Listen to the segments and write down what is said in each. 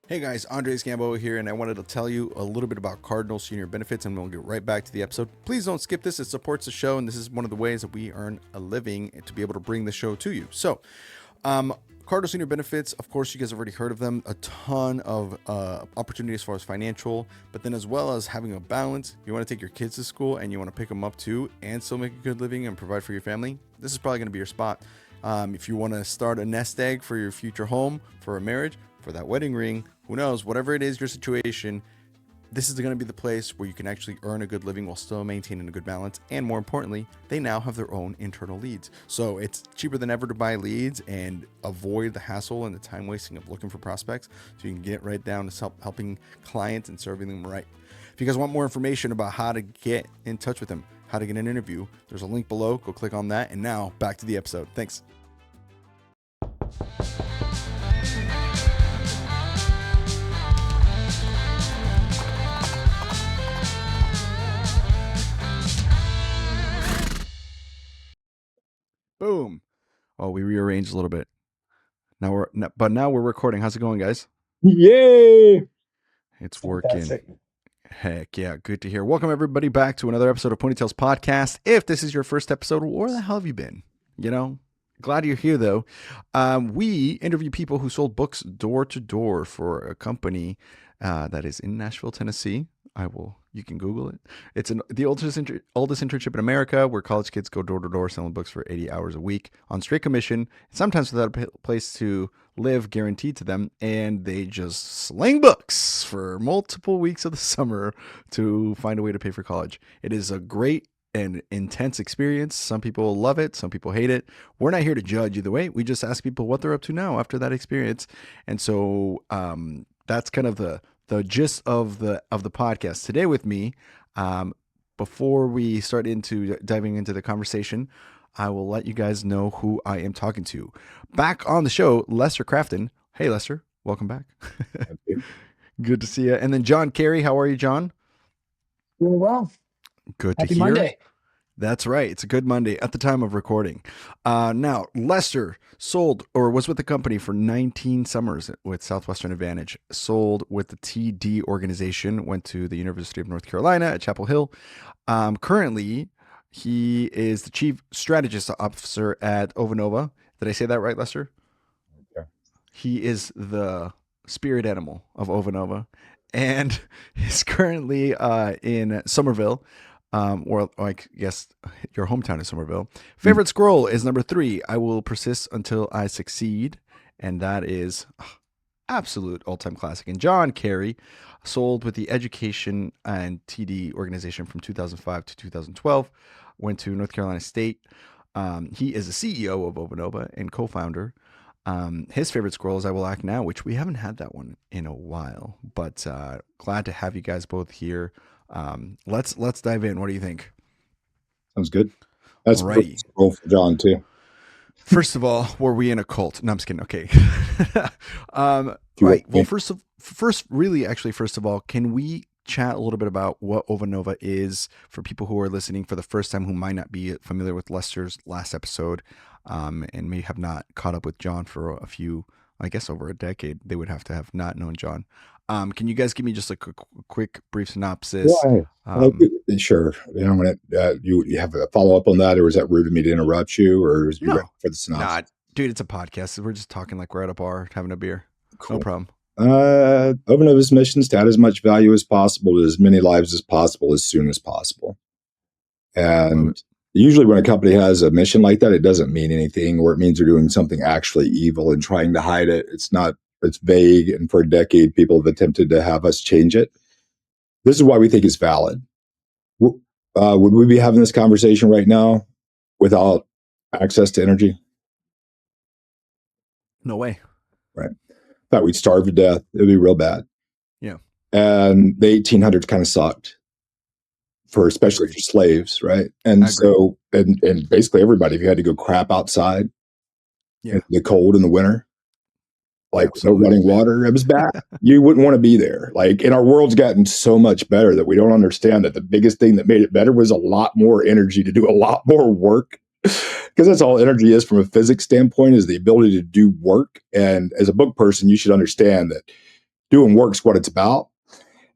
Hey guys, Andres Gambo here, and I wanted to tell you a little bit about Cardinal Senior Benefits, and we'll get right back to the episode. Please don't skip this; it supports the show, and this is one of the ways that we earn a living to be able to bring the show to you. So, Cardinal Senior Benefits, of course, you guys have already heard of them. A ton of opportunities as far as financial, but then as well as having a balance. You want to take your kids to school and you want to pick them up too, and still make a good living and provide for your family. This is probably going to be your spot. If you want to start a nest egg for your future home, for a marriage, for that wedding ring, who knows, whatever it is your situation, this is going to be the place where you can actually earn a good living while still maintaining a good balance. And more importantly, they now have their own internal leads. So it's cheaper than ever to buy leads and avoid the hassle and the time wasting of looking for prospects. So you can get right down to helping clients and serving them right. If you guys want more information about how to get in touch with them, how to get an interview, there's a link below. Go click on that. And now back to the episode. Thanks. Boom. Oh, we rearranged a little bit. Now we're recording. How's it going, guys? Yay! It's working. Heck yeah, good to hear. Welcome everybody back to another episode of Ponytails Podcast. If this is your first episode, where the hell have you been? You know, glad you're here though. We interview people who sold books door to door for a company that is in Nashville, Tennessee. You can Google it. It's the oldest internship in America, where college kids go door to door selling books for 80 hours a week on straight commission, sometimes without a place to live guaranteed to them, and they just sling books for multiple weeks of the summer to find a way to pay for college. It is a great and intense experience. Some people love it, some people hate it. We're not here to judge either way. We just ask people what they're up to now after that experience. And so that's kind of the gist of the podcast today with me. Before we start diving into the conversation, I will let you guys know who I am talking to. Back on the show, Lester Crafton. Hey, Lester, welcome back. Good to see you. And then John Carey. How are you, John? Doing well. Good to Happy hear. Monday. That's right. It's a good Monday at the time of recording. Now, Lester was with the company for 19 summers with Southwestern Advantage, sold with the TD organization, went to the University of North Carolina at Chapel Hill. Currently, he is the Chief Strategist Officer at Ovanova. Did I say that right, Lester? Yeah. He is the spirit animal of Ovanova and is currently in Somerville. Or I guess your hometown is Somerville. Favorite scroll is number 3. I will persist until I succeed. And that is absolute all-time classic. And John Carey sold with the Education and TD organization from 2005 to 2012. Went to North Carolina State. He is the CEO of Ovanova and co-founder. His favorite scroll is I Will Act Now, which we haven't had that one in a while. But glad to have you guys both here. Let's dive in. What do you think? Sounds good. That's right. Scroll for John too. First of all, were we in a cult? No, I'm just kidding. Okay. Right. Well, first of all, can we chat a little bit about what Ovanova is for people who are listening for the first time who might not be familiar with Lester's last episode, and may have not caught up with John for a few, I guess over a decade. They would have to have not known John. Can you guys give me just a quick brief synopsis? Sure. You have a follow up on that, or is that rude of me to interrupt you, or is you ready for the synopsis? Dude, it's a podcast. We're just talking like we're at a bar having a beer. Cool. No problem. Ovanova's mission is to add as much value as possible to as many lives as possible as soon as possible. And usually when a company has a mission like that, it doesn't mean anything, or it means they're doing something actually evil and trying to hide it. It's vague, and for a decade, people have attempted to have us change it. This is why we think it's valid. Would we be having this conversation right now without access to energy? No way. Right. Thought we'd starve to death. It'd be real bad. Yeah. And the 1800s kind of sucked, especially for slaves, right? And so, and basically everybody, if you had to go crap outside in the cold in the winter, like no running water, it was bad. You wouldn't want to be there. And our world's gotten so much better that we don't understand that the biggest thing that made it better was a lot more energy to do a lot more work. Because that's all energy is from a physics standpoint, is the ability to do work. And as a book person, you should understand that doing work's what it's about.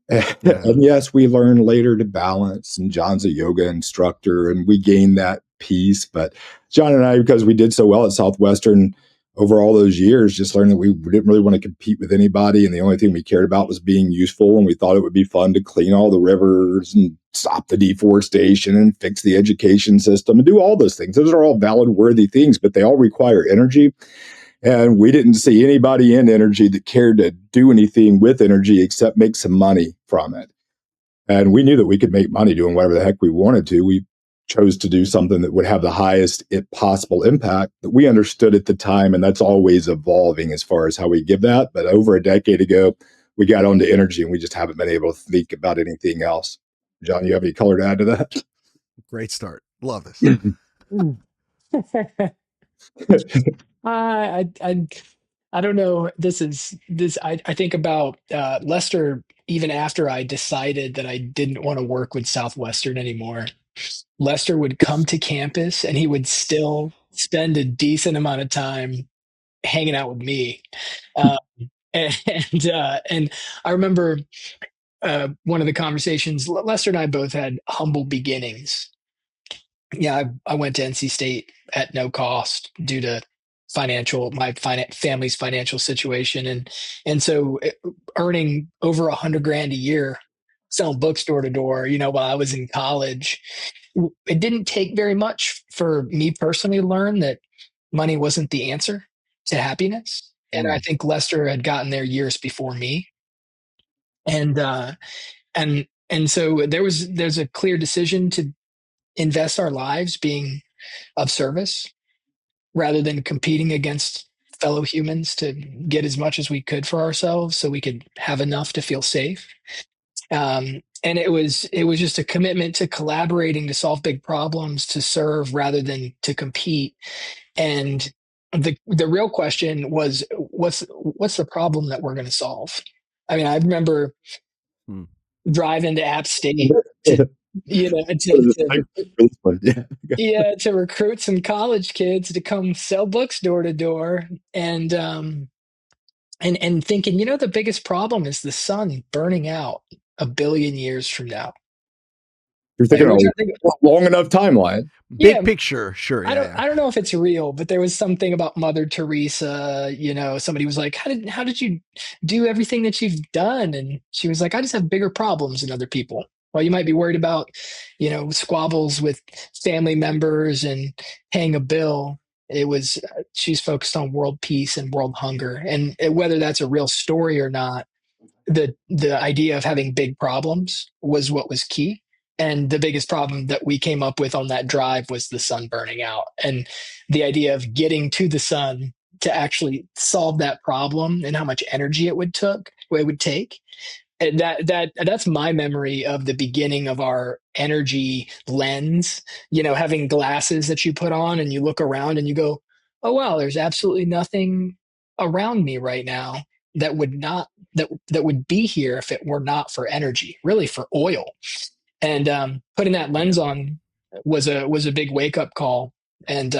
And yes, we learned later to balance, and John's a yoga instructor, and we gained that piece. But John and I, because we did so well at Southwestern over all those years, just learned that we didn't really want to compete with anybody, and the only thing we cared about was being useful, and we thought it would be fun to clean all the rivers and stop the deforestation and fix the education system and do all those things. Those are all valid, worthy things, but they all require energy. And we didn't see anybody in energy that cared to do anything with energy except make some money from it. And we knew that we could make money doing whatever the heck we wanted to. We chose to do something that would have the highest possible impact that we understood at the time. And that's always evolving as far as how we give that. But over a decade ago, we got onto energy, and we just haven't been able to think about anything else. John, you have any color to add to that? Great start. Love this. I don't know. I think about Lester. Even after I decided that I didn't want to work with Southwestern anymore, Lester would come to campus and he would still spend a decent amount of time hanging out with me. Um, and I remember one of the conversations. Lester and I both had humble beginnings. Yeah, I went to NC State at no cost due to family's financial situation, and so earning over $100,000 a year selling books door to door. While I was in college, it didn't take very much for me personally to learn that money wasn't the answer to happiness. And I think Lester had gotten there years before me, and so there's a clear decision to invest our lives being of service rather than competing against fellow humans to get as much as we could for ourselves so we could have enough to feel safe. And it was just a commitment to collaborating to solve big problems, to serve rather than to compete. And the real question was, what's the problem that we're going to solve? I mean, I remember driving to App State to to recruit some college kids to come sell books door to door, and thinking, the biggest problem is the sun burning out 1 billion years from now. You're thinking a long enough timeline. Big picture, sure. I don't know if it's real, but there was something about Mother Teresa. Somebody was like, "How did you do everything that you've done?" And she was like, "I just have bigger problems than other people." Well, you might be worried about, squabbles with family members and paying a bill. She's focused on world peace and world hunger, and whether that's a real story or not, the idea of having big problems was what was key. And the biggest problem that we came up with on that drive was the sun burning out, and the idea of getting to the sun to actually solve that problem and how much energy it would take. And that's my memory of the beginning of our energy lens. Having glasses that you put on and you look around and you go, "Oh wow, there's absolutely nothing around me right now that would be here if it were not for energy, really for oil." And putting that lens on was a big wake up call. And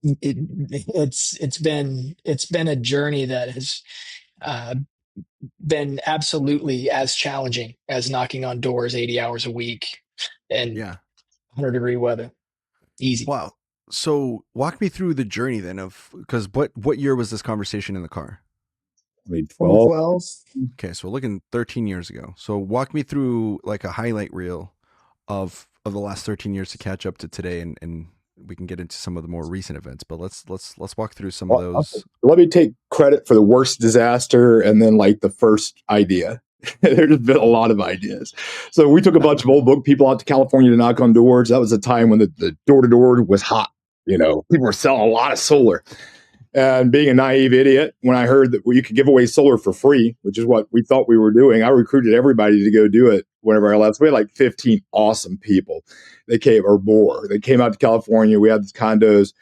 it's been a journey that has been absolutely as challenging as knocking on doors 80 hours a week and 100-degree weather. Easy. Wow. So walk me through the journey then because what year was this conversation in the car? 2012. Okay, so we're looking 13 years ago. So walk me through like a highlight reel of the last 13 years to catch up to today, and we can get into some of the more recent events. But let's walk through some of those. Let me take credit for the worst disaster and then like the first idea. There's been a lot of ideas. So we took a bunch of old book people out to California to knock on doors. That was a time when the door-to-door was hot. People were selling a lot of solar. And being a naive idiot, when I heard that you could give away solar for free, which is what we thought we were doing, I recruited everybody to go do it whenever I left. So we had like 15 awesome people. They came out to California. We had these condos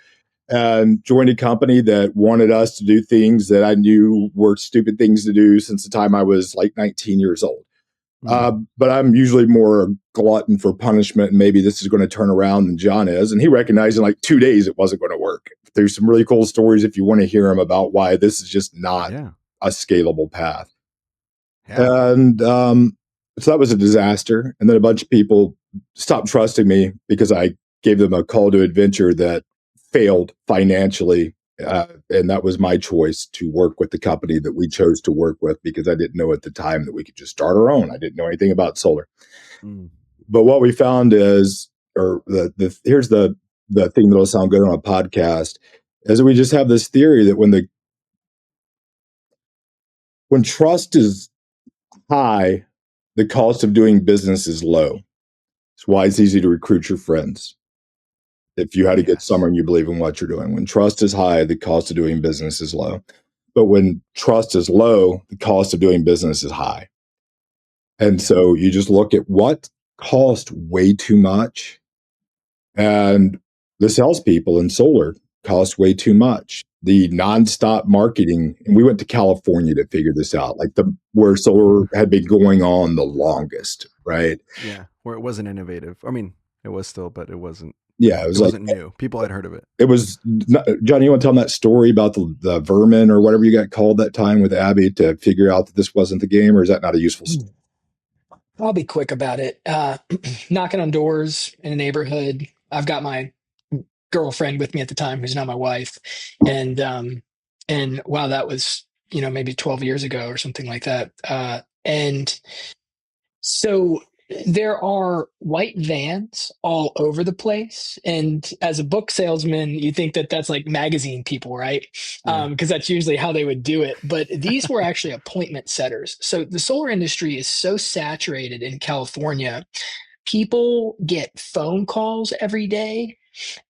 and joined a company that wanted us to do things that I knew were stupid things to do since the time I was like 19 years old. But I'm usually more a glutton for punishment, and maybe this is going to turn around than John is. And he recognized in like 2 days it wasn't going to work. There's some really cool stories if you want to hear them about why this is just not a scalable path. Yeah. And so that was a disaster. And then a bunch of people stopped trusting me because I gave them a call to adventure that failed financially. And that was my choice to work with the company that we chose to work with, because I didn't know at the time that we could just start our own. I didn't know anything about solar. But what we found is, or here's the thing that'll sound good on a podcast, is that we just have this theory that when trust is high, the cost of doing business is low. It's why it's easy to recruit your friends. If you had to get someone you believe in what you're doing. When trust is high, the cost of doing business is low. But when trust is low, the cost of doing business is high. And so you just look at what cost way too much. And the salespeople in solar cost way too much. The nonstop marketing, and we went to California to figure this out, like where solar had been going on the longest, right? Yeah, where it wasn't innovative. I mean, it was still, but it wasn't. Yeah, it wasn't new. People had heard of it. It was, Johnny, you want to tell them that story about the vermin or whatever you got called that time with Abby to figure out that this wasn't the game, or is that not a useful story? I'll be quick about it. Knocking on doors in a neighborhood. I've got my girlfriend with me at the time, who's now my wife. And wow, that was, maybe 12 years ago or something like that. And so there are white vans all over the place. And as a book salesman, you think that that's like magazine people, right? Because that's usually how they would do it. But these were actually appointment setters. So the solar industry is so saturated in California. People get phone calls every day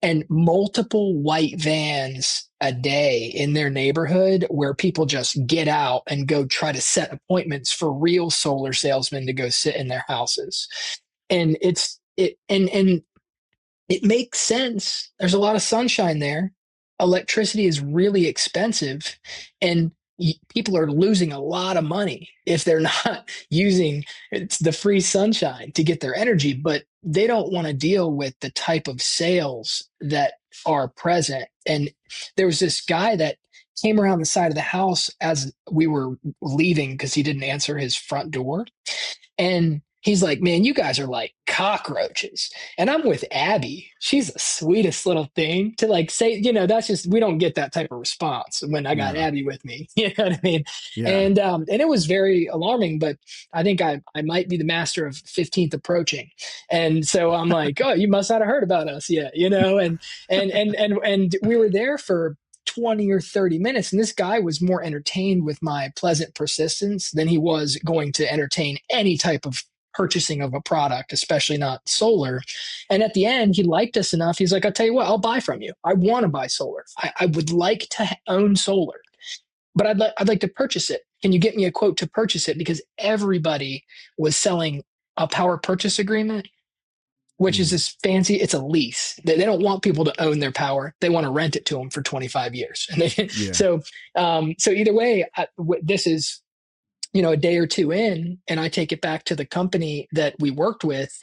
and multiple white vans a day in their neighborhood, where people just get out and go try to set appointments for real solar salesmen to go sit in their houses. And it makes sense. There's a lot of sunshine there. Electricity is really expensive, and people are losing a lot of money if they're not using the free sunshine to get their energy, but they don't want to deal with the type of sales that are present. And there was this guy that came around the side of the house as we were leaving because he didn't answer his front door. And he's like, man, you guys are like cockroaches. And I'm with Abby. She's the sweetest little thing to like say, that's just, we don't get that type of response when I got Abby with me. You know what I mean? Yeah. And it was very alarming, but I think I might be the master of 15th approaching. And so I'm like, oh, you must not have heard about us yet, and we were there for 20 or 30 minutes. And this guy was more entertained with my pleasant persistence than he was going to entertain any type of purchasing of a product, especially not solar. And at the end, he liked us enough. He's like, I'll tell you what, I'll buy from you. I want to buy solar. I would like to own solar, but I'd like to purchase it. Can you get me a quote to purchase it? Because everybody was selling a power purchase agreement, which is this fancy, it's a lease. They don't want people to own their power. They want to rent it to them for 25 years. And so either way, this is, a day or two in, and I take it back to the company that we worked with.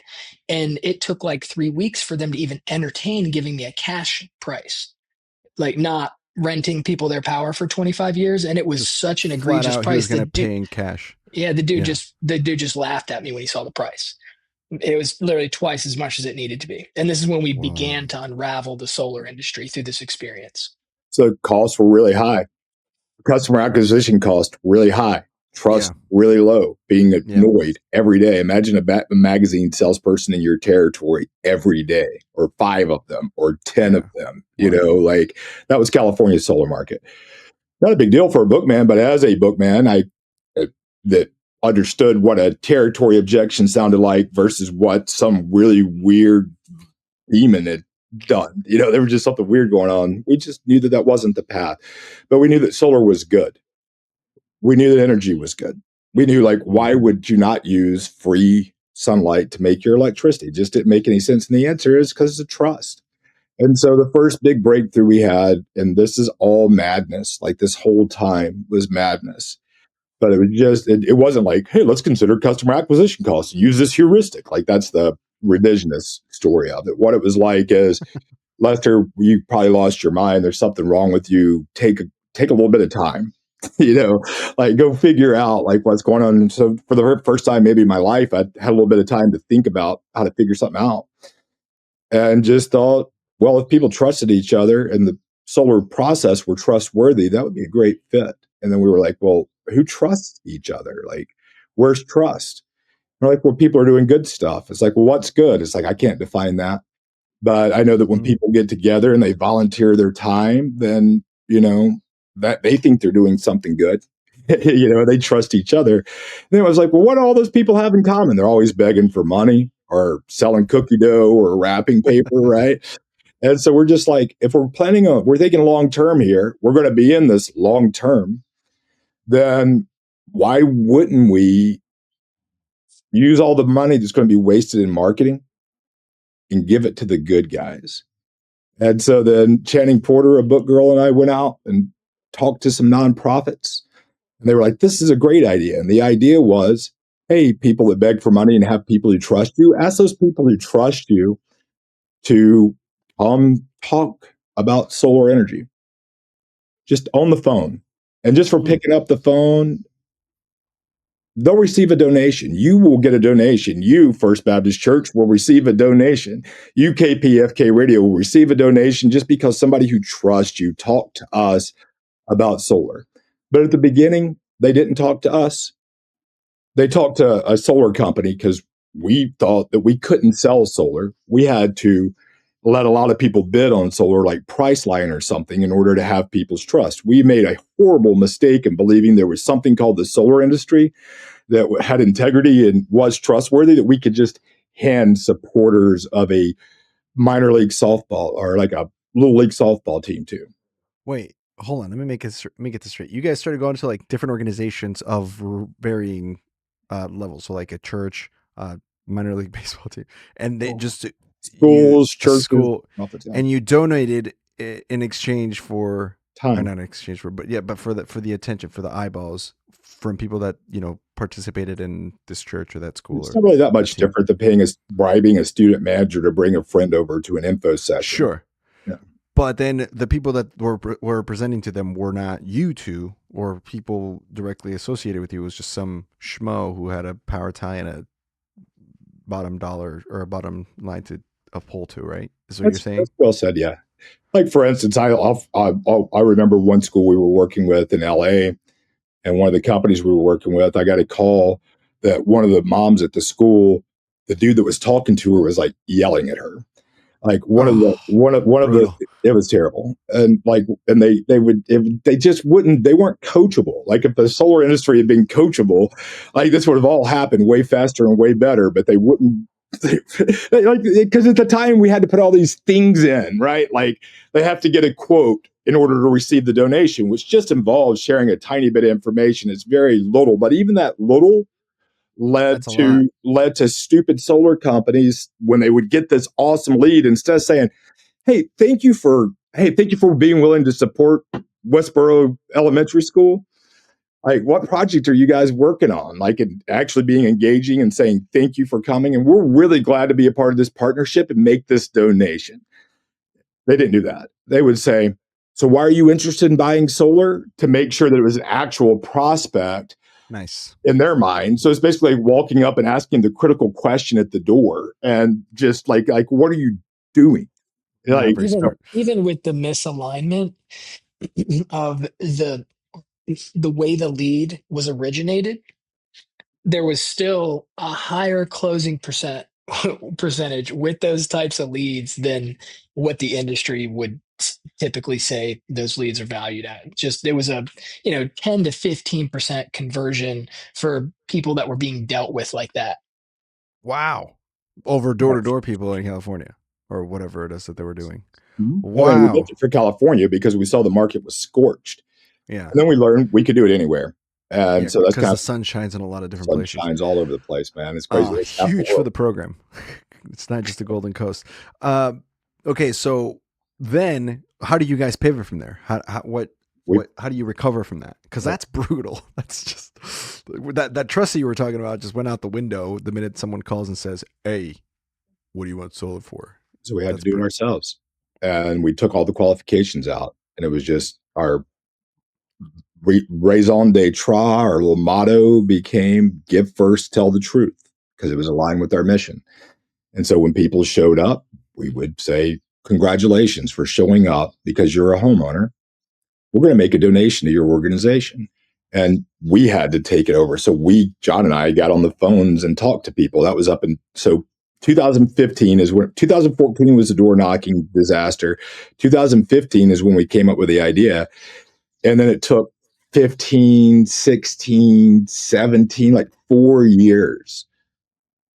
And it took like 3 weeks for them to even entertain giving me a cash price, like not renting people their power for 25 years. And it was just such an egregious price. He was going to pay in cash. Yeah. The dude just laughed at me when he saw the price. It was literally twice as much as it needed to be. And this is when we began to unravel the solar industry through this experience. So costs were really high. Customer acquisition cost really high. Trust really low. Being annoyed every day. Imagine a magazine salesperson in your territory every day, or 5 of them, or 10 of them. Like that was California's solar market. Not a big deal for a bookman, but as a bookman, I that understood what a territory objection sounded like versus what some really weird demon had done. There was just something weird going on. We just knew that wasn't the path, but we knew that solar was good. We knew that energy was good. We knew, like, why would you not use free sunlight to make your electricity? It just didn't make any sense. And the answer is because of trust. And so the first big breakthrough we had, and this is all madness, like this whole time was madness. But it was just, it wasn't like, hey, let's consider customer acquisition costs. Use this heuristic. Like that's the revisionist story of it. What it was like is, Lester, you probably lost your mind. There's something wrong with you. Take a little bit of time. Like go figure out like what's going on. And so for the first time maybe in my life, I had a little bit of time to think about how to figure something out, and just thought, well, if people trusted each other and the solar process were trustworthy, that would be a great fit. And then we were like, well, who trusts each other? Like, where's trust? We're like, well, people are doing good stuff. It's like, well, what's good? It's like, I can't define that. But I know that when people get together and they volunteer their time, then, that they think they're doing something good. They trust each other. And then I was like, well, what do all those people have in common? They're always begging for money or selling cookie dough or wrapping paper, right? And so we're just like, if we're thinking long term here, we're going to be in this long term, then why wouldn't we use all the money that's going to be wasted in marketing and give it to the good guys? And so then Channing Porter, a book girl, and I went out and talked to some nonprofits. And they were like, this is a great idea. And the idea was, hey, people that beg for money and have people who trust you, ask those people who trust you to talk about solar energy just on the phone. And just for picking up the phone, they'll receive a donation. You will get a donation. You, First Baptist Church, will receive a donation. UKPFK Radio will receive a donation just because somebody who trusts you talked to us about solar. But at the beginning, they didn't talk to us. They talked to a solar company because we thought that we couldn't sell solar. We had to let a lot of people bid on solar, like Priceline or something, in order to have people's trust. We made a horrible mistake in believing there was something called the solar industry that had integrity and was trustworthy, that we could just hand supporters of a minor league softball or like a little league softball team to. Wait, hold on. Let me get this straight. You guys started going to like different organizations of varying levels. So like a church, minor league baseball team, and they just schools, churches, school, and you donated in exchange for time. Or not in exchange for, but for the attention, for the eyeballs from people that participated in this church or that school. It's not really that much different than bribing a student manager to bring a friend over to an info session. Sure. Yeah. But then the people that were presenting to them were not you two or people directly associated with you. It was just some schmo who had a power tie and a bottom dollar or a bottom line to uphold to, right? Is what you're saying? That's well said, yeah. Like, for instance, I remember one school we were working with in LA, and one of the companies we were working with, I got a call that one of the moms at the school, the dude that was talking to her was like yelling at her. Like one of the, it was terrible. And they just wouldn't, they weren't coachable. Like if the solar industry had been coachable, like this would have all happened way faster and way better, but they wouldn't. Because at the time we had to put all these things in, right? Like they have to get a quote in order to receive the donation, which just involves sharing a tiny bit of information. It's very little, but even that little led to stupid solar companies when they would get this awesome lead, instead of saying, hey, thank you for being willing to support Westboro Elementary School. Like, what project are you guys working on? Like, actually being engaging and saying thank you for coming, and we're really glad to be a part of this partnership and make this donation. They didn't do that. They would say, so why are you interested in buying solar? To make sure that it was an actual prospect. Nice. In their mind. So it's basically walking up and asking the critical question at the door, and just like what are you doing? Like, even with the misalignment of the way the lead was originated, there was still a higher closing percentage with those types of leads than what the industry would typically say those leads are valued at. Just there was a 10 to 15% conversion for people that were being dealt with like that. Wow. Over door-to-door people in California or whatever it is that they were doing. Wow. Well, we did it for California because we saw the market was scorched. Yeah. And then we learned we could do it anywhere. And so that's because the sun shines in a lot of different places. Sun shines all over the place, man. It's crazy. It's huge for the program. It's not just the Golden Coast. Okay, so then how do you guys pivot from there? How do you recover from that? Because that's brutal. That's just that trust that you were talking about just went out the window the minute someone calls and says, "Hey, what do you want solar for?" So we had to do it ourselves, and we took all the qualifications out, and it was just our raison d'etre, our little motto became give first, tell the truth, because it was aligned with our mission. And so when people showed up, we would say, congratulations for showing up because you're a homeowner. We're going to make a donation to your organization. And we had to take it over. So John and I got on the phones and talked to people. That was up in, so 2015 is when, 2014 was the door knocking disaster. 2015 is when we came up with the idea. And then it took 15, 16, 17, like 4 years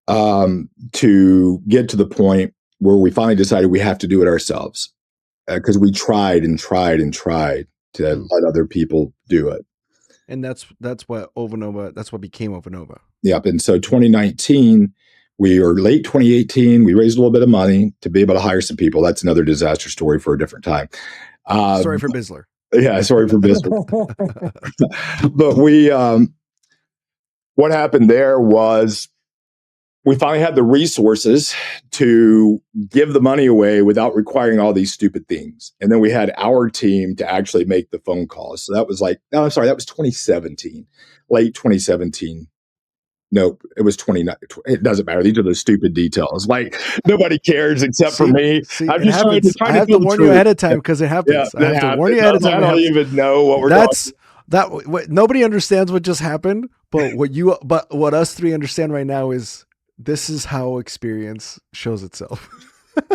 to get to the point where we finally decided we have to do it ourselves. Because we tried and tried and tried to let other people do it. And that's what Ovanova, that's what became Ovanova. Yep. And so 2019, late 2018, we raised a little bit of money to be able to hire some people. That's another disaster story for a different time. Sorry for Bisler. Yeah, sorry for Bisler. But what happened there was we finally had the resources to give the money away without requiring all these stupid things. And then we had our team to actually make the phone calls. So that was that was 2017, late 2017. Nope, it was 29. It doesn't matter. These are the stupid details. Like nobody cares except for me. I'm just trying I have to warn you ahead of time because it happens. Yeah, I have to warn you ahead of time. I don't even know what we're talking about. Nobody understands what just happened, but what us three understand right now is this is how experience shows itself.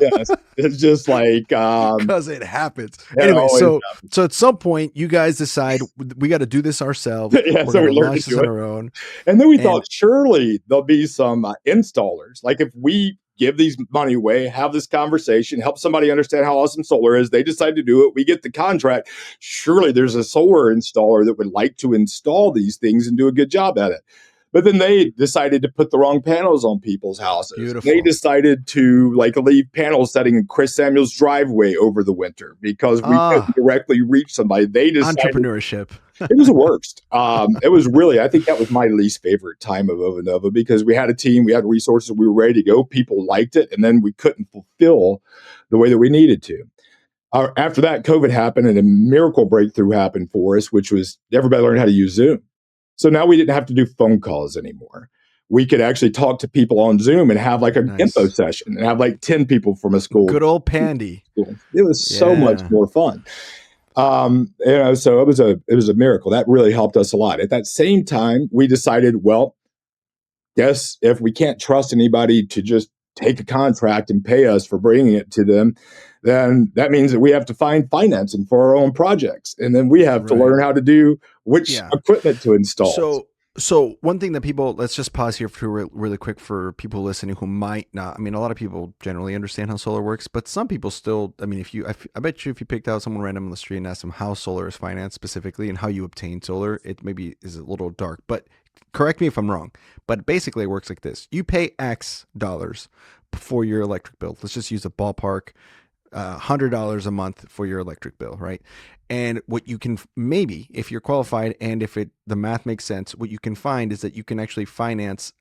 Yes, it's just like because it happens. Anyway, so at some point you guys decide we got to do this ourselves. Yeah, so we learned to do it on our own. And then we thought surely there'll be some installers. Like if we give these money away, have this conversation, help somebody understand how awesome solar is, they decide to do it, we get the contract. Surely there's a solar installer that would like to install these things and do a good job at it. But then they decided to put the wrong panels on people's houses. Beautiful. They decided to leave panel setting in Chris Samuel's driveway over the winter because we couldn't directly reach somebody. They decided entrepreneurship. It was the worst. It was really, I think that was my least favorite time of Ovanova because we had a team, we had resources, we were ready to go. People liked it, and then we couldn't fulfill the way that we needed to. After that, COVID happened, and a miracle breakthrough happened for us, which was everybody learned how to use Zoom. So now we didn't have to do phone calls anymore. We could actually talk to people on Zoom and have info session and have 10 people from a school. Good old Pandy. It was so much more fun. So it was a miracle. That really helped us a lot. At that same time, we decided, well, yes, if we can't trust anybody to just take a contract and pay us for bringing it to them, then that means that we have to find financing for our own projects. And then we have to learn how to do which equipment to install. So one thing that people, let's just pause here for really quick for people listening who might not, a lot of people generally understand how solar works, but some people still, I bet you if you picked out someone random on the street and asked them how solar is financed specifically and how you obtain solar, it maybe is a little dark, but correct me if I'm wrong, but basically it works like this. You pay X dollars for your electric bill. Let's just use a ballpark. $100 a month for your electric bill, right? And what you can maybe, if you're qualified and if the math makes sense, what you can find is that you can actually finance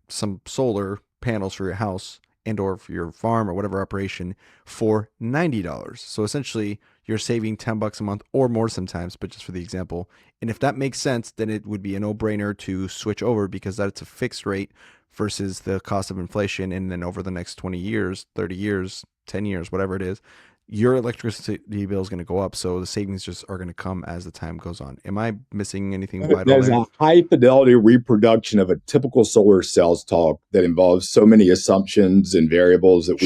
some solar panels for your house and or for your farm or whatever operation for $90. So essentially you're saving $10 a month or more sometimes, but just for the example. And if that makes sense, then it would be a no-brainer to switch over because that's a fixed rate versus the cost of inflation. And then over the next 20 years, 30 years, 10 years, whatever it is, your electricity bill is going to go up. So the savings just are going to come as the time goes on. Am I missing anything vital? There's a high fidelity reproduction of a typical solar sales talk that involves so many assumptions and variables that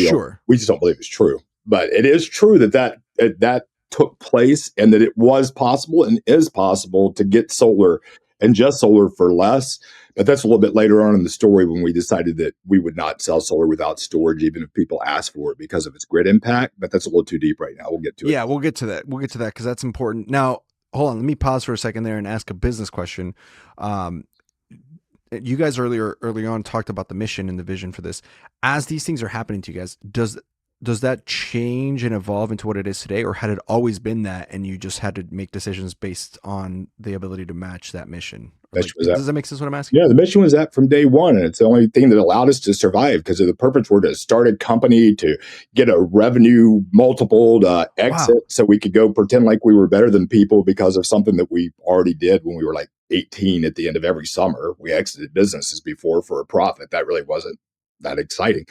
we just don't believe is true. But it is true that took place and that it was possible and is possible to get solar and just solar for less. But that's a little bit later on in the story when we decided that we would not sell solar without storage, even if people ask for it because of its grid impact. But that's a little too deep right now. We'll get to it. Yeah, we'll get to that. We'll get to that because that's important. Now, hold on. Let me pause for a second there and ask a business question. You guys early on talked about the mission and the vision for this. As these things are happening to you guys, does that change and evolve into what it is today, or had it always been that and you just had to make decisions based on the ability to match that mission? Like, does that make sense what I'm asking? Yeah, the mission was that from day one. And it's the only thing that allowed us to survive because of the purpose were to start a company, to get a revenue multiple, to exit so we could go pretend like we were better than people because of something that we already did when we were like 18 at the end of every summer. We exited businesses before for a profit. That really wasn't that exciting.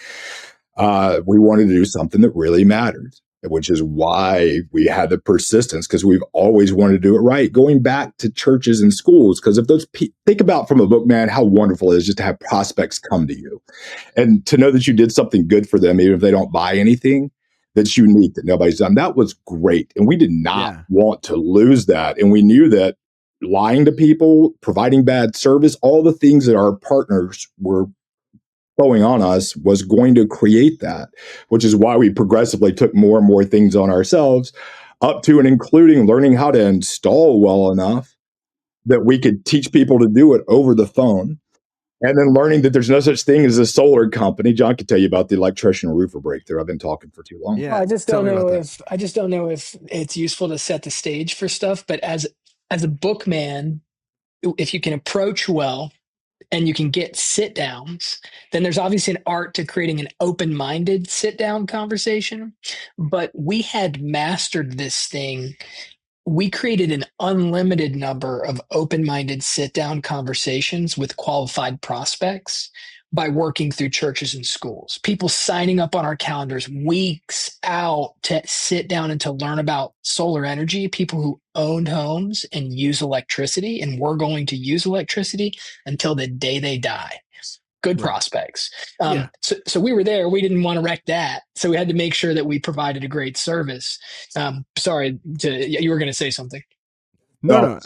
We wanted to do something that really mattered, which is why we had the persistence, because we've always wanted to do it right. Going back to churches and schools, because if those think about from a book, man, how wonderful it is just to have prospects come to you and to know that you did something good for them, even if they don't buy anything that's unique that nobody's done. That was great. And we did not want to lose that. And we knew that lying to people, providing bad service, all the things that our partners were throwing on us was going to create that, which is why we progressively took more and more things on ourselves, up to and including learning how to install well enough that we could teach people to do it over the phone. And then learning that there's no such thing as a solar company. John can tell you about the electrician roofer breakthrough. I've been talking for too long. Yeah, I just don't know if it's useful to set the stage for stuff, but as a bookman, if you can approach well and you can get sit downs, then there's obviously an art to creating an open-minded sit down conversation. But we had mastered this thing. We created an unlimited number of open-minded sit-down conversations with qualified prospects by working through churches and schools. People signing up on our calendars weeks out to sit down and to learn about solar energy, people who owned homes and use electricity and were going to use electricity until the day they die. Good prospects. So we were there. We didn't want to wreck that. So we had to make sure that we provided a great service. Sorry, you were going to say something. No.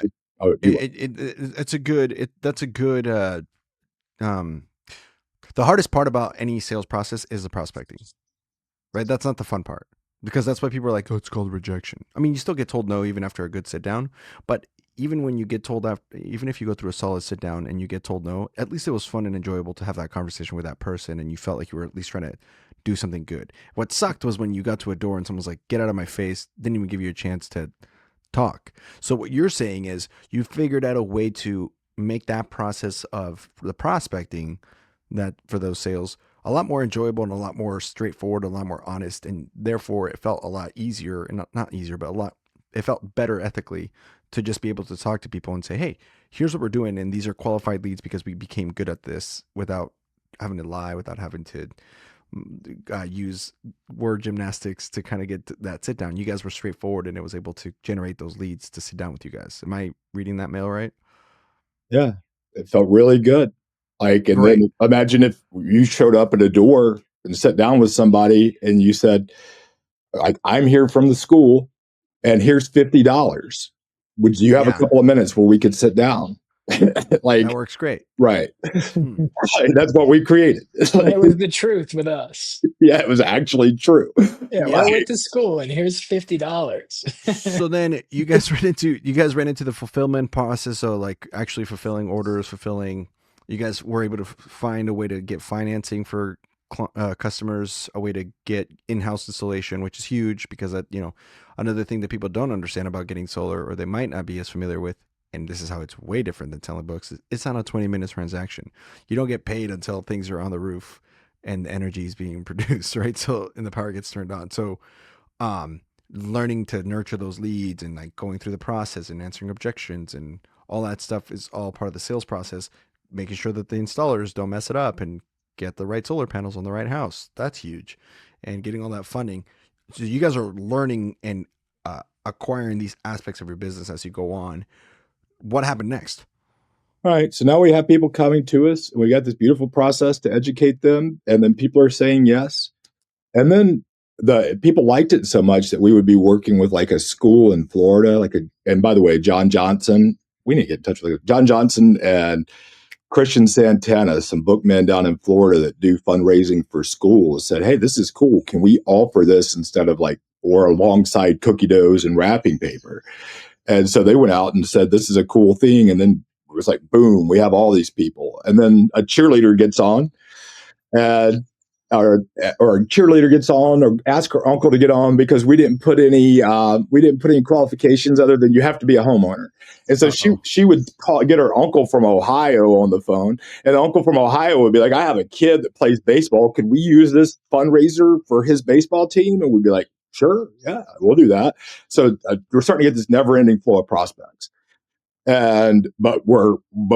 It's a good. That's a good. The hardest part about any sales process is the prospecting, right? That's not the fun part, because that's why people are like, "Oh, it's called rejection." I mean, you still get told no even after a good sit down, but even when you get told even if you go through a solid sit down and you get told no, at least it was fun and enjoyable to have that conversation with that person, and you felt like you were at least trying to do something good. What sucked was when you got to a door and someone was like, "Get out of my face," didn't even give you a chance to talk. So what you're saying is you figured out a way to make that process of the prospecting, that for those sales, a lot more enjoyable and a lot more straightforward, a lot more honest, and therefore it felt a lot easier, and not easier, but it felt better ethically to just be able to talk to people and say, "Hey, here's what we're doing, and these are qualified leads because we became good at this," without having to lie, without having to use word gymnastics to kind of get that sit down. You guys were straightforward, and it was able to generate those leads to sit down with you guys. Am I reading that mail right? Yeah, it felt really good. Then imagine if you showed up at a door and sat down with somebody and you said, like, "I'm here from the school and here's $50. Would you have a couple of minutes where we could sit down?" Like, that works great. Right. That's what we created. It was the truth with us. Yeah, it was actually true. Yeah, I went to school and here's $50. So then you guys ran into the fulfillment process. So like actually fulfilling orders, you guys were able to find a way to get financing for customers, a way to get in-house installation, which is huge, because that, another thing that people don't understand about getting solar, or they might not be as familiar with, and this is how it's way different than selling books, it's not a 20-minute transaction. You don't get paid until things are on the roof and the energy is being produced, right? So, and the power gets turned on. So, learning to nurture those leads and like going through the process and answering objections and all that stuff is all part of the sales process, making sure that the installers don't mess it up and get the right solar panels on the right house. That's huge. And getting all that funding. So you guys are learning and acquiring these aspects of your business as you go on. What happened next? All right. So now we have people coming to us, and we got this beautiful process to educate them. And then people are saying yes. And then the people liked it so much that we would be working with like a school in Florida, and by the way, John Johnson, we need to get in touch with John Johnson and Christian Santana, some bookmen down in Florida that do fundraising for schools, said, "Hey, this is cool. Can we offer this instead of or alongside cookie doughs and wrapping paper?" And so they went out and said, "This is a cool thing." And then it was like, boom, we have all these people. And then a cheerleader gets on and or a cheerleader gets on, or ask her uncle to get on because we didn't put any qualifications other than you have to be a homeowner. And so she would get her uncle from Ohio on the phone, and the uncle from Ohio would be like, I have a kid that plays baseball. Could we use this fundraiser for his baseball team? And we'd be like, sure, yeah, we'll do that. So we're starting to get this never-ending flow of prospects. But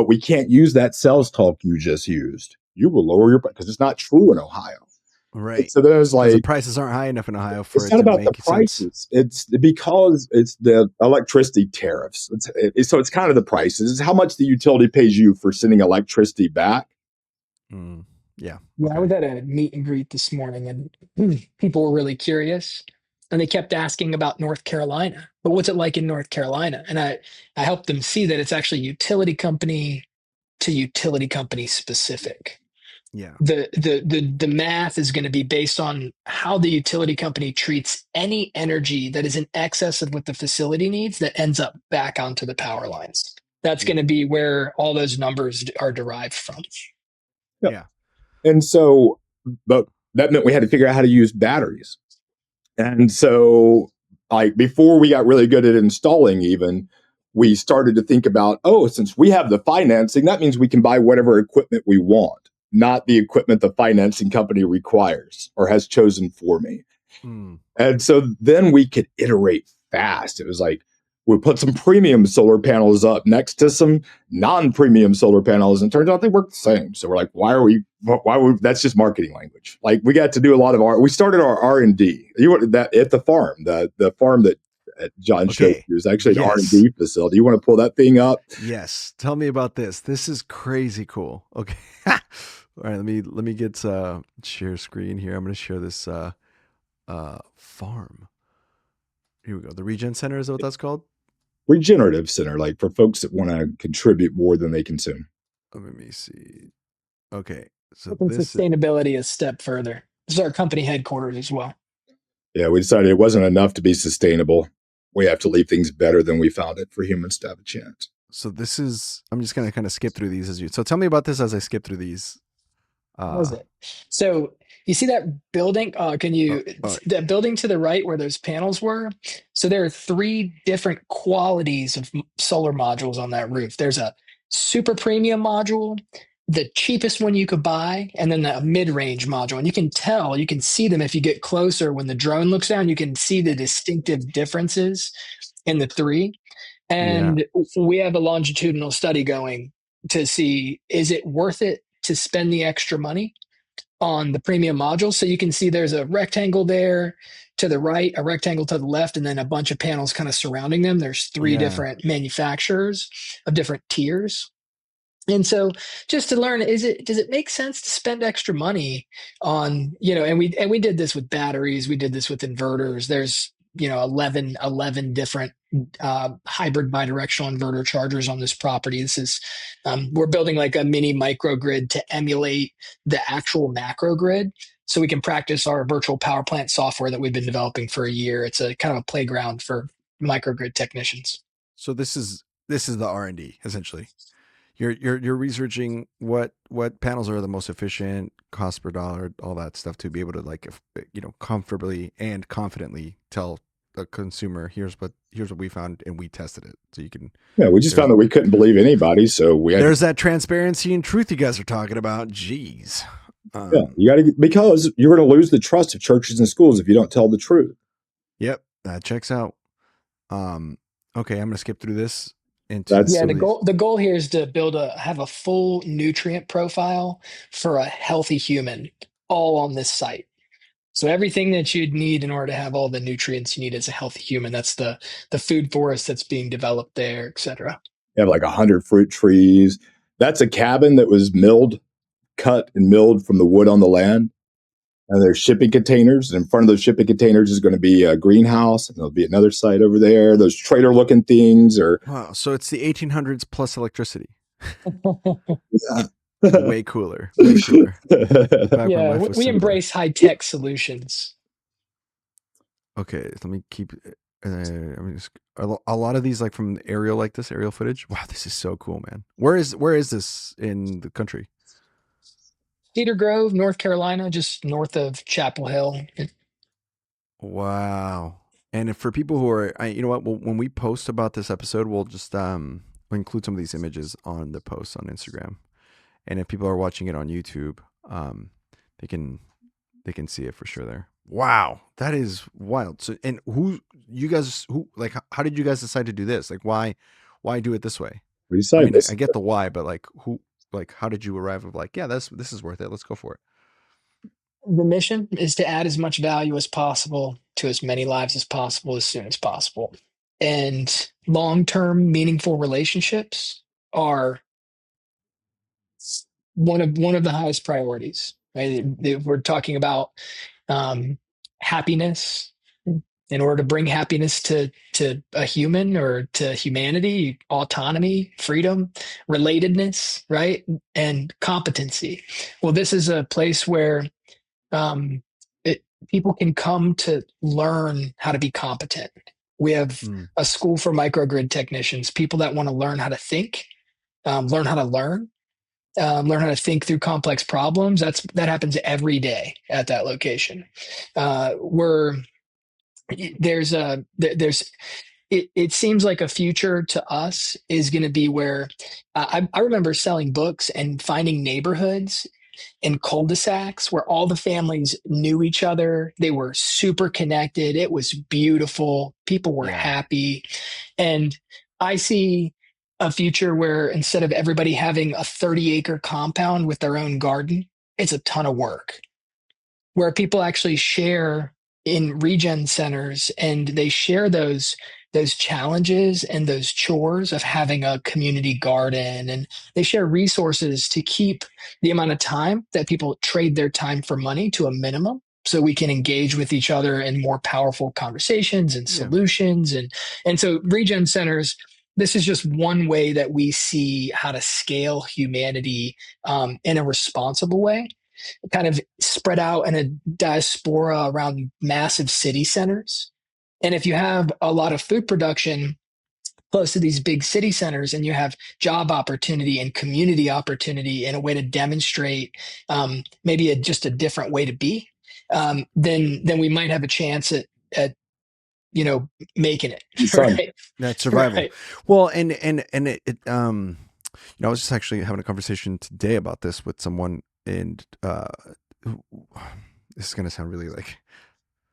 we can't use that sales talk you just used. You will lower your price because it's not true in Ohio. Right. So there's like the prices aren't high enough in Ohio for it's it not to about make the prices. sense. It's because it's the electricity tariffs. So it's kind of the prices. It's how much the utility pays you for sending electricity back. Yeah. Yeah, I was at a meet and greet this morning, and people were really curious, and they kept asking about North Carolina. But what's it like in North Carolina? And I helped them see that it's actually utility company to utility company specific. Yeah. The math is going to be based on how the utility company treats any energy that is in excess of what the facility needs that ends up back onto the power lines. That's going to be where all those numbers are derived from. Yeah. And so, but that meant we had to figure out how to use batteries. And so, like, before we got really good at installing, even, we started to think about, since we have the financing, that means we can buy whatever equipment we want, not the equipment the financing company requires or has chosen for me. And so then we could iterate fast. It was like, we put some premium solar panels up next to some non-premium solar panels, and turns out they work the same. So we're like, that's just marketing language. Like, we got to do a lot of we started our R&D. You want that at the farm, the farm that John showed you is actually an R&D facility. You want to pull that thing up? Yes. Tell me about this. This is crazy cool. Okay. All right. Let me get share screen here. I'm going to share this farm. Here we go. The Regenerative Center, is that what that's called? Regenerative Center, like for folks that want to contribute more than they consume. Let me see. Okay. So sustainability a step further. This is our company headquarters as well. Yeah, we decided it wasn't enough to be sustainable. We have to leave things better than we found it for humans to have a chance. So this is, I'm just going to kind of skip through these so tell me about this as I skip through these. Was it? So you see that building? That building to the right where those panels were? So there are 3 different qualities of solar modules on that roof. There's a super premium module, the cheapest one you could buy, and then a mid-range module. And you can see them if you get closer. When the drone looks down, you can see the distinctive differences in the 3. And we have a longitudinal study going to see, is it worth it to spend the extra money on the premium module? So you can see there's a rectangle there to the right, a rectangle to the left, and then a bunch of panels kind of surrounding them. There's 3 different manufacturers of different tiers. And so just to learn, does it make sense to spend extra money on, and we did this with batteries, we did this with inverters. There's 11 different hybrid bidirectional inverter chargers on this property. This is we're building like a mini microgrid to emulate the actual macro grid, so we can practice our virtual power plant software that we've been developing for a year. It's a kind of a playground for microgrid technicians. So this is the R&D essentially. You're researching what panels are the most efficient, cost per dollar, all that stuff, to be able to comfortably and confidently tell the consumer, here's what we found and we tested it. So you can we just found that we couldn't believe anybody, so there's that transparency and truth you guys are talking about. Jeez. You got to, because you're going to lose the trust of churches and schools if you don't tell the truth. Yep, that checks out. Okay, I'm going to skip through this. The goal here is to have a full nutrient profile for a healthy human, all on this site. So everything that you'd need in order to have all the nutrients you need as a healthy human, that's the food forest that's being developed there, et cetera. You have like 100 fruit trees. That's a cabin that was cut and milled from the wood on the land. And there's shipping containers. And in front of those shipping containers is going to be a greenhouse. And there'll be another site over there. Those trailer looking things wow. So it's the 1800s plus electricity. Yeah. Way cooler. Way cooler. Yeah, we embrace high-tech solutions. Okay, let me keep. A lot of these, like from aerial footage. Wow, this is so cool, man. Where is this in the country? Cedar Grove, North Carolina, just north of Chapel Hill. Wow. And for people who are, you know what? When we post about this episode, we'll just we'll include some of these images on the posts on Instagram. And if people are watching it on YouTube, they can see it for sure there. Wow, that is wild. So, and how did you guys decide to do this? Like, why do it this way? We I decided mean, this. I get the why, but like, how did you arrive of like, yeah, this is worth it. Let's go for it. The mission is to add as much value as possible to as many lives as possible as soon as possible. And long-term meaningful relationships are one of the highest priorities, right? We're talking about um, happiness. In order to bring happiness to a human or to humanity, autonomy, freedom, relatedness, right? And competency. Well, this is a place where um, people can come to learn how to be competent. We have Mm, a school for microgrid technicians, people that want to learn how to think, learn how to learn how to think through complex problems. That happens every day at that location. We're there's it seems like a future to us is going to be where I remember selling books and finding neighborhoods in cul-de-sacs where all the families knew each other. They were super connected. It was beautiful. People were yeah. happy. And I see a future where instead of everybody having a 30-acre compound with their own garden, it's a ton of work where people actually share in regen centers and they share those challenges and those chores of having a community garden, and they share resources to keep the amount of time that people trade their time for money to a minimum so we can engage with each other in more powerful conversations and Yeah. solutions. And so regen centers, this is just one way that we see how to scale humanity in a responsible way, kind of spread out in a diaspora around massive city centers. And if you have a lot of food production close to these big city centers and you have job opportunity and community opportunity and a way to demonstrate maybe just a different way to be, then we might have a chance at you know making it. Son, Right. That's survival. Right. Well, and I was just actually having a conversation today about this with someone, and who- this is gonna sound really like,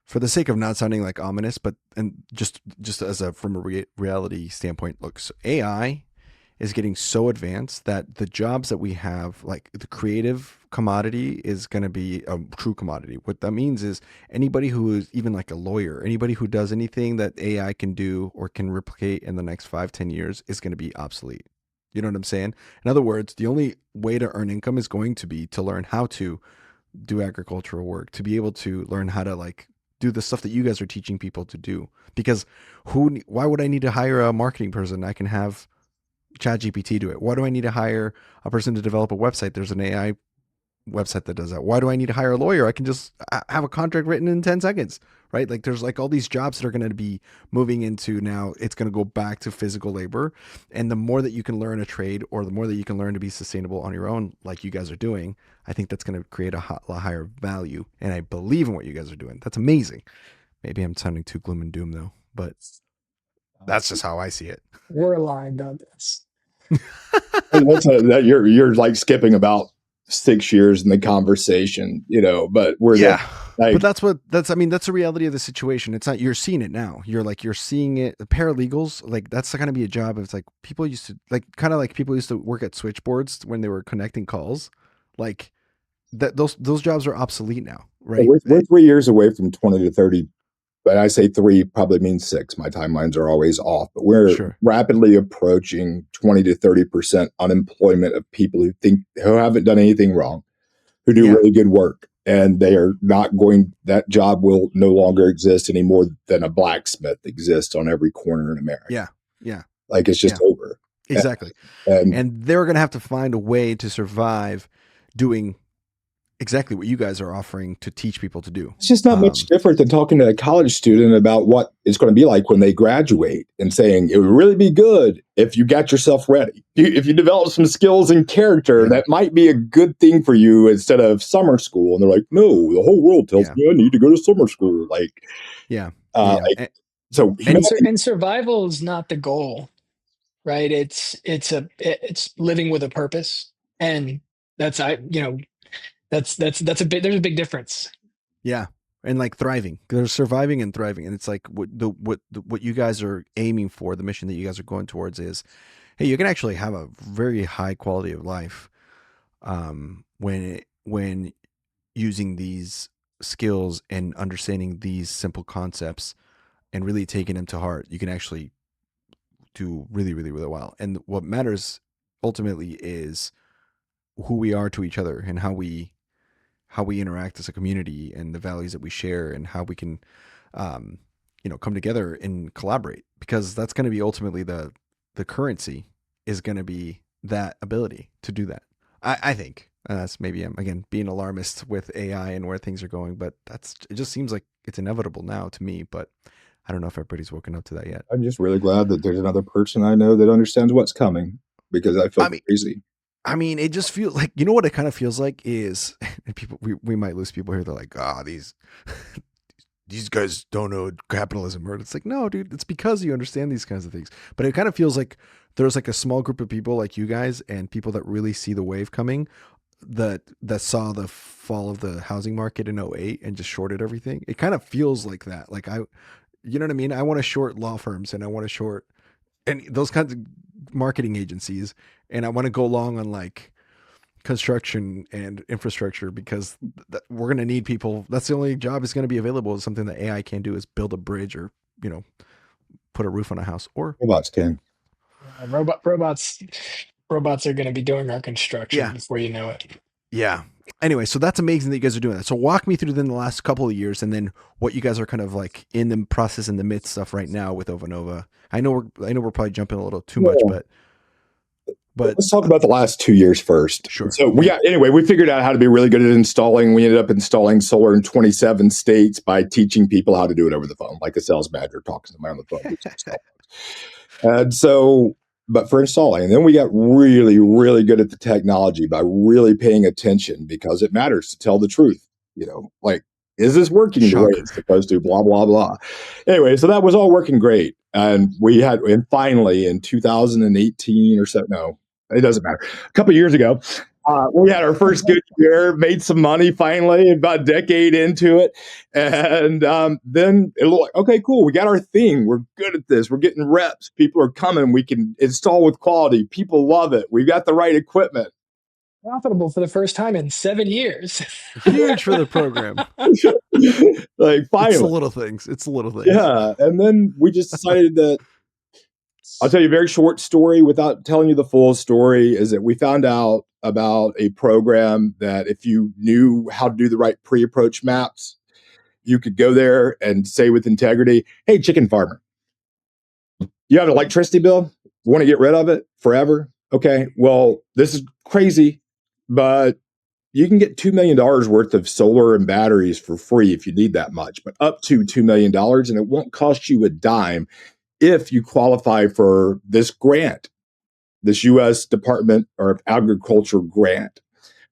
for the sake of not sounding like ominous, but and just as a from a reality standpoint, look, so AI is getting so advanced that the jobs that we have, like the creative commodity, is going to be a true commodity. What that means is anybody who is even like a lawyer, anybody who does anything that AI can do or can replicate in the next 5-10 years is going to be obsolete. You know what I'm saying? In other words, the only way to earn income is going to be to learn how to do agricultural work, to be able to learn how to like do the stuff that you guys are teaching people to do. Because why would I need to hire a marketing person? I can have ChatGPT do it. Why do I need to hire a person to develop a website? There's an AI website that does that. Why do I need to hire a lawyer? I can just have a contract written in 10 seconds, right? Like there's like all these jobs that are going to be moving into, now it's going to go back to physical labor. And the more that you can learn a trade, or the more that you can learn to be sustainable on your own, like you guys are doing, I think that's going to create a lot higher value. And I believe in what you guys are doing. That's amazing. Maybe I'm sounding too gloom and doom though, but that's just how I see it. We're aligned on this. that you're like skipping about 6 years in the conversation, but we're Yeah. like, But I mean, that's the reality of the situation. It's not, you're seeing it now. You're seeing it. The paralegals, like that's going to be a job. It's like people used to kind of like people used to work at switchboards when they were connecting calls. Like that, those jobs are obsolete now, right? we're 3 years away from 20 to 30. But I say three probably means six. My timelines are always off, but we're Sure. rapidly approaching 20 to 30% unemployment of people who haven't done anything wrong, who do really good work. And they are not going, that job will no longer exist any more than a blacksmith exists on every corner in America. Yeah. Yeah. Like it's just over. Exactly. And they're going to have to find a way to survive doing exactly what you guys are offering to teach people to do. It's just not much different than talking to a college student about what it's going to be like when they graduate and saying it would really be good if you got yourself ready. If you develop some skills and character, that might be a good thing for you instead of summer school. And they're like, no, the whole world tells me I need to go to summer school. Like, so and survival is not the goal, right? It's living with a purpose. And that's a bit, there's a big difference. Yeah. And like thriving, there's surviving and thriving. And it's like what you guys are aiming for, the mission that you guys are going towards is, hey, you can actually have a very high quality of life when using these skills and understanding these simple concepts and really taking them to heart. You can actually do really, really, really well. And what matters ultimately is who we are to each other and how we interact as a community and the values that we share and how we can, come together and collaborate, because that's going to be ultimately the currency is going to be that ability to do that. I think that's maybe I'm again being alarmist with AI and where things are going, but it just seems like it's inevitable now to me, but I don't know if everybody's woken up to that yet. I'm just really glad that there's another person I know that understands what's coming, because I feel crazy. I mean, it just feels like, you know what it kind of feels like is, and people, we might lose people here. They're like, these guys don't know capitalism. Or it's like, no, dude, it's because you understand these kinds of things. But it kind of feels like there's like a small group of people like you guys and people that really see the wave coming, that saw the fall of the housing market in 2008 and just shorted everything. It kind of feels like that. Like you know what I mean? I want to short law firms and I want to short and those kinds of marketing agencies, and I want to go long on like construction and infrastructure, because we're going to need people. That's the only job is going to be available, is something that AI can do, is build a bridge or, put a roof on a house. Or robots can. Robots are going to be doing our construction before you know it. Yeah. Anyway, so that's amazing that you guys are doing that. So walk me through then the last couple of years, and then what you guys are kind of like in the process, in the midst of right now with Ovanova. I know we're probably jumping a little too much, but let's talk about the last 2 years first. Sure. So we figured out how to be really good at installing. We ended up installing solar in 27 states by teaching people how to do it over the phone, like a sales manager talking to somebody on the phone. And so, but for installing, and then we got really, really good at the technology by really paying attention, because it matters to tell the truth. Like, is this working the way it's supposed to? Blah, blah, blah. Anyway, so that was all working great. And finally in 2018 or so, no, it doesn't matter. A couple of years ago, we had our first good year, made some money finally, about a decade into it. And then it looked like, okay, cool. We got our thing. We're good at this. We're getting reps. People are coming. We can install with quality. People love it. We've got the right equipment. Profitable for the first time in 7 years. Huge for the program. Like, finally. It's the little things. Yeah. And then we just decided that, I'll tell you a very short story without telling you the full story, is that we found out about a program that if you knew how to do the right pre-approach maps, you could go there and say with integrity, hey, chicken farmer, you have an electricity bill? Want to get rid of it forever? Okay, well, this is crazy, but you can get $2 million worth of solar and batteries for free if you need that much, but up to $2 million, and it won't cost you a dime if you qualify for this grant, this U.S. Department of Agriculture grant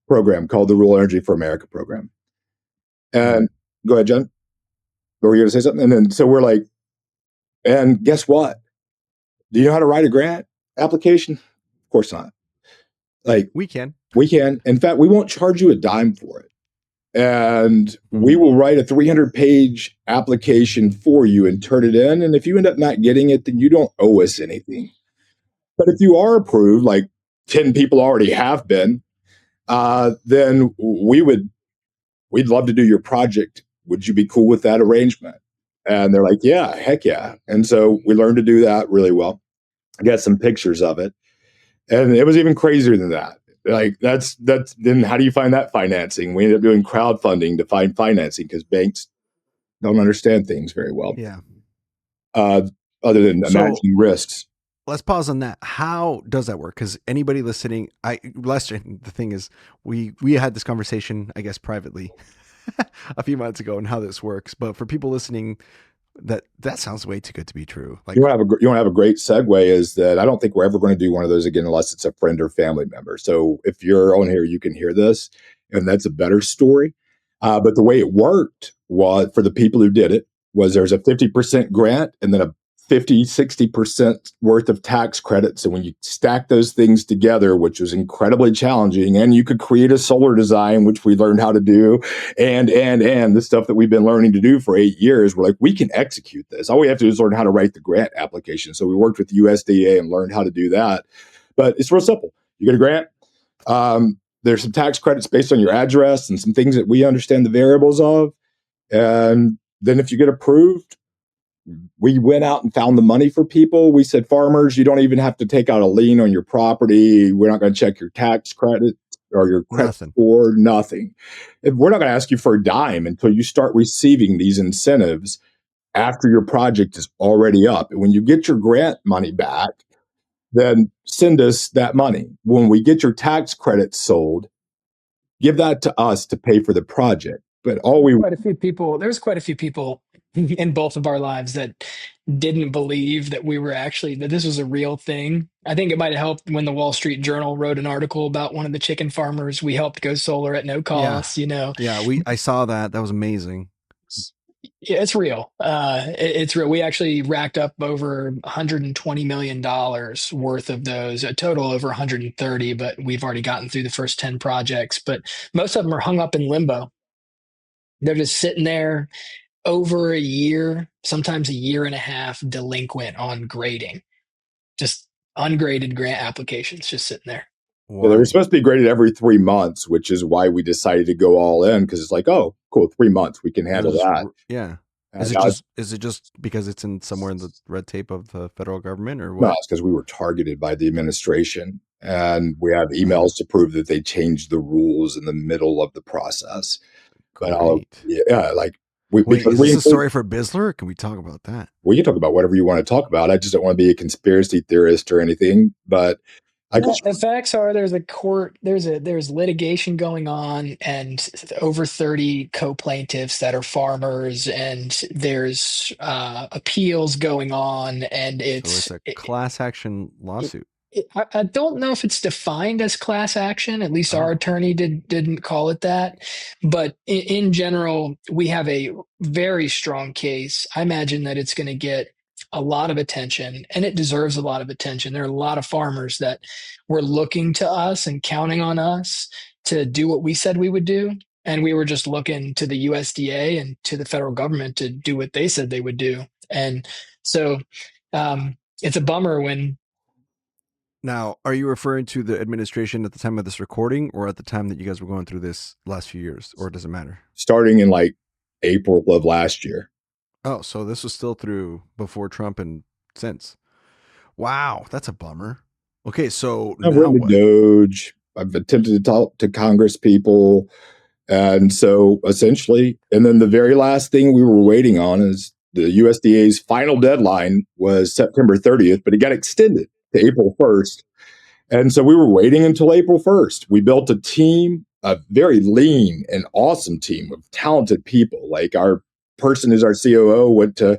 program called the Rural Energy for America program. And go ahead, John. Were you going to say something? And then so we're like, and guess what? Do you know how to write a grant application? Of course not. Like, we can. In fact, we won't charge you a dime for it. And we will write a 300-page application for you and turn it in. And if you end up not getting it, then you don't owe us anything. But if you are approved, like 10 people already have been, then we'd love to do your project. Would you be cool with that arrangement? And they're like, yeah, heck yeah. And so we learned to do that really well. I got some pictures of it. And it was even crazier than that. Like, that's then how do you find that financing? We ended up doing crowdfunding to find financing, because banks don't understand things very well. Yeah. Other than managing risks. let's pause on that. How does that work? Because anybody listening, Lester, the thing is, we had this conversation, I guess, privately a few months ago, and how this works. But for people listening, that sounds way too good to be true. Like, you want to have a great segue is that I don't think we're ever going to do one of those again unless it's a friend or family member. So if you're on here, you can hear this, and that's a better story. But the way it worked was for the people who did it was there's a 50% grant and then a 50-60% worth of tax credits. And when you stack those things together, which was incredibly challenging, and you could create a solar design, which we learned how to do, and the stuff that we've been learning to do for 8 years, we're like, we can execute this. All we have to do is learn how to write the grant application. So we worked with USDA and learned how to do that. But it's real simple. You get a grant. There's some tax credits based on your address and some things that we understand the variables of. And then if you get approved, we went out and found the money for people. We said, farmers, you don't even have to take out a lien on your property. We're not going to check your tax credit or your credit score, nothing. We're not going to ask you for a dime until you start receiving these incentives after your project is already up. And when you get your grant money back, then send us that money. When we get your tax credits sold, give that to us to pay for the project. But there's quite a few people in both of our lives that didn't believe that that this was a real thing. I think it might have helped when the Wall Street Journal wrote an article about one of the chicken farmers we helped go solar at no cost, Yeah, I saw that. That was amazing. Yeah, it's real. It's real. We actually racked up over $120 million worth of those, a total over 130, but we've already gotten through the first 10 projects. But most of them are hung up in limbo. They're just sitting there over a year, sometimes a year and a half, delinquent on grading. Just ungraded grant applications just sitting there. Yeah, they were supposed to be graded every 3 months, which is why we decided to go all in, because it's like, oh, cool, 3 months, we can handle that. Yeah. Is it just because it's in somewhere in the red tape of the federal government, or what? No, it's because we were targeted by the administration, and we have emails to prove that they changed the rules in the middle of the process. Great. But like wait, is this a story for Bisler? Or can we talk about that? We can talk about whatever you want to talk about. I just don't want to be a conspiracy theorist or anything, but the facts are there's litigation going on, and over 30 co-plaintiffs that are farmers, and there's appeals going on, and it's a class action lawsuit. I don't know if it's defined as class action. At least our attorney didn't call it that. But in general, we have a very strong case. I imagine that it's going to get a lot of attention, and it deserves a lot of attention. There are a lot of farmers that were looking to us and counting on us to do what we said we would do. And we were just looking to the USDA and to the federal government to do what they said they would do. And so it's a bummer when. Now, are you referring to the administration at the time of this recording, or at the time that you guys were going through this last few years, or does it matter? Starting in like April of last year. Oh, so this was still through before Trump and since. Wow, that's a bummer. Okay, so I've written to Doge. I've attempted to talk to Congress people. And so essentially, and then the very last thing we were waiting on is the USDA's final deadline was September 30th, but it got extended to April 1st. And so we were waiting until April 1st. We built a team, a very lean and awesome team of talented people. Like our person is our COO, went to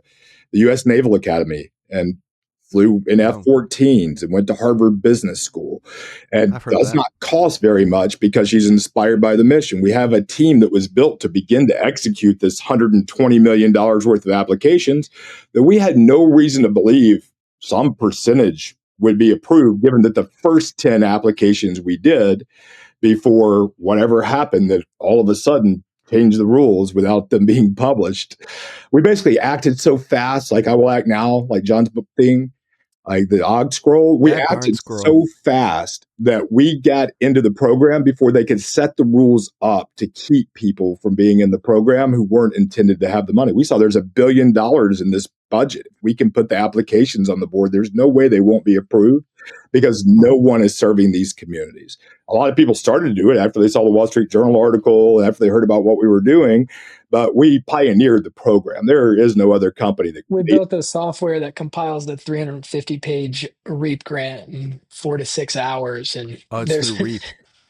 the U.S. Naval Academy and flew in F-14s and went to Harvard Business School, and does not cost very much because she's inspired by the mission. We have a team that was built to begin to execute this $120 million worth of applications that we had no reason to believe some percentage would be approved, given that the first 10 applications we did before whatever happened that all of a sudden changed the rules without them being published. We basically acted so fast, like I will act now, like John's book thing, like the Og Scroll. We acted so fast that we got into the program before they could set the rules up to keep people from being in the program who weren't intended to have the money. We saw there's $1 billion in this budget. If we can put the applications on the board, there's no way they won't be approved. because no one is serving these communities. A lot of people started to do it after they saw the Wall Street Journal article, after they heard about what we were doing, but we pioneered the program. There is no other company that We built the software that compiles the 350-page REAP grant in 4 to 6 hours, and Oh, it's there's through Reap.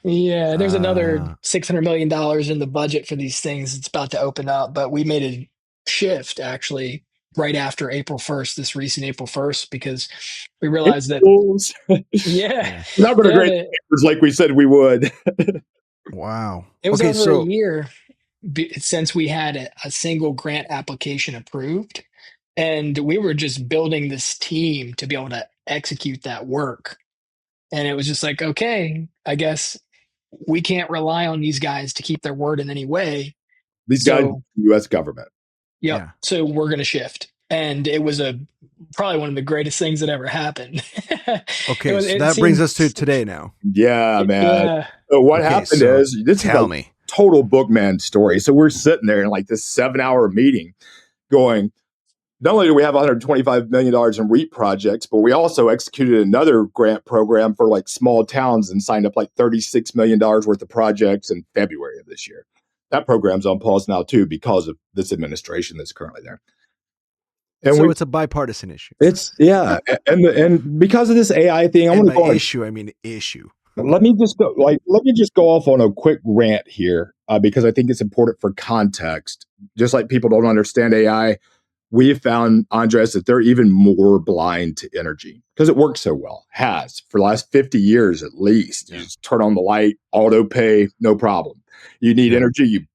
there's another Ah. $600 million in the budget for these things. It's about to open up, but we made a shift actually right after April 1st, this recent April 1st, because we realized that, Yeah. we're not going to grade papers like we said we would. Wow. it was Okay, over a so year since we had a single grant application approved, and we were just building this team to be able to execute that work. And it was just like, okay, I guess we can't rely on these guys to keep their word in any way. These guys, the U.S. government. Yep. Yeah. So we're going to shift. And it was probably one of the greatest things that ever happened. Okay, so that brings us to today now. Yeah, man. Yeah. So what happened is, this is a total bookman story. So we're sitting there in like this 7-hour meeting going, not only do we have $125 million in REAP projects, but we also executed another grant program for like small towns and signed up like $36 million worth of projects in February of this year. That program's on pause now too because of this administration that's currently there. And so it's a bipartisan issue. It's and because of this AI thing, I'm going to go issue. I mean issue. Let me just go off on a quick rant here because I think it's important for context. Just like people don't understand AI, we have found, Andres, that they're even more blind to energy because it works so well. Has for the last 50 years at least. You just turn on the light, auto pay, no problem. You need energy, you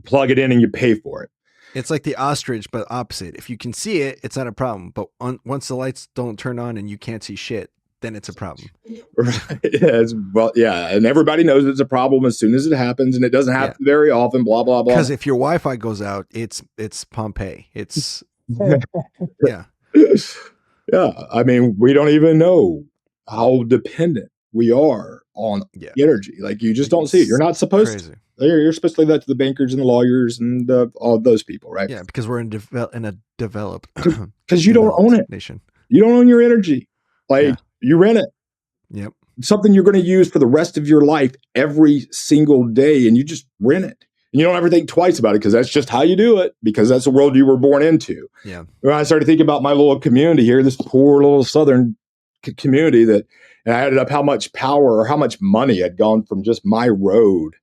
plug it in and you pay for it. It's like the ostrich, but opposite. If you can see it, it's not a problem. But once the lights don't turn on and you can't see shit, then it's a problem. Right. And everybody knows it's a problem as soon as it happens, and it doesn't happen very often, blah, blah, blah. Because if your Wi-Fi goes out, it's Pompeii. It's, yeah. Yeah. I mean, we don't even know how dependent we are on energy. Like, you just don't see it. You're not supposed to. You're supposed to leave that to the bankers and the lawyers and all those people, right? Yeah, because we're in a developed because you don't own it. Nation. You don't own your energy. Like you rent it. Yep. Something you're going to use for the rest of your life every single day, and you just rent it. And you don't ever think twice about it because that's just how you do it, because that's the world you were born into. Yeah. When I started thinking about my little community here, this poor little southern community, and I added up how much power or how much money had gone from just my road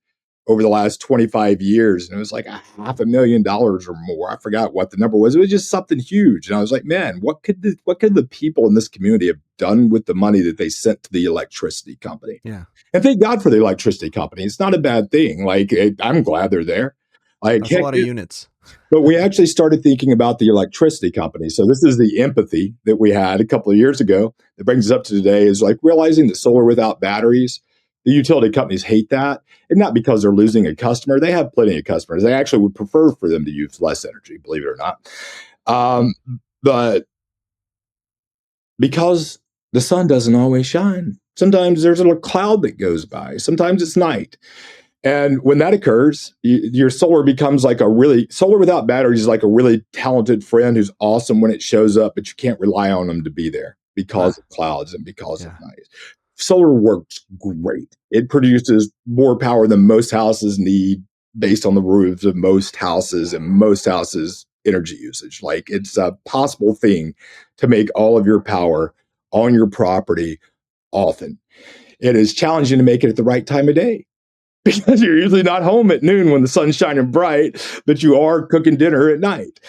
over the last 25 years. And it was like $500,000 or more. I forgot what the number was. It was just something huge. And I was like, man, what could the people in this community have done with the money that they sent to the electricity company? Yeah. And thank God for the electricity company. It's not a bad thing. Like, I'm glad they're there. Like, that's a lot of units. But we actually started thinking about the electricity company. So this is the empathy that we had a couple of years ago that brings us up to today, is like realizing that solar without batteries, the utility companies hate that. And not because they're losing a customer. They have plenty of customers. They actually would prefer for them to use less energy, believe it or not. But because the sun doesn't always shine. Sometimes there's a little cloud that goes by. Sometimes it's night. And when that occurs, your solar becomes like solar without batteries is like a really talented friend who's awesome when it shows up, but you can't rely on them to be there because of clouds and because of night. Solar works great. It produces more power than most houses need based on the roofs of most houses and most houses' energy usage. Like, it's a possible thing to make all of your power on your property often. It is challenging to make it at the right time of day, because you're usually not home at noon when the sun's shining bright, but you are cooking dinner at night.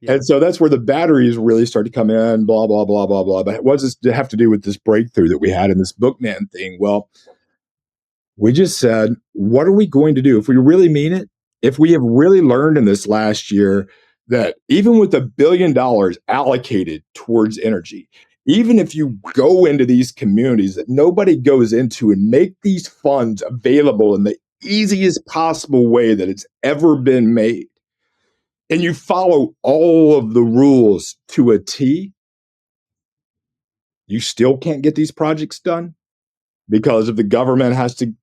Yeah. And so that's where the batteries really start to come in, blah, blah, blah, blah, blah. But what does this have to do with this breakthrough that we had in this bookman thing? Well, we just said, what are we going to do? If we really mean it, if we have really learned in this last year that even with $1 billion allocated towards energy, even if you go into these communities that nobody goes into and make these funds available in the easiest possible way that it's ever been made, and you follow all of the rules to a T, you still can't get these projects done because if the government has to,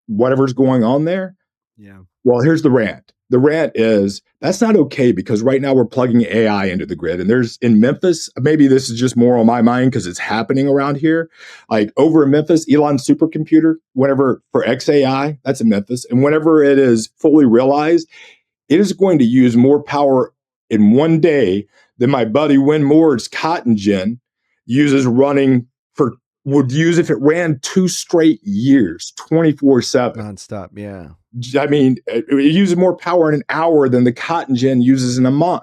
whatever's going on there. Yeah. Well, here's the rant. the rant is that's not okay, because right now we're plugging AI into the grid. And there's in Memphis, maybe this is just more on my mind because it's happening around here. Like over in Memphis, Elon's supercomputer, whenever for XAI, that's in Memphis. And whenever it is fully realized, it is going to use more power in one day than my buddy Win Moore's Cotton Gin uses running for would use if it ran 2 straight years, 24/7. Nonstop, yeah. I mean, it uses more power in an hour than the Cotton Gin uses in a month.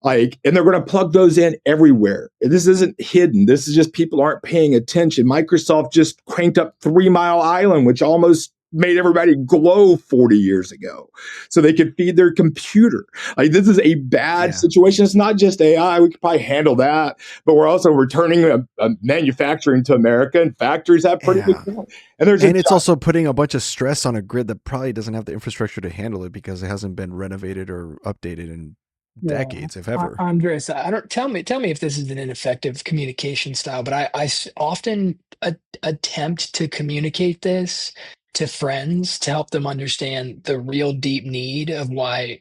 Like, and they're going to plug those in everywhere. This isn't hidden. This is just people aren't paying attention. Microsoft just cranked up 3 Mile Island, which almost made everybody glow 40 years ago so they could feed their computer. Like, this is a bad situation. It's not just AI. We could probably handle that, but we're also returning a manufacturing to America, and factories have pretty big. And it's also putting a bunch of stress on a grid that probably doesn't have the infrastructure to handle it because it hasn't been renovated or updated in decades, if ever. Andres, I don't tell me if this is an ineffective communication style, but I often attempt to communicate this to friends to help them understand the real deep need of why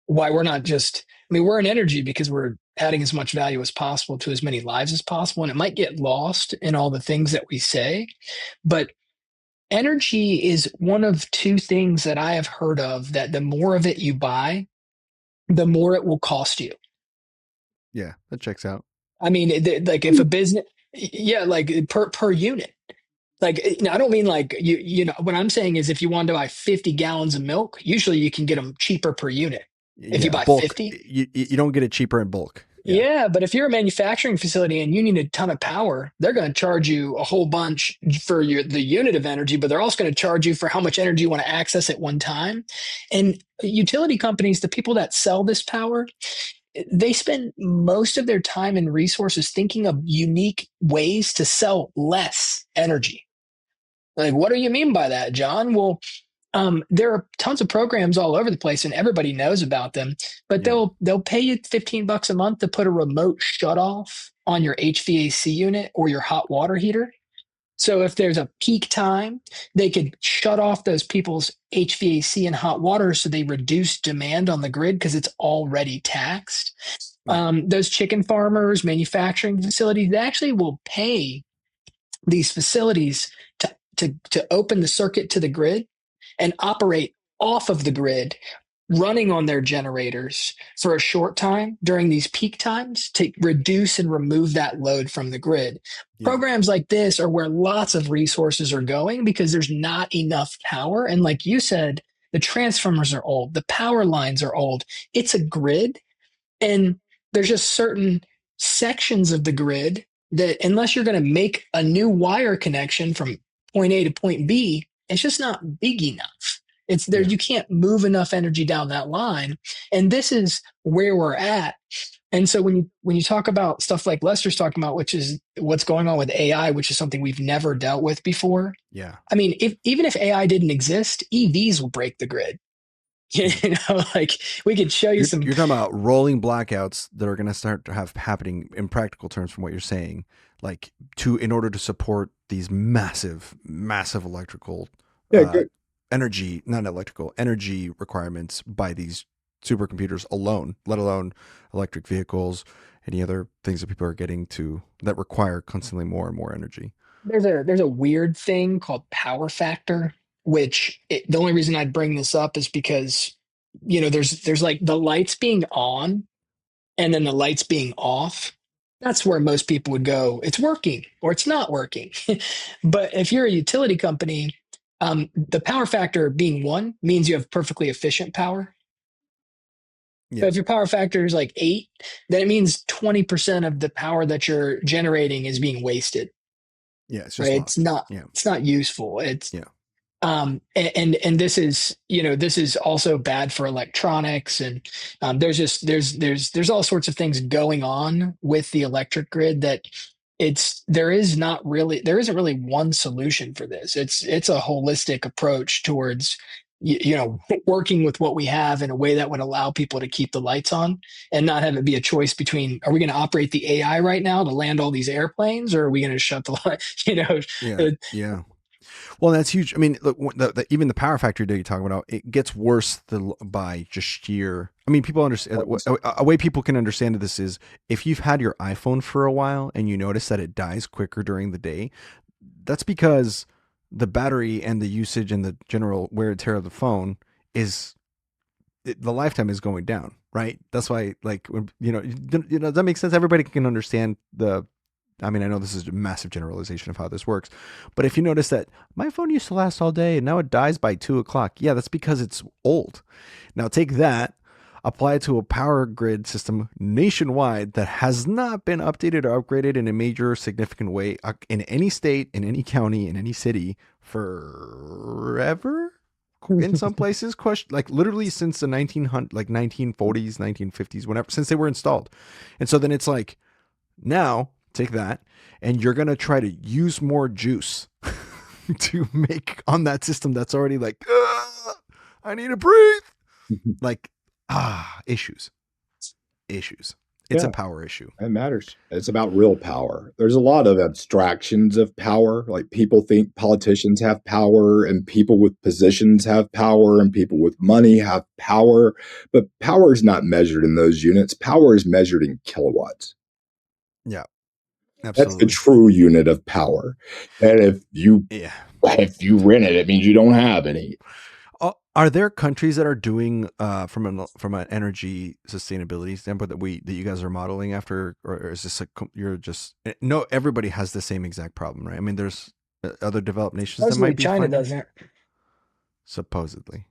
we're not just, I mean, we're an energy because we're adding as much value as possible to as many lives as possible. And it might get lost in all the things that we say, but energy is one of 2 things that I have heard of that the more of it you buy, the more it will cost you. Yeah, that checks out. I mean, like if a business, like per unit. Like, I don't mean like you know, what I'm saying is if you want to buy 50 gallons of milk, usually you can get them cheaper per unit. If you buy bulk, 50, you don't get it cheaper in bulk. Yeah, but if you're a manufacturing facility and you need a ton of power, they're going to charge you a whole bunch for the unit of energy, but they're also going to charge you for how much energy you want to access at one time. And utility companies, the people that sell this power, they spend most of their time and resources thinking of unique ways to sell less energy. Like, what do you mean by that, John? Well, there are tons of programs all over the place, and everybody knows about them. But they'll pay you $15 a month to put a remote shut off on your HVAC unit or your hot water heater. So if there's a peak time, they could shut off those people's HVAC and hot water so they reduce demand on the grid because it's already taxed. Those chicken farmers, manufacturing facilities, they actually will pay these facilities to open the circuit to the grid and operate off of the grid, running on their generators for a short time during these peak times to reduce and remove that load from the grid. Programs like this are where lots of resources are going because there's not enough power. And like you said, the transformers are old, the power lines are old. It's a grid, and there's just certain sections of the grid that unless you're going to make a new wire connection from point A to point B, it's just not big enough. It's there. You can't move enough energy down that line. And this is where we're at. And so when you talk about stuff like Lester's talking about, which is what's going on with AI, which is something we've never dealt with before. Yeah. I mean, even if AI didn't exist, EVs will break the grid. You know, like we could show you some. You're talking about rolling blackouts that are going to start to have happening in practical terms from what you're saying, like in order to support these massive electrical energy requirements by these supercomputers alone, let alone electric vehicles, any other things that people are getting to that require constantly more and more energy. There's a weird thing called power factor, which the only reason I'd bring this up is because, you know, there's like the lights being on and then the lights being off. That's where most people would go, it's working or it's not working. But if you're a utility company, the power factor being 1 means you have perfectly efficient power. So if your power factor is like 8, then it means 20% of the power that you're generating is being wasted. Yeah, it's just right? It's not useful. It's and this is, you know, this is also bad for electronics, and there's all sorts of things going on with the electric grid that there isn't really one solution for this. It's a holistic approach towards you know, working with what we have in a way that would allow people to keep the lights on and not have it be a choice between, are we going to operate the AI right now to land all these airplanes, or are we going to shut the light, you know? Yeah. Well, that's huge. I mean, look, even the power factor that you're talking about, it gets worse by just sheer. I mean, people understand. A way people can understand this is if you've had your iPhone for a while and you notice that it dies quicker during the day, that's because the battery and the usage and the general wear and tear of the phone is the lifetime is going down, right? That's why, like, that makes sense. Everybody can understand the. I mean, I know this is a massive generalization of how this works, but if you notice that my phone used to last all day and now it dies by 2 o'clock, yeah, that's because it's old. Now take that, apply it to a power grid system nationwide that has not been updated or upgraded in a major significant way in any state, in any county, in any city forever. In some places, like literally since the 1940s, 1950s, whenever, since they were installed. And so then it's like, now take that and you're going to try to use more juice to make on that system that's already like, I need to breathe. Like, issues. It's a power issue. It matters. It's about real power. There's a lot of abstractions of power. Like people think politicians have power and people with positions have power and people with money have power. But power is not measured in those units. Power is measured in kilowatts. Yeah, absolutely. That's the true unit of power. And if you rent it, it means you don't have any. Are there countries that are doing from an energy sustainability standpoint that you guys are modeling after, or is this no? Everybody has the same exact problem, right? I mean, there's other developed nations that might be China doesn't, supposedly,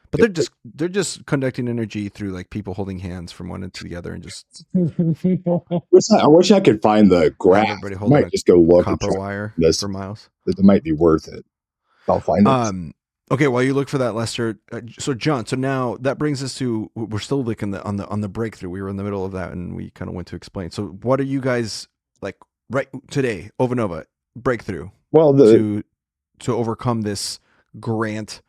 but they're just conducting energy through like people holding hands from one end to the other and just. I wish I could find the graph. Everybody holding might just go look copper wire for miles. That might be worth it. I'll find it. Okay, while you look for that, Lester. So John, so now that brings us to, we're still looking on the breakthrough. We were in the middle of that, and we kind of went to explain. So what are you guys like right today? Ovanova breakthrough. Well, to overcome this grant,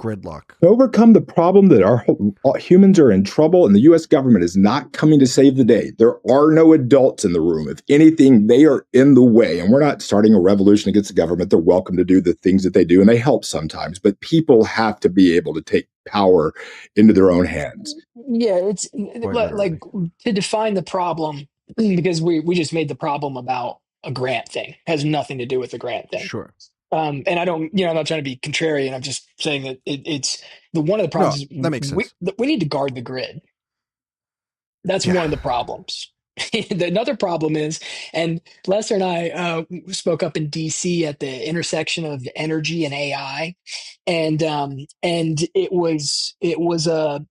gridlock. To overcome the problem that our humans are in trouble and the U.S. government is not coming to save the day. There are no adults in the room. If anything, they are in the way. And we're not starting a revolution against the government. They're welcome to do the things that they do, and they help sometimes. But people have to be able to take power into their own hands. Yeah, it's like to define the problem, because we just made the problem about a grant thing. It has nothing to do with the grant thing. Sure. And I don't, I'm not trying to be contrarian. I'm just saying that it's one of the problems. No, that makes sense. We need to guard the grid. That's one of the problems. Another problem is, and Lester and I spoke up in DC at the intersection of energy and AI, and it was a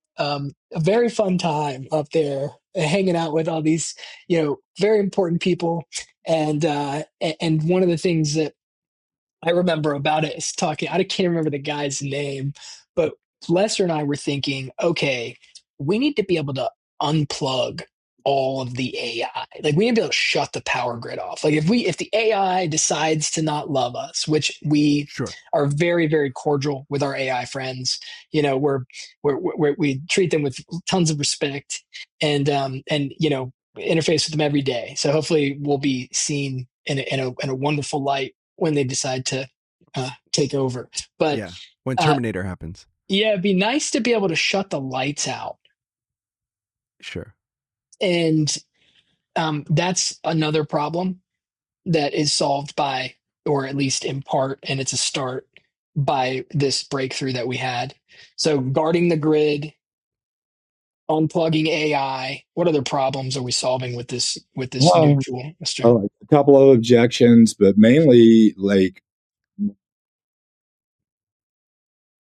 very fun time up there, hanging out with all these very important people, and one of the things that I remember about it is talking. I can't remember the guy's name, but Lester and I were thinking, okay, we need to be able to unplug all of the AI. Like we need to be able to shut the power grid off. Like if the AI decides to not love us, which we are very, very cordial with our AI friends, we treat them with tons of respect and interface with them every day. So hopefully we'll be seen in a wonderful light when they decide to take over. But when Terminator happens. Yeah, it'd be nice to be able to shut the lights out. Sure. And that's another problem that is solved by, or at least in part, and it's a start by this breakthrough that we had. So guarding the grid, unplugging AI. What other problems are we solving with this new tool, Mr.? A couple of objections, but mainly like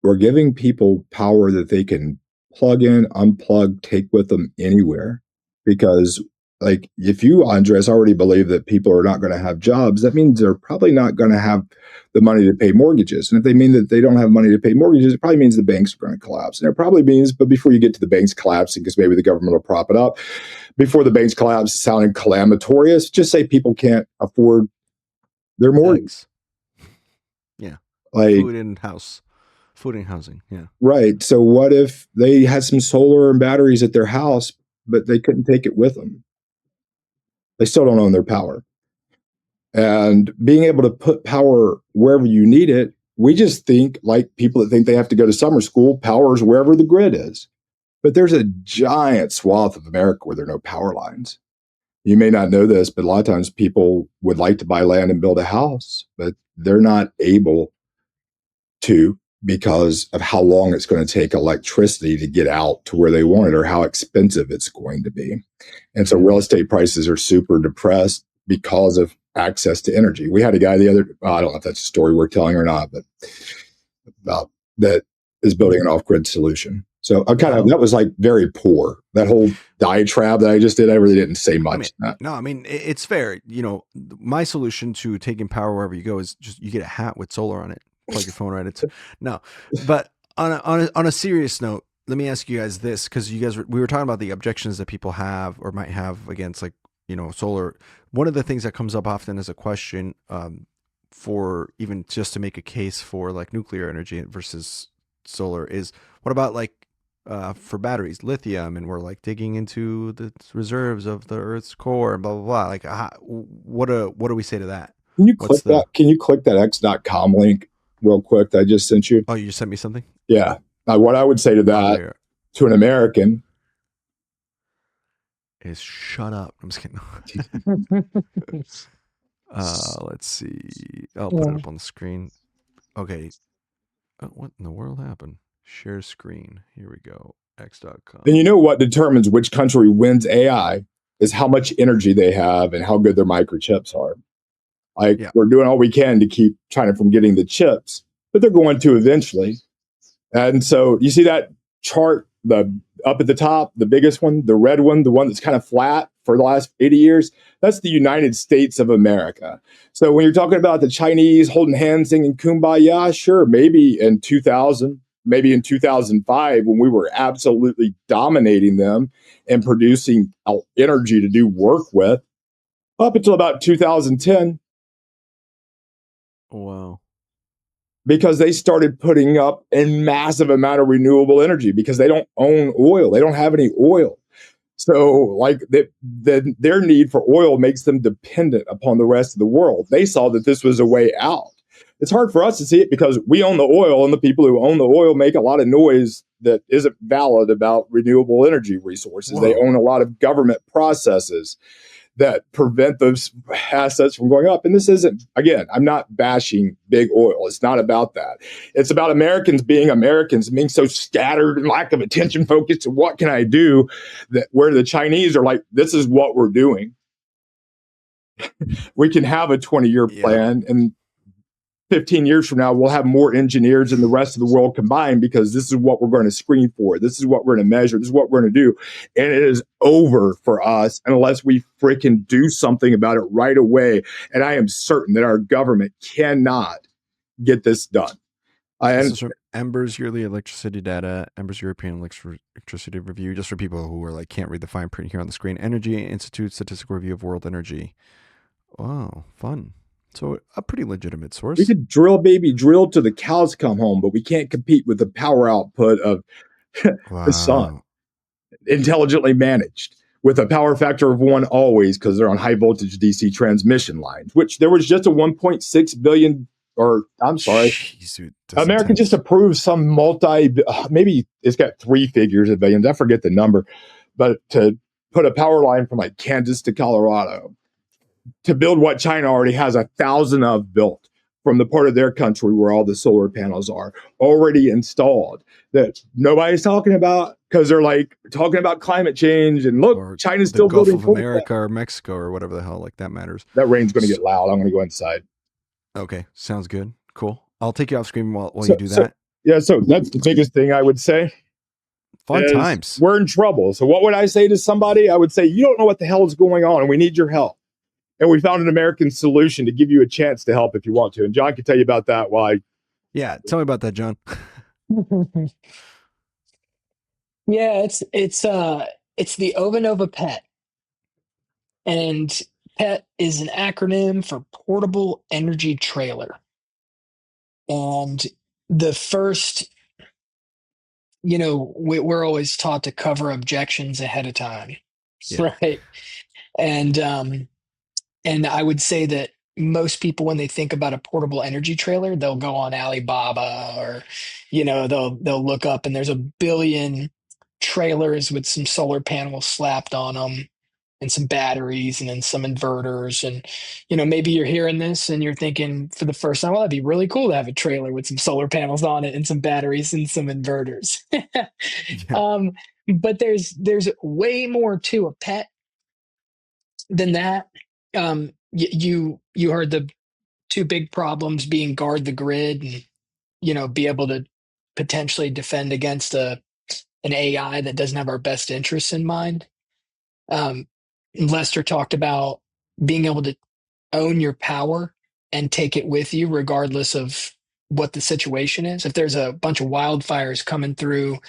we're giving people power that they can plug in, unplug, take with them anywhere. Because like if you, Andres, already believe that people are not going to have jobs, that means they're probably not going to have the money to pay mortgages. And if they mean that they don't have money to pay mortgages, it probably means the banks are going to collapse. And it probably means, but before you get to the banks collapsing, because maybe the government will prop it up, before the banks collapse, sounding calamitous, just say people can't afford their mortgage. Yeah. Like food and housing. Yeah. Right. So what if they had some solar and batteries at their house, but they couldn't take it with them? They still don't own their power. And being able to put power wherever you need it, we just think, like people that think they have to go to summer school, power is wherever the grid is. But there's a giant swath of America where there are no power lines. You may not know this, but a lot of times people would like to buy land and build a house, but they're not able to because of how long it's going to take electricity to get out to where they want it or how expensive it's going to be. And so real estate prices are super depressed because of access to energy. We had a guy the other, I don't know if that's a story we're telling or not, but about that is building an off-grid solution. So that was like very poor. That whole diatribe that I just did, I really didn't say much. It's fair. My solution to taking power wherever you go is just you get a hat with solar on it. Plug your phone right into. No, but on a serious note, let me ask you guys this, because we were talking about the objections that people have or might have against solar. One of the things that comes up often as a question for even just to make a case for like nuclear energy versus solar is, what about for batteries, lithium, and we're like digging into the reserves of the Earth's core and blah blah blah. Like, what do we say to that? Can you click that? Can you click that x.com link real quick that I just sent you? Oh, you just sent me something? Yeah. What I would say to that, to an American, is shut up. I'm just kidding. Let's see. I'll put it up on the screen. Okay. What in the world happened? Share screen. Here we go. X.com. And you know what determines which country wins AI is how much energy they have and how good their microchips are. We're doing all we can to keep China from getting the chips, but they're going to eventually. And so you see that chart, up at the top, the biggest one, the red one, the one that's kind of flat for the last 80 years, that's the United States of America. So when you're talking about the Chinese holding hands singing Kumbaya, sure, maybe in 2000, maybe in 2005, when we were absolutely dominating them and producing energy to do work with, up until about 2010. Wow. Because they started putting up a massive amount of renewable energy because they don't own oil. They don't have any oil. So their need for oil makes them dependent upon the rest of the world. They saw that this was a way out. It's hard for us to see it because we own the oil, and the people who own the oil make a lot of noise that isn't valid about renewable energy resources. Whoa. They own a lot of government processes that prevent those assets from going up. And this isn't, again, I'm not bashing big oil. It's not about that. It's about Americans, being so scattered and lack of attention focused to what can I do, that where the Chinese are like, this is what we're doing. We can have a 20-year plan, and 15 years from now, we'll have more engineers than the rest of the world combined because this is what we're going to screen for. This is what we're going to measure. This is what we're going to do. And it is over for us unless we freaking do something about it right away. And I am certain that our government cannot get this done. This is from Ember's yearly electricity data, Ember's European electricity review, just for people who are can't read the fine print here on the screen. Energy Institute statistical review of world energy. Wow, fun. So a pretty legitimate source. We could drill till the cows come home, but we can't compete with the power output of the sun. Intelligently managed with a power factor of 1 always, because they're on high voltage DC transmission lines, which there was just a 1.6 billion, or I'm sorry, Jeez, America just approved some maybe it's got 3 figures of billions. I forget the number, but to put a power line from Kansas to Colorado, to build what China already has 1,000 of built from the part of their country where all the solar panels are already installed, that nobody's talking about because they're talking about climate change and look, or China's still Gulf building of America or Mexico or whatever the hell, that matters. That rain's going to get loud. I'm going to go inside. Okay, sounds good. Cool. I'll take you off screen while you do that. So that's the biggest thing I would say. Fun times. We're in trouble. So what would I say to somebody? I would say, you don't know what the hell is going on, and we need your help. And we found an American solution to give you a chance to help if you want to. And John can tell you about that. Yeah, tell me about that, John. Yeah, it's the Ovanova PET. And PET is an acronym for Portable Energy Trailer. And the first, we're always taught to cover objections ahead of time. Yeah. Right. And I would say that, most people, when they think about a portable energy trailer, they'll go on Alibaba, or, they'll look up, and there's a billion trailers with some solar panels slapped on them and some batteries and then some inverters. And, maybe you're hearing this and you're thinking for the first time, well, that'd be really cool to have a trailer with some solar panels on it and some batteries and some inverters. Yeah. But there's way more to a pet than that. You heard the two big problems being guard the grid and, be able to potentially defend against an AI that doesn't have our best interests in mind. Lester talked about being able to own your power and take it with you regardless of what the situation is. If there's a bunch of wildfires coming through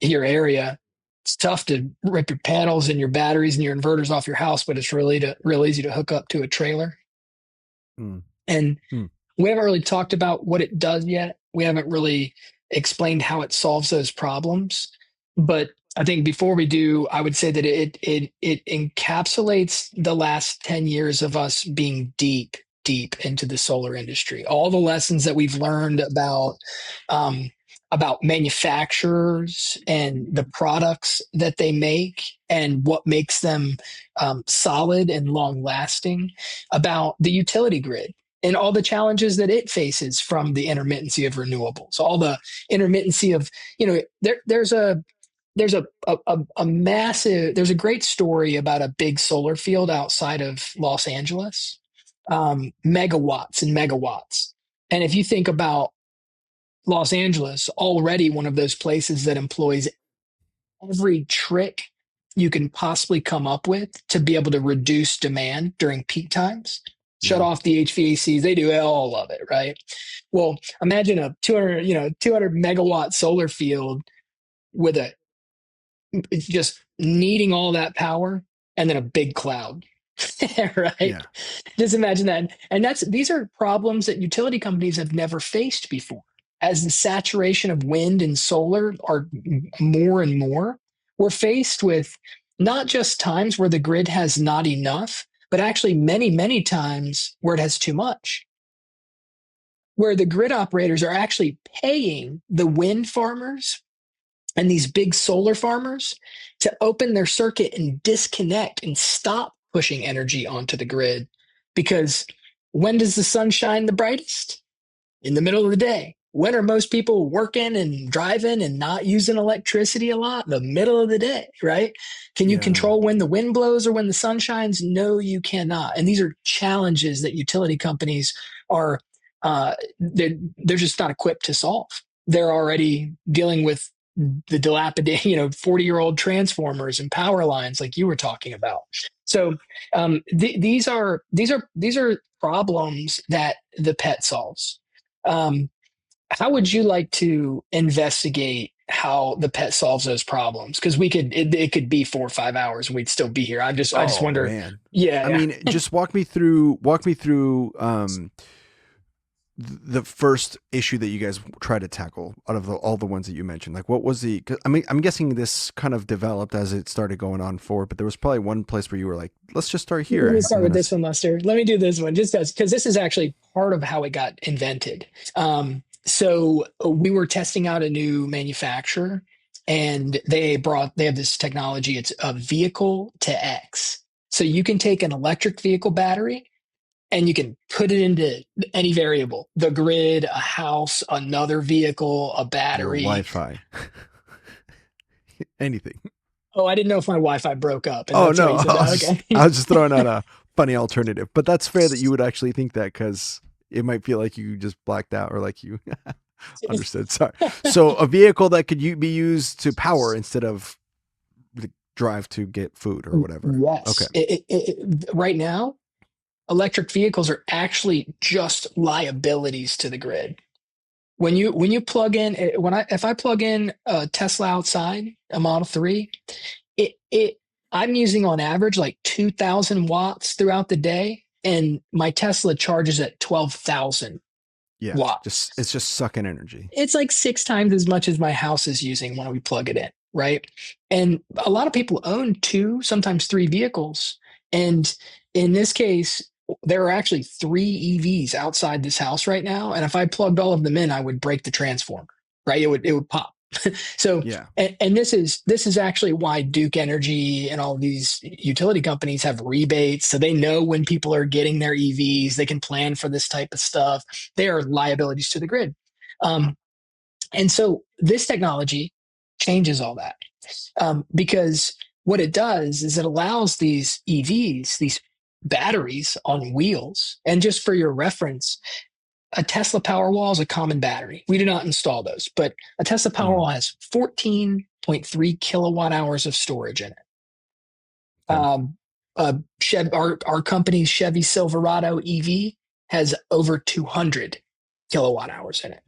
your area, it's tough to rip your panels and your batteries and your inverters off your house, but it's real easy to hook up to a trailer. Mm. And we haven't really talked about what it does yet. We haven't really explained how it solves those problems. But I think before we do, I would say that it encapsulates the last 10 years of us being deep into the solar industry. All the lessons that we've learned about manufacturers and the products that they make and what makes them solid and long lasting, about the utility grid and all the challenges that it faces from the intermittency of renewables, all the intermittency of, there's a massive, there's a great story about a big solar field outside of Los Angeles, megawatts and megawatts. And if you think about Los Angeles, already one of those places that employs every trick you can possibly come up with to be able to reduce demand during peak times. Shut off the HVACs. They do all of it, right? Well, imagine a 200 megawatt solar field with it's just needing all that power and then a big cloud. Right? Yeah. Just imagine that. And these are problems that utility companies have never faced before. As the saturation of wind and solar are more and more, we're faced with not just times where the grid has not enough, but actually many, many times where it has too much. Where the grid operators are actually paying the wind farmers and these big solar farmers to open their circuit and disconnect and stop pushing energy onto the grid. Because when does the sun shine the brightest? In the middle of the day. When are most people working and driving and not using electricity a lot? The middle of the day, right? Can you control when the wind blows or when the sun shines? No, you cannot. And these are challenges that utility companies are they're just not equipped to solve. They're already dealing with the dilapidated, 40-year-old transformers and power lines like you were talking about. So these are problems that the pet solves. How would you like to investigate how the pet solves those problems? Because it could be 4 or 5 hours and we'd still be here. I just wonder. Man. Yeah. I mean, just walk me through the first issue that you guys try to tackle out of all the ones that you mentioned. Like, what was I'm guessing this kind of developed as it started going on forward, but there was probably one place where you were like, let's just start here. Let me start with this one, Lester. Let me do this one just because this is actually part of how it got invented. So we were testing out a new manufacturer and they have this technology. It's a vehicle to X. So you can take an electric vehicle battery and you can put it into any variable, the grid, a house, another vehicle, a battery. Your Wi-Fi. Anything. Oh, I didn't know if my Wi-Fi broke up. Oh, no. I was just throwing out a funny alternative. But that's fair that you would actually think that because it might feel like you just blacked out or like you understood. Sorry. So a vehicle that could be used to power instead of the drive to get food or whatever. Yes. Okay. Right now, electric vehicles are actually just liabilities to the grid. When you plug in, if I plug in a Tesla outside, a Model 3, I'm using on average like 2,000 watts throughout the day, and my Tesla charges at 12,000 watts. It's just sucking energy. It's like 6 times as much as my house is using when we plug it in, right? And a lot of people own 2, sometimes 3 vehicles, and in this case, there are actually 3 EVs outside this house right now, and if I plugged all of them in, I would break the transformer. Right? It would pop. So, Yeah. and this is actually why Duke Energy and all these utility companies have rebates, so they know when people are getting their EVs, they can plan for this type of stuff. They are liabilities to the grid, and so this technology changes all that, because what it does is it allows these EVs, these batteries on wheels, and just for your reference, a Tesla Powerwall is a common battery. We do not install those, but a Tesla Powerwall has 14.3 kilowatt hours of storage in it. Okay. Our company's Chevy Silverado EV has over 200 kilowatt hours in it.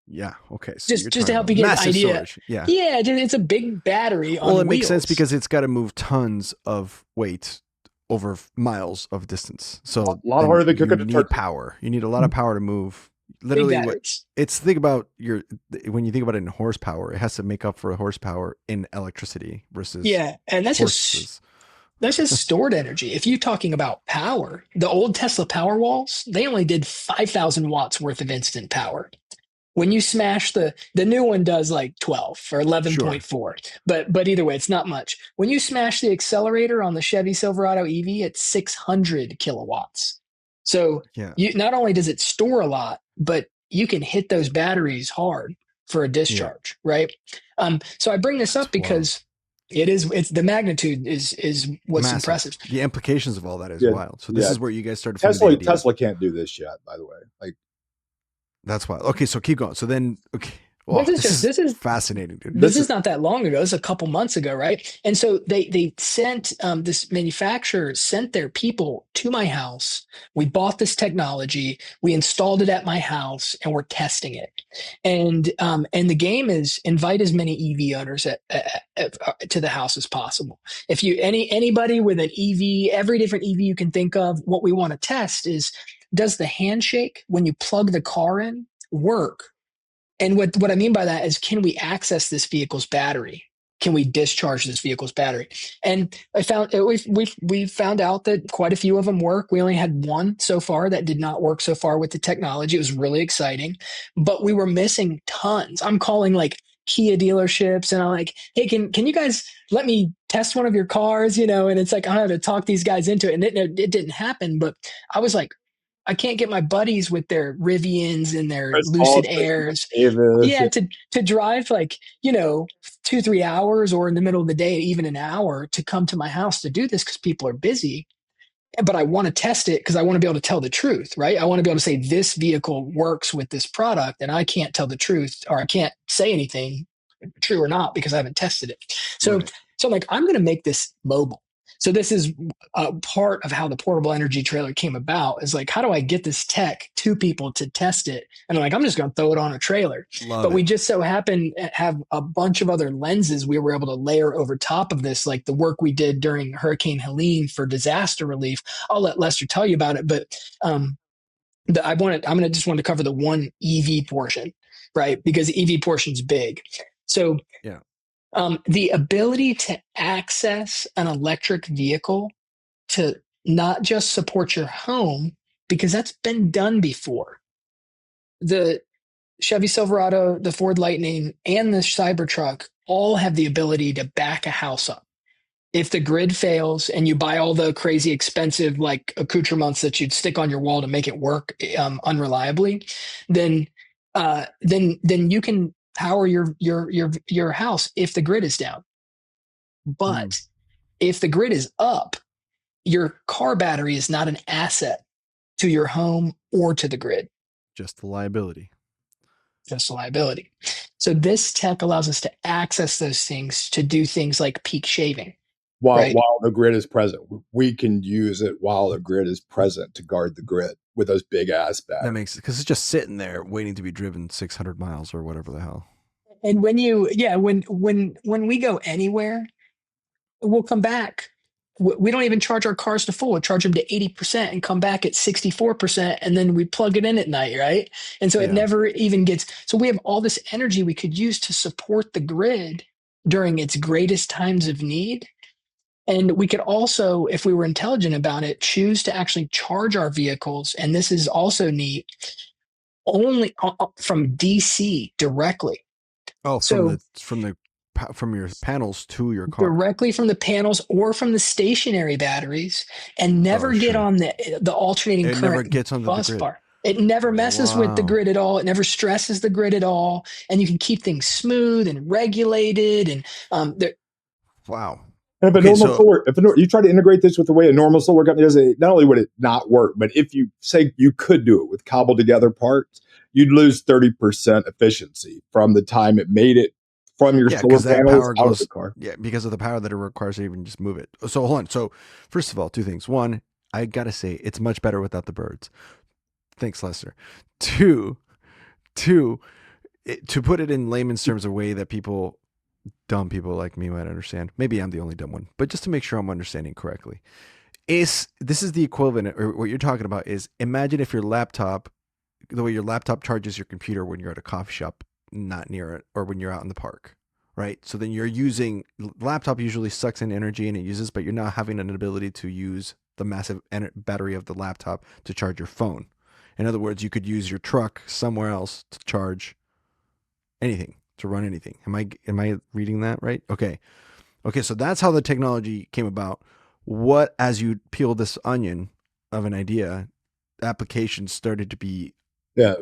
Yeah. Okay. So Just you're to talking help about you get an massive idea. storage. Yeah. Yeah, it's a big battery on Well, it wheels. makes sense because it's got to move tons of weight over miles of distance. So A lot harder than cooking a you need turkey. power. You need a lot of power to move. Big Literally, what batteries. it's think about when you think about it in horsepower, it has to make up for horsepower in electricity versus Yeah, and that's horses. just stored energy. If you're talking about power, the old Tesla Powerwalls, they only did 5,000 watts worth of instant power. When you smash the new one does like 12 or 11.4, but either way, it's not much. When you smash the accelerator on the Chevy Silverado EV, it's 600 kilowatts. So Yeah. you not only does it store a lot, but you can hit those batteries hard for a discharge, right? So I bring this up because it's the magnitude is what's Massive. impressive. The implications of all that is Yeah, wild. So this yeah. is where you guys started from the idea. Tesla can't do this yet, by the way. Like, That's wild. Okay, so keep going. So then, okay. Well, this is fascinating, dude. This is not that long ago. It's a couple months ago, right? And so they sent this manufacturer sent their people to my house. We bought this technology, we installed it at my house, and we're testing it. And the game is invite as many EV owners to the house as possible. If you anybody with an EV, every different EV you can think of, what we want to test is, does the handshake when you plug the car in work? And what I mean by that is, can we access this vehicle's battery? Can we discharge this vehicle's battery? And I found we found out that quite a few of them work. We only had one so far that did not work so far with the technology. It was really exciting, but we were missing tons. I'm calling like Kia dealerships, and I'm like, hey, can you guys let me test one of your cars? And it's like I had to talk these guys into it, and it didn't happen. But I was like, I can't get my buddies with their Rivians and their Lucid Airs. Yeah, to drive like, 2-3 hours, or in the middle of the day, even an hour, to come to my house to do this because people are busy. But I want to test it because I want to be able to tell the truth, right? I want to be able to say this vehicle works with this product, and I can't tell the truth, or I can't say anything true or not because I haven't tested it. So, Right. so I'm like, I'm going to make this mobile. So this is a part of how the portable energy trailer came about, is like, how do I get this tech to people to test it? And I'm like, I'm just going to throw it on a trailer. But we just so happen to have a bunch of other lenses we were able to layer over top of this, like the work we did during Hurricane Helene for disaster relief. I'll let Lester tell you about it, but I'm going to just want to cover the one EV portion, right? Because the EV portion's big. So yeah. The ability to access an electric vehicle to not just support your home, because that's been done before. The Chevy Silverado, the Ford Lightning, and the Cybertruck all have the ability to back a house up. If the grid fails and you buy all the crazy expensive like accoutrements that you'd stick on your wall to make it work unreliably, then you can power your house if the grid is down. But if the grid is up, your car battery is not an asset to your home or to the grid. Just the liability. Just a liability. So this tech allows us to access those things to do things like peak shaving. While the grid is present, we can use it while the grid is present to guard the grid with those big ass batteries. That makes it, because it's just sitting there waiting to be driven 600 miles or whatever the hell. And when we go anywhere, we'll come back. We don't even charge our cars to full. We charge them to 80% and come back at 64%, and then we plug it in at night, right? And so it never even gets. So we have all this energy we could use to support the grid during its greatest times of need. And we could also, if we were intelligent about it, choose to actually charge our vehicles. And this is also neat, only from DC directly. Oh, So from your panels to your car. directly from the panels or from the stationary batteries, and Oh, never get sure. on the alternating It never current gets onto the bus grid. bar. It never messes with the Wow. grid at all. It never stresses the grid at all. And you can keep things smooth and regulated. And there, Wow. And if a Okay, normal so solar, you try to integrate this with the way a normal solar company does it, not only would it not work, but if you say you could do it with cobbled together parts, you'd lose 30% efficiency from the time it made it from your yeah, solar because that panels power out of the goes. car. Yeah, because of the power that it requires to even just move it. So hold on. So first of all, two things. One, I gotta say it's much better without the birds. Thanks, Lester. Two, two, to put it in layman's terms, a way that dumb people like me might understand. Maybe I'm the only dumb one, but just to make sure I'm understanding correctly, this is the equivalent, or what you're talking about is, imagine if your laptop, the way your laptop charges your computer when you're at a coffee shop, not near it, or when you're out in the park, right? So then you're using laptop usually sucks in energy and it uses, but you're not having an ability to use the massive battery of the laptop to charge your phone. In other words, you could use your truck somewhere else to charge anything, to run anything. Am I reading that right? Okay. Okay, so that's how the technology came about. What, as you peel this onion of an idea, applications started to be Yeah.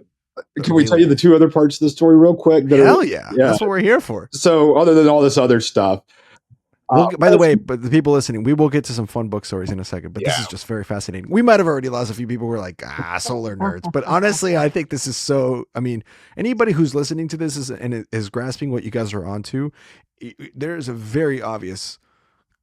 Can we tell you the available. two other parts of the story real quick that are, Hell yeah, yeah. that's what we're here for. So other than all this other stuff, By the way, but the people listening, we will get to some fun book stories in a second. But this yeah, is just very fascinating. We might have already lost a few people who were like, solar nerds. But honestly, I think this is so. I mean, anybody who's listening to this and is grasping what you guys are onto, there is a very obvious,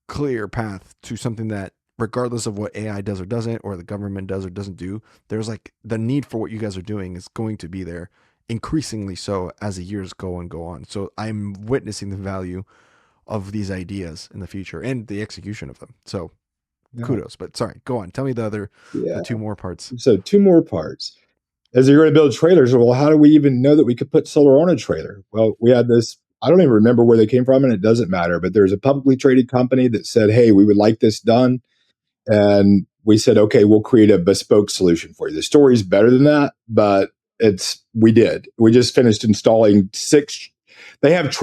clear path to something that, regardless of what AI does or doesn't, or the government does or doesn't do, there's like the need for what you guys are doing is going to be there, increasingly so as the years go and go on. So I'm witnessing the value of these ideas in the future and the execution of them. So yeah, kudos. But sorry, go on. Tell me the yeah. two more parts. So two more parts. As you're going to build trailers, well, how do we even know that we could put solar on a trailer? Well, we had this, I don't even remember where they came from, and it doesn't matter, but there's a publicly traded company that said, hey, we would like this done. And we said, okay, we'll create a bespoke solution for you. The story's better than that, but we did. We just finished installing 6. They have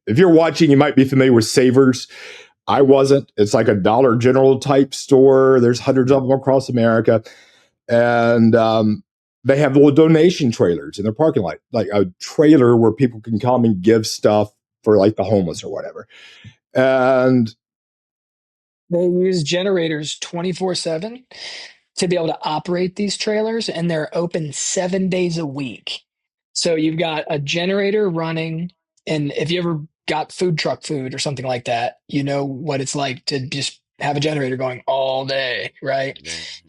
if you're watching, you might be familiar with Savers. I wasn't. It's like a Dollar General type store. There's hundreds of them across America. And they have little donation trailers in their parking lot, like a trailer where people can come and give stuff for like the homeless or whatever. And they use generators 24/7 to be able to operate these trailers, and they're open 7 days a week. So you've got a generator running, and if you ever got food truck food or something like that, you know what it's like to just have a generator going all day, right?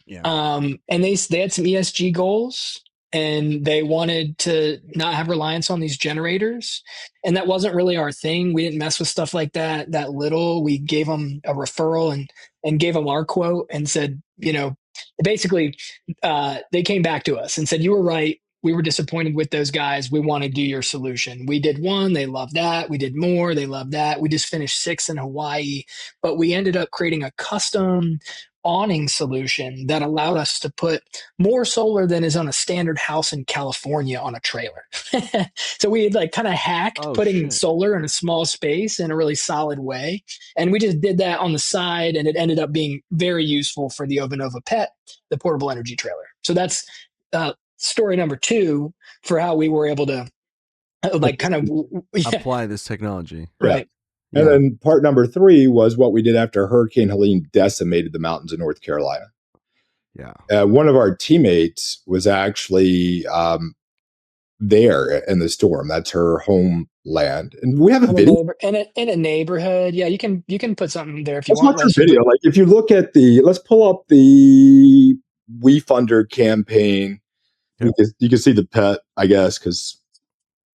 Yeah. And they had some ESG goals, and they wanted to not have reliance on these generators, and that wasn't really our thing. We didn't mess with stuff like that little. We gave them a referral and gave them our quote and said, basically, they came back to us and said, you were right. We were disappointed with those guys. We want to do your solution. We did one. They loved that. We did more. They loved that. We just finished 6 in Hawaii, but we ended up creating a custom awning solution that allowed us to put more solar than is on a standard house in California on a trailer. So we had like kind of hacked Oh putting shit. solar in a small space in a really solid way. And we just did that on the side, and it ended up being very useful for the Ovenova Pet, the portable energy trailer. So that's story number 2 for how we were able to like kind of yeah, Apply this technology. yeah. right. And Yeah. then part number 3 was what we did after Hurricane Helene decimated the mountains of North Carolina. Yeah. One of our teammates was actually there in the storm. That's her homeland, and we have a video. In a neighborhood. Yeah, you can put something there if you Let's want, watch your Lester. video. But Like if you look at let's pull up the WeFunder campaign. Yep. You can see the pet, I guess, because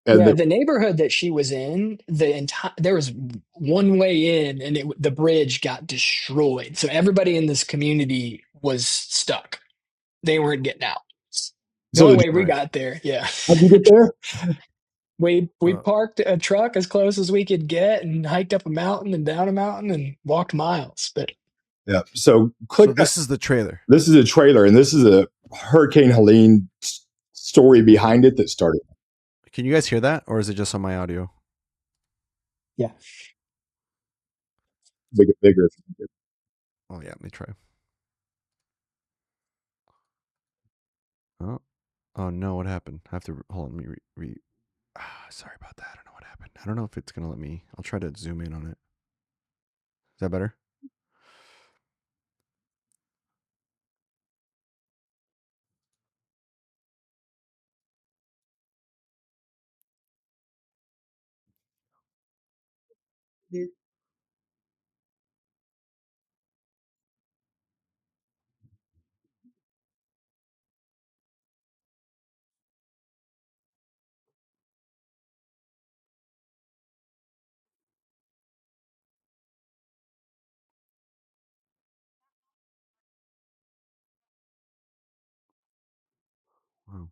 yeah, the neighborhood that she was in, there was one way in, and the bridge got destroyed. So everybody in this community was stuck. They weren't getting out. The so only the, way we Right. got there, yeah. how'd you get there? We Uh, parked a truck as close as we could get and hiked up a mountain and down a mountain and walked miles. But Yeah. So so click that. this is the trailer. This is a trailer, and this is a Hurricane Helene story behind it that started. Can you guys hear that, or is it just on my audio? yeah, Bigger. Oh yeah, let me try. Oh, oh no, what happened? I have to hold on. Let me sorry about that. I don't know what happened. I don't know if it's gonna let me. I'll try to zoom in on it. Is that better? Wow.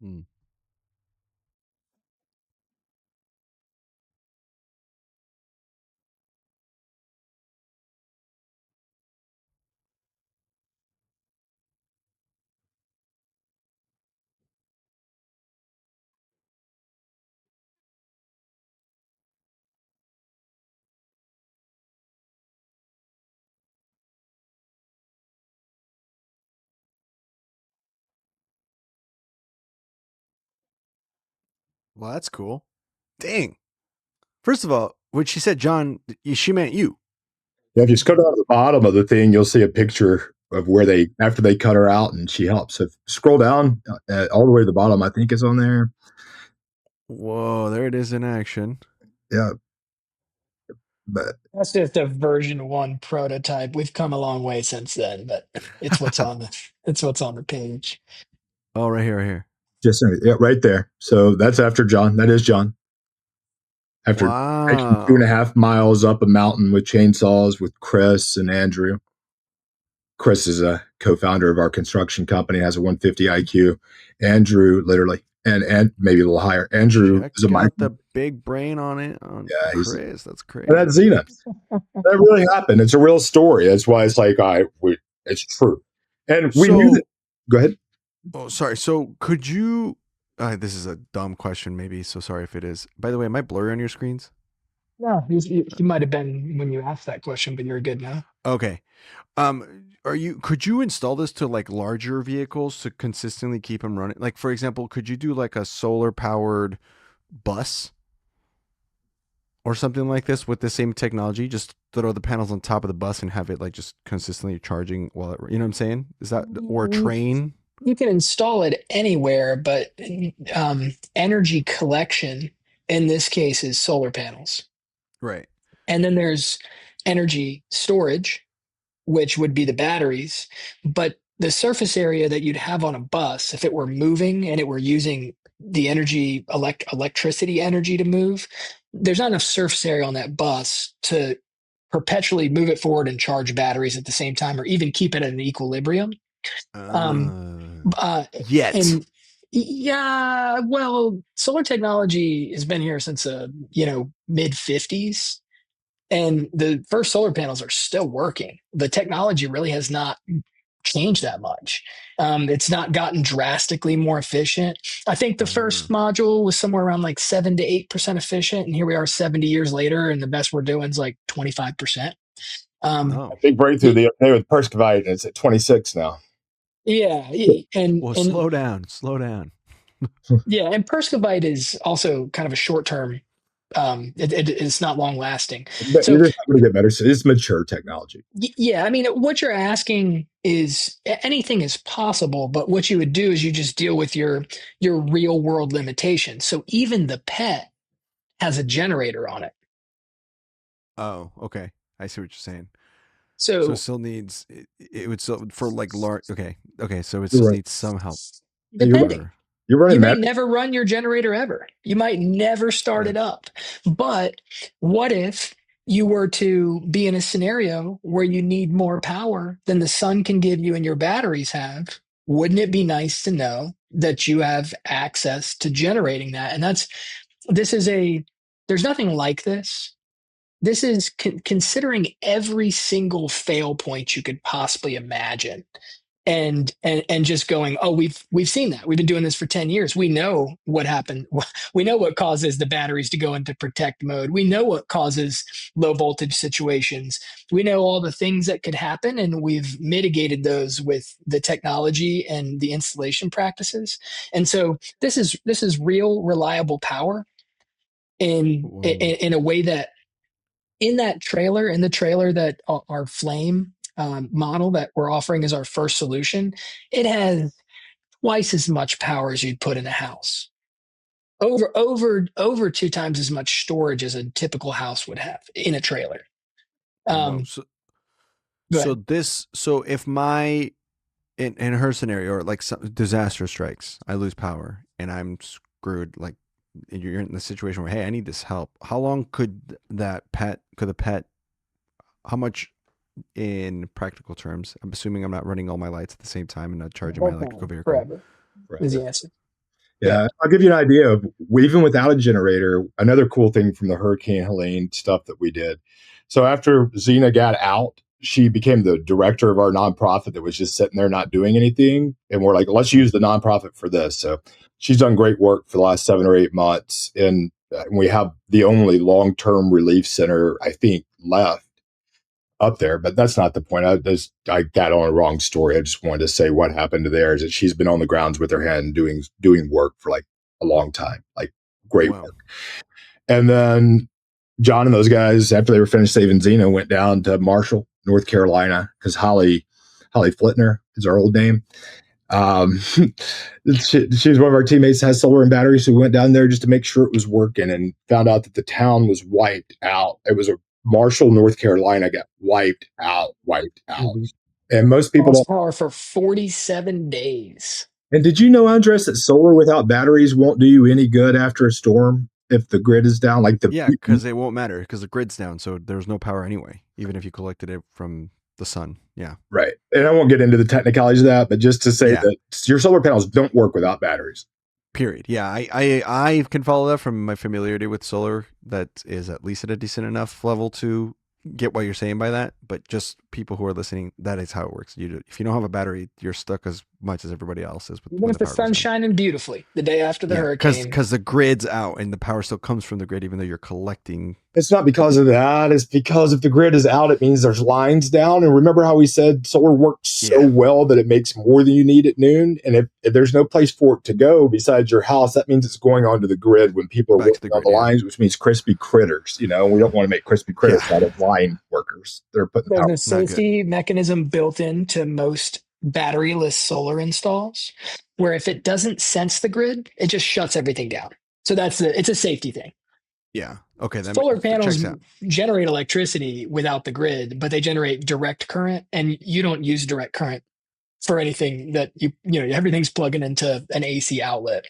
Hmm. Well, that's cool. Dang. First of all, when she said John, she meant you. Yeah, if you scroll down to the bottom of the thing, you'll see a picture of where they after they cut her out, and she helps. So scroll down all the way to the bottom. I think is on there. Whoa, there it is in action. Yeah, but that's just a version one prototype. We've come a long way since then, but it's what's on the page. Oh, right here, right here. just yeah, right there. So that's after John. That is John. After hiking two and Wow. a half miles up a mountain with chainsaws with Chris and Andrew. Chris is a co-founder of our construction company, has a 150 IQ. Andrew, literally, and maybe a little higher. Andrew Check is a out micro. the big brain on it on Yeah, he's Chris. That's and that's crazy. Xena. That really happened. It's a real story. That's why it's like it's true, and we knew that. So, Go ahead. oh, sorry. So, could you? This is a dumb question, maybe. So sorry if it is. By the way, am I blurry on your screens? No, he might have been when you asked that question, but you're good now. Okay. Could you install this to like larger vehicles to consistently keep them running? Like, for example, could you do like a solar powered bus or something like this with the same technology? Just throw the panels on top of the bus and have it like just consistently charging while it, you know what I'm saying? Is that, or a train? You can install it anywhere, but energy collection in this case is solar panels. Right. And then there's energy storage, which would be the batteries. But the surface area that you'd have on a bus, if it were moving and it were using the electricity energy to move, there's not enough surface area on that bus to perpetually move it forward and charge batteries at the same time, or even keep it at an equilibrium. Um, uh, Yet. and yeah, well, solar technology has been here since mid 50s, and the first solar panels are still working. The technology really has not changed that much. It's not gotten drastically more efficient. I think the first module was somewhere around like 7 to 8% efficient, and here we are 70 years later, and the best we're doing is like 25%. A big breakthrough the other day with Perscovite, and it's at 26 now. Yeah, and Well, and slow down. yeah, and Perscovite is also kind of a short term. It's not long lasting. But So you're just going to get better. So it's mature technology. yeah, I mean, what you're asking is anything is possible, but what you would do is you just deal with your real world limitations. So even the pet has a generator on it. Oh, okay. I see what you're saying. So it So still needs it would still for like large. Okay. So it You're still right. needs some help. depending, You're you running may that. never run your generator ever. You might never start Right. it up. But what if you were to be in a scenario where you need more power than the sun can give you and your batteries have? Wouldn't it be nice to know that you have access to generating that? And this is there's nothing like this. This is considering every single fail point you could possibly imagine, and just going, oh, we've seen that, we've been doing this for 10 years, we know what happened, we know what causes the batteries to go into protect mode, we know what causes low voltage situations, we know all the things that could happen, and we've mitigated those with the technology and the installation practices. And so this is real reliable power in a way that in the trailer that our flame model that we're offering as our first solution, it has twice as much power as you'd put in a house. Over two times as much storage as a typical house would have in a trailer. Whoa. Um, go ahead. So if my in her scenario, or like some disaster strikes, I lose power and I'm screwed. Like you're in the situation where, hey, I need this help. How long could the pet, how much in practical terms? I'm assuming I'm not running all my lights at the same time and not charging my electrical vehicle. Forever is Forever. the answer. Yeah, I'll give you an idea of even without a generator. Another cool thing from the Hurricane Helene stuff that we did. So after Zena got out, she became the director of our nonprofit that was just sitting there not doing anything. And we're like, let's use the nonprofit for this. So she's done great work for the last 7 or 8 months. And we have the only long term relief center, I think, left up there, but that's not the point. I got on a wrong story. I just wanted to say what happened to there is that she's been on the grounds with her hand doing work for like a long time, like great Wow. work. And then John and those guys, after they were finished saving Xena, went down to Marshall, North Carolina, because Holly Flitner is our old name. She was one of our teammates, has solar and batteries, so we went down there just to make sure it was working, and found out that the town was wiped out. It was a Marshall, North Carolina, got wiped out. Mm-hmm. And most people Lost don't. power for 47 days. And did you know, Andres, that solar without batteries won't do you any good after a storm if the grid is down? Yeah, because it won't matter because the grid's down, so there's no power anyway, even if you collected it from the sun. Yeah. Right. And I won't get into the technicalities of that, but just to say that your solar panels don't work without batteries. Period. Yeah, I can follow that from my familiarity with solar. That is at least at a decent enough level to get what you're saying by that. But just people who are listening, that is how it works. If you don't have a battery, you're stuck as much as everybody else is. Even if the sun's shining beautifully the day after the hurricane. Because the grid's out and the power still comes from the grid, even though you're collecting. It's not because of that. It's because if the grid is out, it means there's lines down. And remember how we said solar works so well that it makes more than you need at noon. And if there's no place for it to go besides your house, that means it's going onto the grid when people are working on the lines, which means crispy critters. We don't want to make crispy critters out of line workers. They're putting there's a safety mechanism built into most batteryless solar installs where if it doesn't sense the grid, it just shuts everything down. So it's a safety thing. Yeah. Okay. Solar panels generate electricity without the grid, but they generate direct current, and you don't use direct current for anything that everything's plugging into an AC outlet.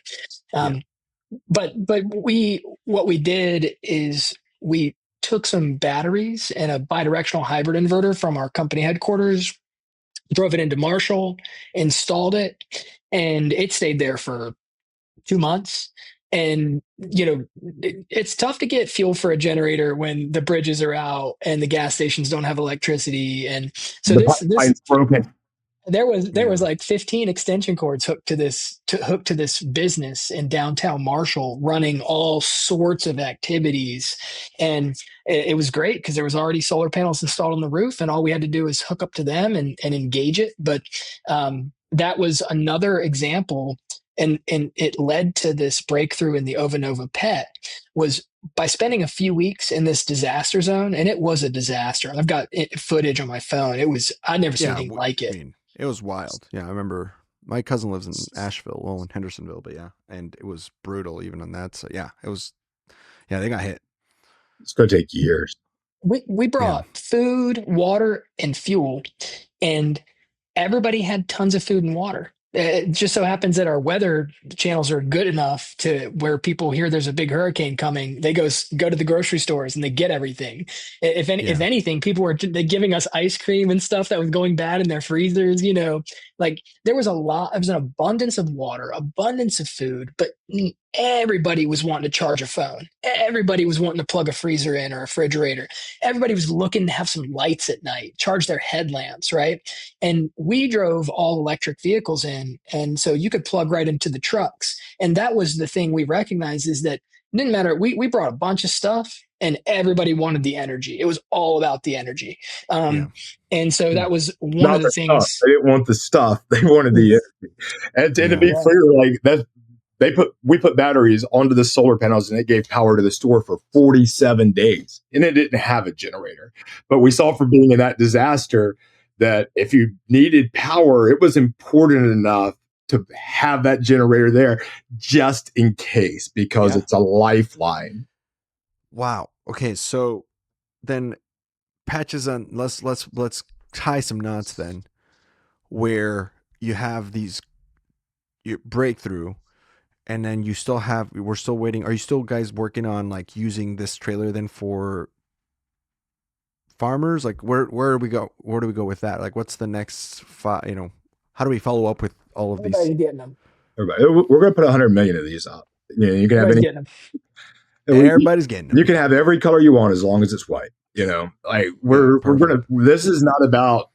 But we what we did is we took some batteries and a bidirectional hybrid inverter from our company headquarters, drove it into Marshall, installed it, and it stayed there for 2 months. And it's tough to get fuel for a generator when the bridges are out and the gas stations don't have electricity. And so The this pipeline's broken. there was like 15 extension cords hooked to this business in downtown Marshall, running all sorts of activities. And it was great because there was already solar panels installed on the roof, and all we had to do is hook up to them and engage it. But that was another example, and it led to this breakthrough in the Ovanova Pet. Was by spending a few weeks in this disaster zone, and it was a disaster. I've got footage on my phone. I'd never seen anything like it. I mean, it was wild. Yeah, I remember my cousin lives in Asheville, well, in Hendersonville, but yeah, and it was brutal even on that. So yeah, it was. Yeah, they got hit. It's going to take years. We brought food, water, and fuel, and everybody had tons of food and water. It just so happens that our weather channels are good enough to where people hear there's a big hurricane coming. They go to the grocery stores and they get everything. If anything, people were giving us ice cream and stuff that was going bad in their freezers. Like there was an abundance of water, abundance of food, but everybody was wanting to charge a phone. Everybody was wanting to plug a freezer in or a refrigerator. Everybody was looking to have some lights at night, charge their headlamps, right? And we drove all electric vehicles in. And so you could plug right into the trucks. And that was the thing we recognized, is that it didn't matter. We brought a bunch of stuff and everybody wanted the energy. It was all about the energy. And so that was one of the things. Stuff. They didn't want the stuff. They wanted the energy. And to be clear, like that, we put batteries onto the solar panels and it gave power to the store for 47 days. And it didn't have a generator. But we saw from being in that disaster that if you needed power, it was important enough to have that generator there just in case, because it's a lifeline. Wow. Okay, so then patches on. Let's tie some knots then, where you have these breakthrough, and then we're still waiting. Are you still guys working on like using this trailer then for farmers? Like where do we go with that? Like what's the next how do we follow up with all of Everybody's these? getting them. We're going to put 100 million of these out. You can have getting them. Everybody's getting them. You can have every color you want as long as it's white. Like we're gonna. This is not about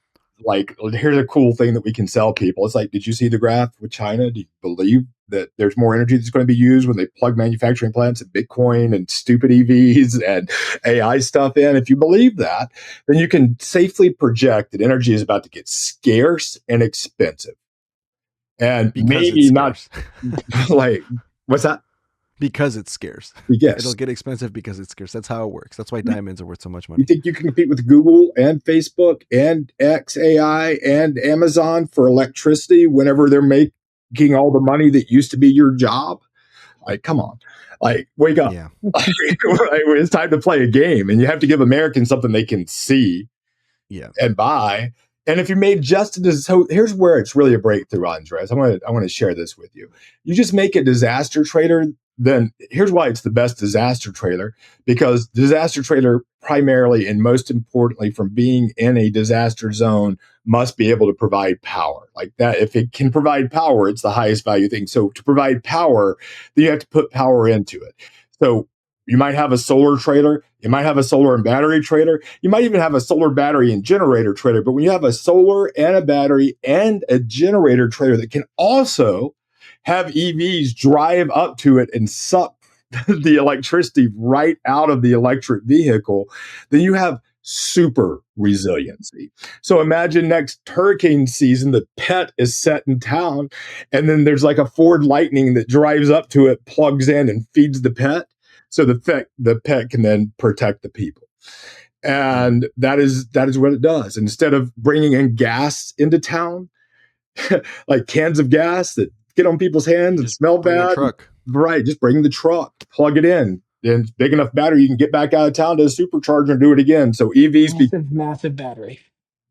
like, here's a cool thing that we can sell people. It's like, did you see the graph with China? Do you believe that there's more energy that's going to be used when they plug manufacturing plants and Bitcoin and stupid EVs and AI stuff in? If you believe that, then you can safely project that energy is about to get scarce and expensive. And because maybe not like, what's that? Because it's scarce. Yes. It'll get expensive because it's scarce. That's how it works. That's why diamonds are worth so much money. You think you can compete with Google and Facebook and XAI and Amazon for electricity whenever they're making all the money that used to be your job? Like, come on. Like, wake up. Yeah. It's time to play a game, and you have to give Americans something they can see and buy. And if you made just so here's where it's really a breakthrough, Andres. I want to share this with you. You just make a disaster trailer. Then here's why it's the best disaster trailer, because disaster trailer primarily and most importantly from being in a disaster zone must be able to provide power. Like that, if it can provide power, it's the highest value thing. So to provide power, then you have to put power into it. So you might have a solar trailer, you might have a solar and battery trailer, you might even have a solar battery and generator trailer. But when you have a solar and a battery and a generator trailer that can also have EVs drive up to it and suck the electricity right out of the electric vehicle, then you have super resiliency. So imagine next hurricane season, the pet is set in town, and then there's like a Ford Lightning that drives up to it, plugs in, and feeds the pet. So the pet can then protect the people. And that is what it does. Instead of bringing in gas into town, like cans of gas that get on people's hands and smell bad. Right. Just bring the truck, plug it in, and big enough battery, you can get back out of town to a supercharger and do it again. So EVs massive battery.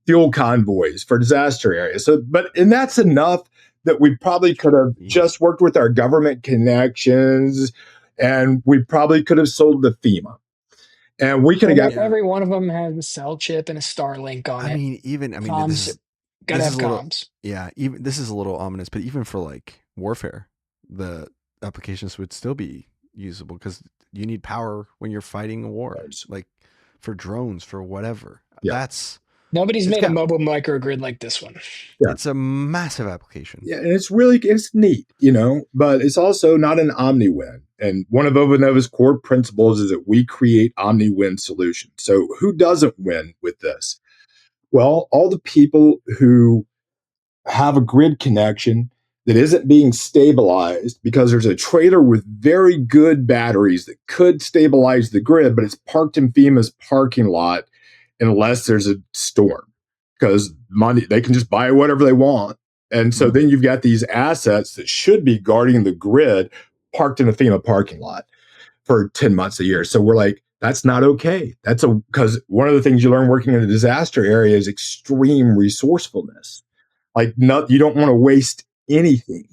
Fuel convoys for disaster areas. And that's enough that we probably could have just worked with our government connections and we probably could have sold the FEMA. And we could have got every one of them has a cell chip and a Starlink on it. Comms, gotta have a little, comms. Yeah, even this is a little ominous, but even for like warfare, the applications would still be usable because you need power when you're fighting a war, like for drones, for whatever. Yeah. Nobody's made a mobile microgrid like this one. Yeah. It's a massive application. Yeah, and it's neat, but it's also not an omni-win. And one of Ovinova's core principles is that we create omni-win solutions. So who doesn't win with this? Well, all the people who have a grid connection that isn't being stabilized because there's a trailer with very good batteries that could stabilize the grid, but it's parked in FEMA's parking lot unless there's a storm, because money, they can just buy whatever they want. And so then you've got these assets that should be guarding the grid parked in a FEMA parking lot for 10 months a year. So we're like, that's not okay. Because one of the things you learn working in a disaster area is extreme resourcefulness. Like, you don't want to waste anything.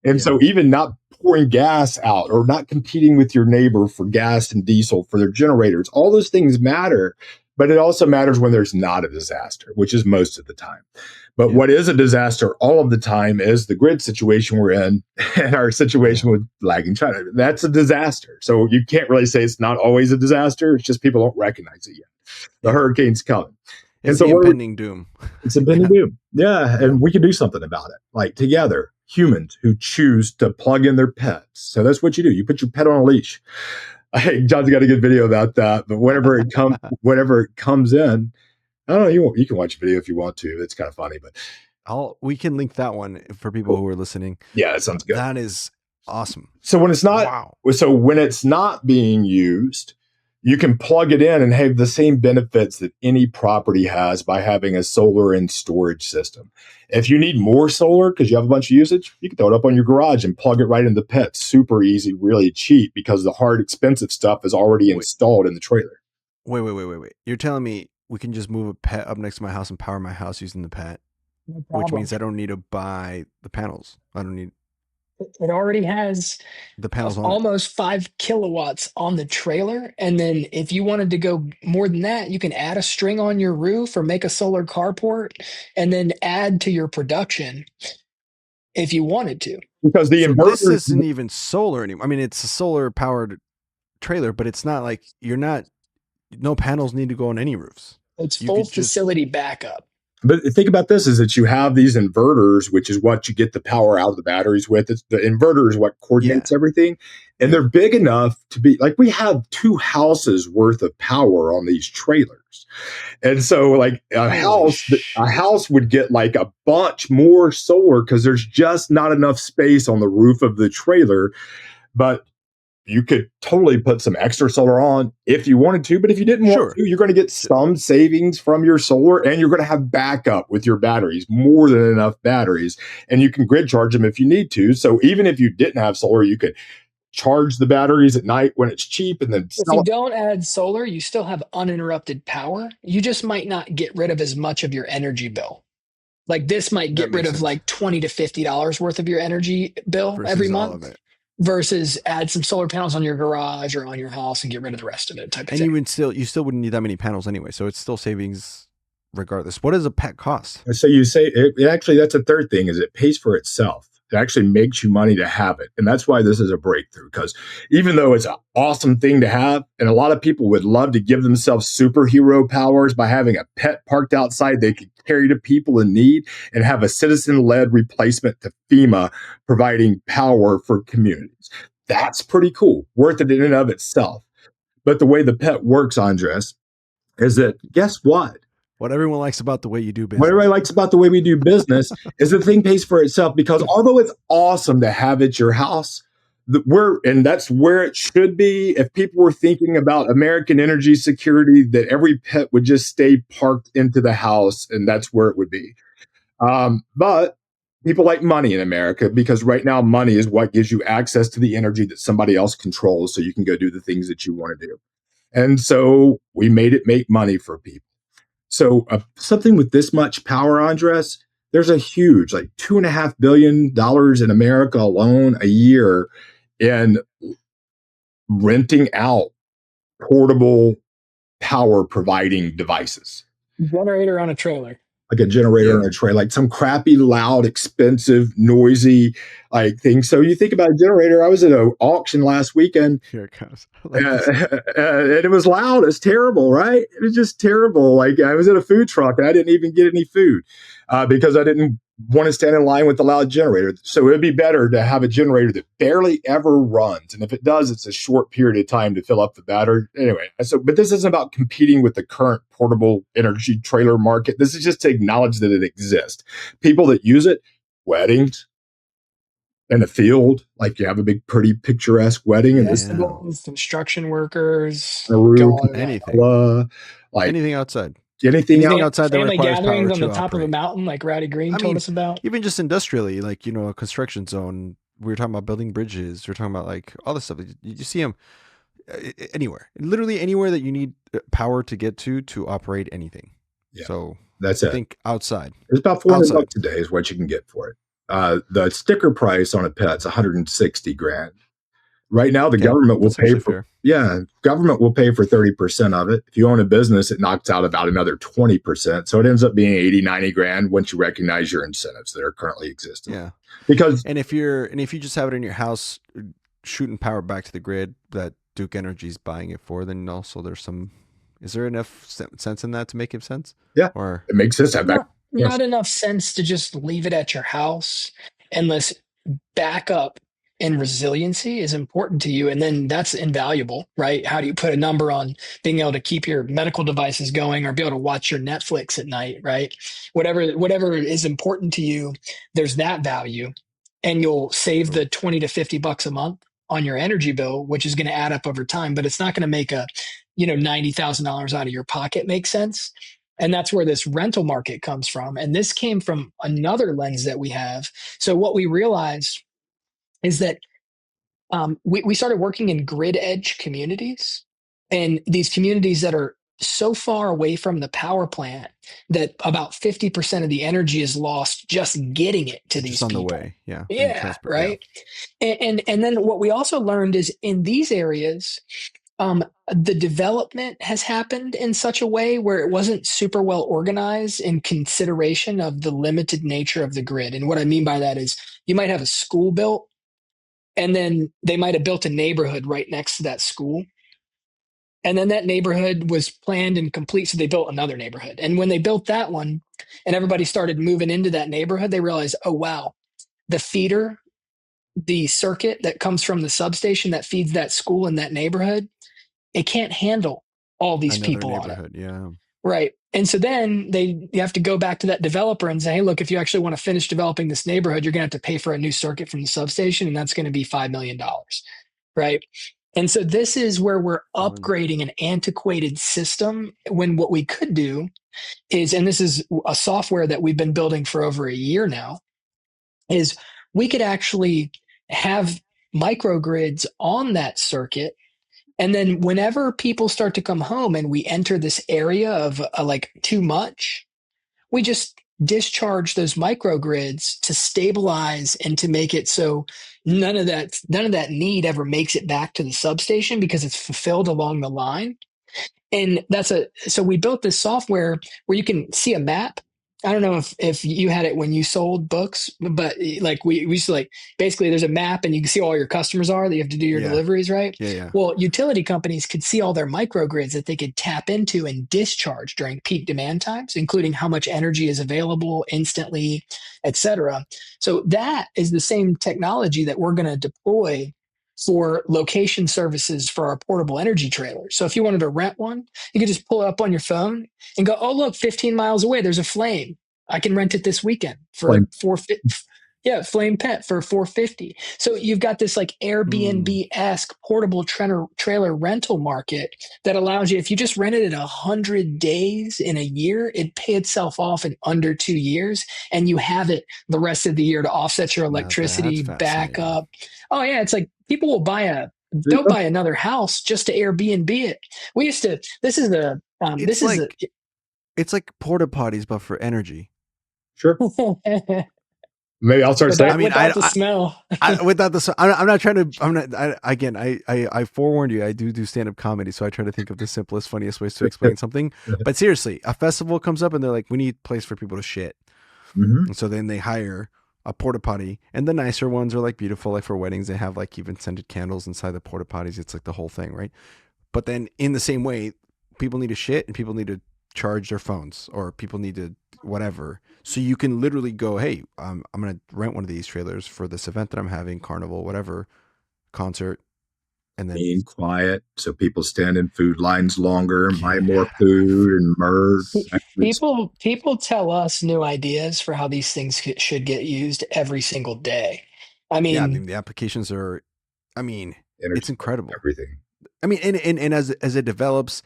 And so even not pouring gas out or not competing with your neighbor for gas and diesel for their generators, all those things matter. But it also matters when there's not a disaster, which is most of the time. But what is a disaster all of the time is the grid situation we're in and our situation with lagging China. That's a disaster. So you can't really say it's not always a disaster. It's just people don't recognize it yet. The hurricane's coming. It's the impending doom. It's impending doom. Yeah. And we can do something about it. Like together, humans who choose to plug in their pets. So that's what you do. You put your pet on a leash. Hey, John's got a good video about that. But whenever it comes in, I don't know. You can watch a video if you want to. It's kind of funny, but we can link that one for people who are listening. Yeah, that sounds good. That is awesome. So when it's not being used, you can plug it in and have the same benefits that any property has by having a solar and storage system. If you need more solar because you have a bunch of usage, you can throw it up on your garage and plug it right in the pit. Super easy, really cheap, because the hard, expensive stuff is already installed in the trailer. Wait. You're telling me we can just move a pet up next to my house and power my house using the pet? No problem. Which means I don't need to buy the panels. It already has the panels on almost 5 kilowatts on the trailer. And then if you wanted to go more than that, you can add a string on your roof or make a solar carport and then add to your production if you wanted to. Because this isn't even solar anymore. I mean, it's a solar powered trailer, but it's not like no panels need to go on any roofs. It's full facility backup. But think about this, is that you have these inverters, which is what you get the power out of the batteries with. The inverter is what coordinates everything. And they're big enough to be like, we have 2 houses worth of power on these trailers. And so like a house would get like a bunch more solar because there's just not enough space on the roof of the trailer. But you could totally put some extra solar on if you wanted to, but if you didn't want to, you're going to get some savings from your solar, and you're going to have backup with your batteries, more than enough batteries, and you can grid charge them if you need to. So even if you didn't have solar, you could charge the batteries at night when it's cheap, and then if you don't add solar, you still have uninterrupted power. You just might not get rid of as much of your energy bill. Like this might get rid of like $20 to $50 worth of your energy bill every month. Versus add some solar panels on your garage or on your house and get rid of the rest of it type of thing. And you still wouldn't need that many panels anyway. So it's still savings regardless. What does a pet cost? So you say it actually, that's a third thing, is it pays for itself. It actually makes you money to have it. And that's why this is a breakthrough, because even though it's an awesome thing to have, and a lot of people would love to give themselves superhero powers by having a pet parked outside they could carry to people in need, and have a citizen-led replacement to FEMA providing power for communities. That's pretty cool, worth it in and of itself. But the way the pet works, Andres, is that, guess what? What everyone likes about the way you do business. What everybody likes about the way we do business is the thing pays for itself, because although it's awesome to have at your house, and that's where it should be. If people were thinking about American energy security, that every pet would just stay parked into the house, and that's where it would be. But people like money in America, because right now money is what gives you access to the energy that somebody else controls, so you can go do the things that you want to do. And so we made it make money for people. So something with this much power, Andres, there's a huge, like $2.5 billion in America alone a year in renting out portable power providing devices. Generator on a trailer. Like a generator on a tray, like some crappy, loud, expensive, noisy like thing. So you think about a generator. I was at an auction last weekend. Here it comes. And it was loud. It's terrible, right? It was just terrible. Like I was at a food truck and I didn't even get any food because I didn't want to stand in line with the loud generator. So it'd be better to have a generator that barely ever runs. And if it does, it's a short period of time to fill up the battery. Anyway, but this isn't about competing with the current portable energy trailer market. This is just to acknowledge that it exists. People that use it, weddings, in a field, like you have a big, pretty, picturesque wedding, and festivals, construction workers, anything outside. Anything outside that family requires gatherings power on to the top operate. of a mountain, like Rowdy Green told us about. Even just industrially, like a construction zone. We were talking about building bridges. We're talking about like all this stuff. You see them anywhere, literally anywhere that you need power to get to operate anything. Yeah. So that's it. I think outside. It's about $400 a day is what you can get for it. The sticker price on a pet's $160,000. Right now, the government will pay for government will pay for 30% of it. If you own a business, it knocks out about another 20%. So it ends up being 80, 90 grand once you recognize your incentives that are currently existing. Yeah. Because if you just have it in your house shooting power back to the grid that Duke Energy's buying it for, then also is there enough sense in that to make it sense? Yeah. Or it makes sense. Not enough sense to just leave it at your house unless backup and resiliency is important to you. And then that's invaluable, right? How do you put a number on being able to keep your medical devices going or be able to watch your Netflix at night, right? Whatever is important to you, there's that value. And you'll save the 20 to $50 a month on your energy bill, which is going to add up over time, but it's not going to make a, $90,000 out of your pocket make sense. And that's where this rental market comes from. And this came from another lens that we have. So what we realized is that we started working in grid edge communities, and these communities that are so far away from the power plant that about 50% of the energy is lost just getting it to these on people. The way. Yeah. Right. Yeah. And then what we also learned is in these areas, the development has happened in such a way where it wasn't super well organized in consideration of the limited nature of the grid. And what I mean by that is you might have a school built, and then they might have built a neighborhood right next to that school. And then that neighborhood was planned and complete. So they built another neighborhood. And when they built that one and everybody started moving into that neighborhood, they realized, oh, wow, the feeder, the circuit that comes from the substation that feeds that school in that neighborhood, it can't handle all these people on it. Yeah. Right. And so then you have to go back to that developer and say, hey, look, if you actually want to finish developing this neighborhood, you're going to have to pay for a new circuit from the substation, and that's going to be $5 million. Right. And so this is where we're upgrading an antiquated system when what we could do is, and this is a software that we've been building for over a year now, is we could actually have microgrids on that circuit. And then whenever people start to come home and we enter this area of like too much, we just discharge those microgrids to stabilize and to make it so none of that need ever makes it back to the substation because it's fulfilled along the line. And so we built this software where you can see a map. I don't know if you had it when you sold books, but like we used to, like, basically there's a map and you can see all your customers are that you have to do your deliveries, right? Yeah. Well, utility companies could see all their microgrids that they could tap into and discharge during peak demand times, including how much energy is available instantly, et cetera. So that is the same technology that we're going to deploy for location services for our portable energy trailers. So if you wanted to rent one, you could just pull it up on your phone and go, oh, look, 15 miles away, there's a flame. I can rent it this weekend for $450. Yeah, Flame Pet for $450. So you've got this like Airbnb-esque portable trailer rental market that allows you, if you just rented it 100 days in a year, it'd pay itself off in under 2 years, and you have it the rest of the year to offset your electricity backup. Oh yeah, it's like people will they'll buy another house just to Airbnb it. We used to. It's like porta potties, but for energy. Sure. Maybe I'll start saying. Without the smell. I'm not trying to. I forewarned you. I do stand-up comedy, so I try to think of the simplest, funniest ways to explain something. But seriously, a festival comes up and they're like, "We need a place for people to shit," and so then they hire a porta potty, and the nicer ones are like beautiful, like for weddings. They have like even scented candles inside the porta potties. It's like the whole thing, right? But then in the same way, people need to shit and people need to charge their phones, or people need to whatever. So you can literally go, hey, I'm going to rent one of these trailers for this event that I'm having, carnival, whatever, concert. And then being quiet so people stand in food lines longer and buy more food and merch. People tell us new ideas for how these things should get used every single day. I mean, the applications are, it's incredible. Everything. And as it develops,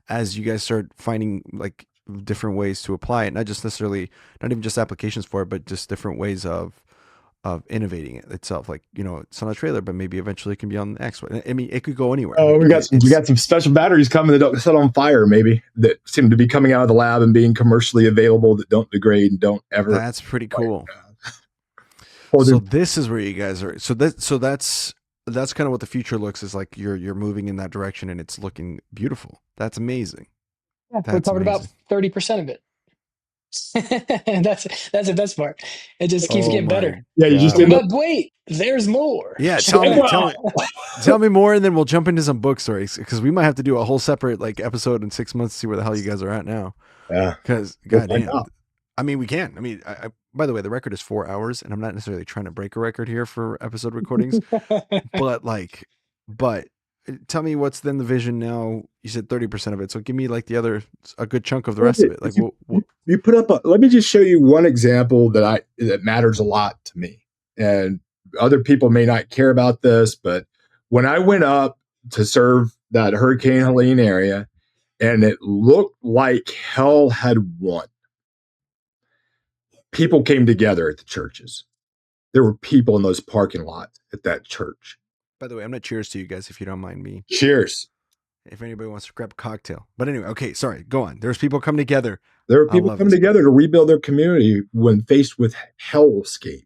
as you guys start finding like different ways to apply it, not even just applications for it, but just different ways of innovating it itself. Like, it's on a trailer, but maybe eventually it can be on the X. I mean, it could go anywhere. Oh, we got some special batteries coming that don't set on fire, maybe, that seem to be coming out of the lab and being commercially available, that don't degrade and don't ever. That's pretty cool. So this is where you guys are. So that's kind of what the future looks is like. You're moving in that direction, and it's looking beautiful. That's amazing. Yeah, we covered about 30% of it. That's the best part. It just keeps getting better. Yeah, you just but wait, there's more. Yeah, tell me more, and then we'll jump into some book stories, because we might have to do a whole separate like episode in 6 months to see where the hell you guys are at now. Yeah, because goddamn, we can. By the way, the record is 4 hours, and I'm not necessarily trying to break a record here for episode recordings, but tell me what's then the vision now. You said 30% of it, so give me like a good chunk of the rest of it. Like, you put up. Let me just show you one example that matters a lot to me, and other people may not care about this, but when I went up to serve that Hurricane Helene area, and it looked like hell had won, people came together at the churches. There were people in those parking lots at that church. By the way, I'm going to cheers to you guys, if you don't mind me. Cheers. If anybody wants to grab a cocktail. But anyway, okay, sorry, go on. There's people coming together. There are people coming together to rebuild their community when faced with a hellscape.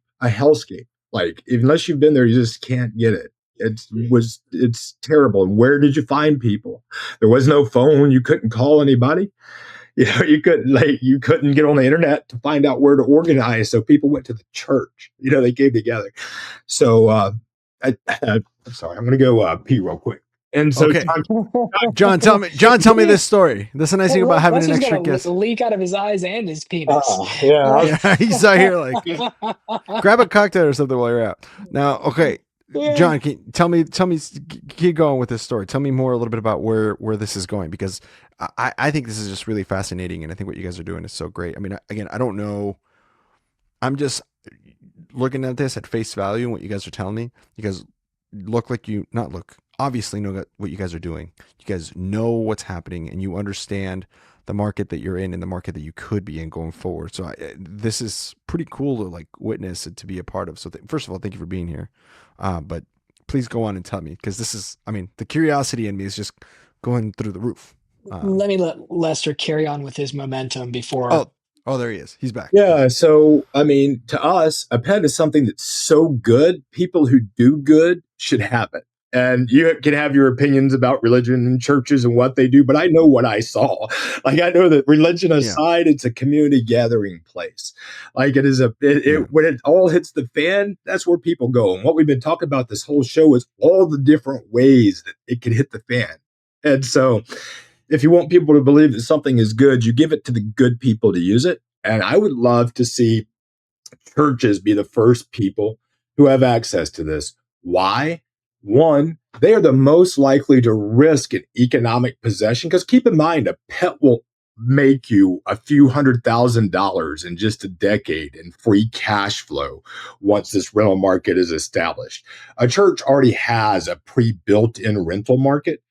Like, unless you've been there, you just can't get it. It's terrible. And where did you find people? There was no phone. You couldn't call anybody. You couldn't get on the internet to find out where to organize. So people went to the church. They came together. So I'm sorry. I'm going to go pee real quick. And so, okay. John, tell me this story. That's the nice thing about having an extra guest. Leak out of his eyes and his penis. Yeah, he's out here like, grab a cocktail or something while you're out. Now, okay, John, tell me, keep going with this story. Tell me more a little bit about where this is going, because I think this is just really fascinating, and I think what you guys are doing is so great. I mean, again, I don't know. I'm just looking at this at face value and what you guys are telling me. You guys obviously know what you guys are doing. You guys know what's happening, and you understand the market that you're in and the market that you could be in going forward. So this is pretty cool to like witness and to be a part of. So first of all, thank you for being here. But please go on and tell me, because this is, the curiosity in me is just going through the roof. Let me let Lester carry on with his momentum before. Oh, there he is. He's back. Yeah. So, to us, a pet is something that's so good. People who do good should have it. And you can have your opinions about religion and churches and what they do, but I know what I saw. Like, I know that religion aside, it's a community gathering place. Like, it is when it all hits the fan, that's where people go. And what we've been talking about this whole show is all the different ways that it can hit the fan. And so if you want people to believe that something is good, you give it to the good people to use it. And I would love to see churches be the first people who have access to this. Why? One, they are the most likely to risk an economic possession, because keep in mind, a pet will make you a few $100,000 in just a decade in free cash flow once this rental market is established. A church already has a pre-built-in rental market.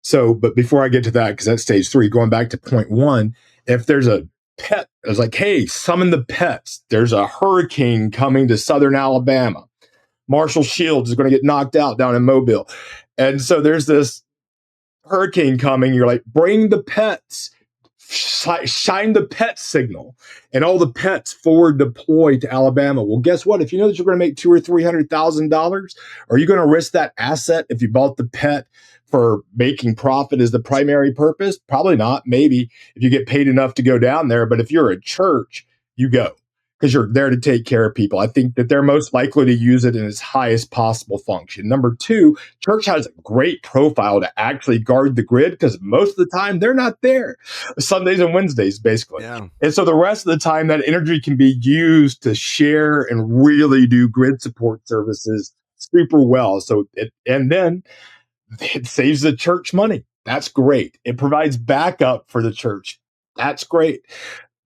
So, but before I get to that, because that's stage 3, going back to point 1, if there's a pet, it's like, hey, summon the pets. There's a hurricane coming to southern Alabama. Marshall Shields is going to get knocked out down in Mobile. And so there's this hurricane coming. You're like, bring the pets. shine the pet signal, and all the pets forward deploy to Alabama. Well, guess what? If you know that you're going to make $200,000 or $300,000, are you going to risk that asset if you bought the pet for making profit as the primary purpose? Probably not. Maybe if you get paid enough to go down there. But if you're a church, you go, because you're there to take care of people. I think that they're most likely to use it in its highest possible function. Number two, church has a great profile to actually guard the grid, because most of the time they're not there. Sundays and Wednesdays, basically. Yeah. And so the rest of the time, that energy can be used to share and really do grid support services super well. And then it saves the church money. That's great. It provides backup for the church. That's great.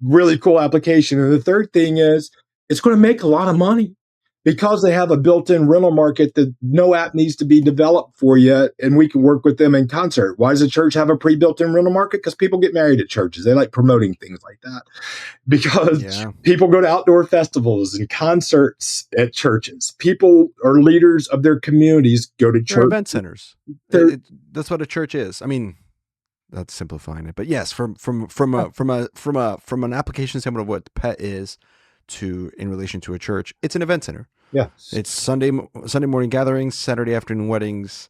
Really cool application. And the third thing is, it's going to make a lot of money because they have a built-in rental market that no app needs to be developed for yet, and we can work with them in concert. Why does a church have a pre-built-in rental market? Because people get married at churches. They like promoting things like that, because people go to outdoor festivals and concerts at churches. People are leaders of their communities, go to church. They're event centers. That's what a church is. I mean, that's simplifying it, but yes, from an application standpoint of what the pet is to in relation to a church, it's an event center. Yeah, it's Sunday morning gatherings, Saturday afternoon weddings,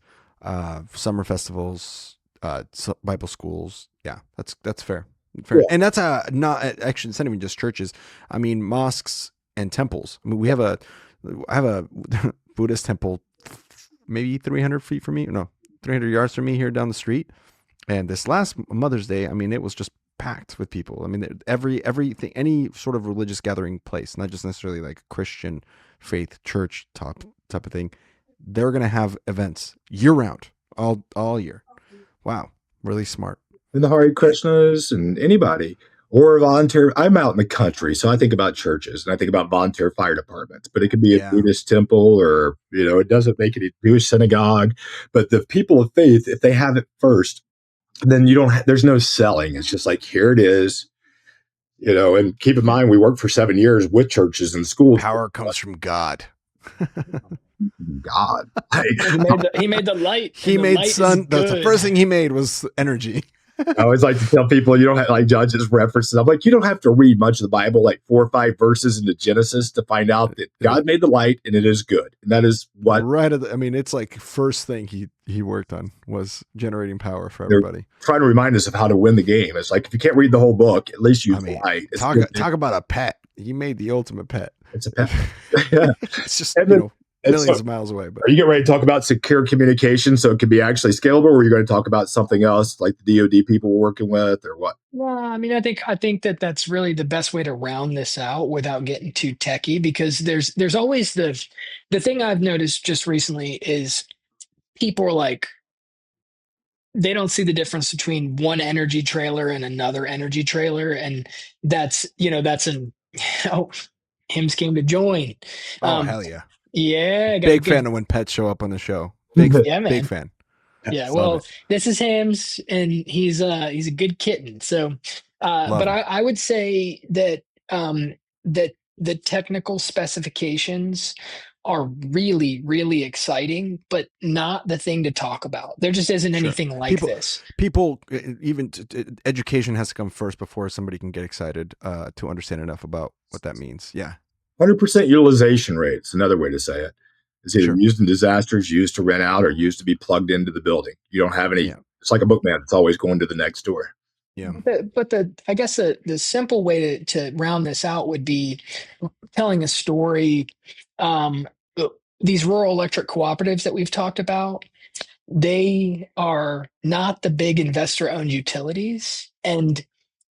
summer festivals, Bible schools. Yeah, that's fair. Yeah. And that's not actually, it's not even just churches. I mean, mosques and temples. I mean, I have a Buddhist temple, maybe 300 feet from me. No, 300 yards from me here down the street. And this last Mother's Day, I mean, it was just packed with people. I mean, everything, any sort of religious gathering place, not just necessarily like Christian faith church type of thing, they're going to have events year round, all year. Wow, really smart. And the Hare Krishnas and anybody, or volunteer. I'm out in the country, so I think about churches and I think about volunteer fire departments. But it could be a Buddhist temple, or it doesn't make it a Jewish synagogue. But the people of faith, if they have it first, then there's no selling. It's just like, here it is, and keep in mind, we worked for 7 years with churches and schools. Power comes from God. God. He made the light. He made sun. The first thing he made was energy. I always like to tell people, you don't have, like, judges references. I'm like, you don't have to read much of the Bible, like 4 or 5 verses into Genesis, to find out that God made the light and it is good. And that is what. It's like first thing he worked on was generating power for everybody. Trying to remind us of how to win the game. It's like, if you can't read the whole book, at least use the light. Talk about a pet. He made the ultimate pet. It's a pet. Yeah. It's just, millions of miles away. But are you getting ready to talk about secure communication so it can be actually scalable, or are you going to talk about something else like the DoD people we're working with, or what? Well, I mean, I think that that's really the best way to round this out without getting too techy, because there's always the thing I've noticed just recently is people are like, they don't see the difference between one energy trailer and another energy trailer, and that's an hymns came to join. Hell yeah. Yeah, big fan of when pets show up on the show. Big fan. Yeah, well, this is Hams, and he's a good kitten. So, but I would say that that the technical specifications are really, really exciting, but not the thing to talk about. There just isn't anything like this. People, even education has to come first before somebody can get excited to understand enough about what that means. Yeah. 100% utilization rate is another way to say it. It's either used in disasters, used to rent out, or used to be plugged into the building. You don't have any. It's like a bookman. It's always going to the next door. Yeah. But I guess the simple way to round this out would be telling a story. These rural electric cooperatives that we've talked about, they are not the big investor-owned utilities, and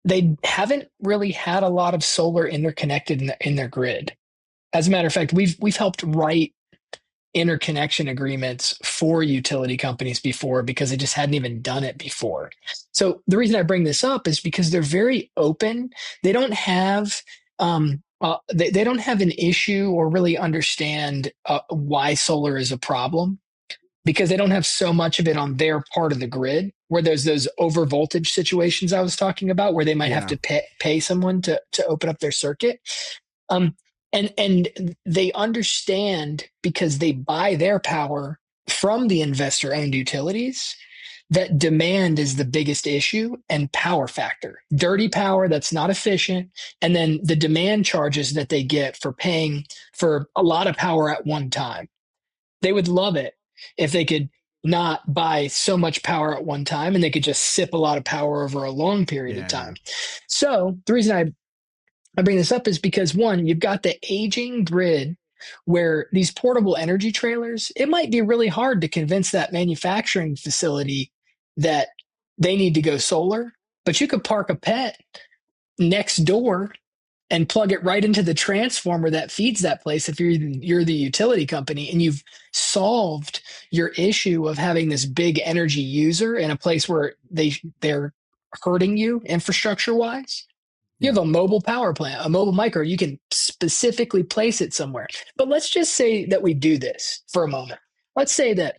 they haven't really had a lot of solar interconnected in their grid. As a matter of fact, we've helped write interconnection agreements for utility companies before, because they just hadn't even done it before. So the reason I bring this up is because they're very open. They don't have they don't have an issue or really understand why solar is a problem, because they don't have so much of it on their part of the grid, where there's those over voltage situations I was talking about, where they might have to pay someone to open up their circuit. And they understand, because they buy their power from the investor-owned utilities, that demand is the biggest issue and power factor. Dirty power that's not efficient, and then the demand charges that they get for paying for a lot of power at one time. They would love it if they could not buy so much power at one time and they could just sip a lot of power over a long period of Yeah. time. So the reason I bring this up is because one, you've got the aging grid where these portable energy trailers, it might be really hard to convince that manufacturing facility that they need to go solar, but you could park a pet next door and plug it right into the transformer that feeds that place if you're the utility company, and you've solved your issue of having this big energy user in a place where they're hurting you infrastructure wise. You have a mobile power plant, a mobile micro. You can specifically place it somewhere. But let's just say that we do this for a moment. Let's say that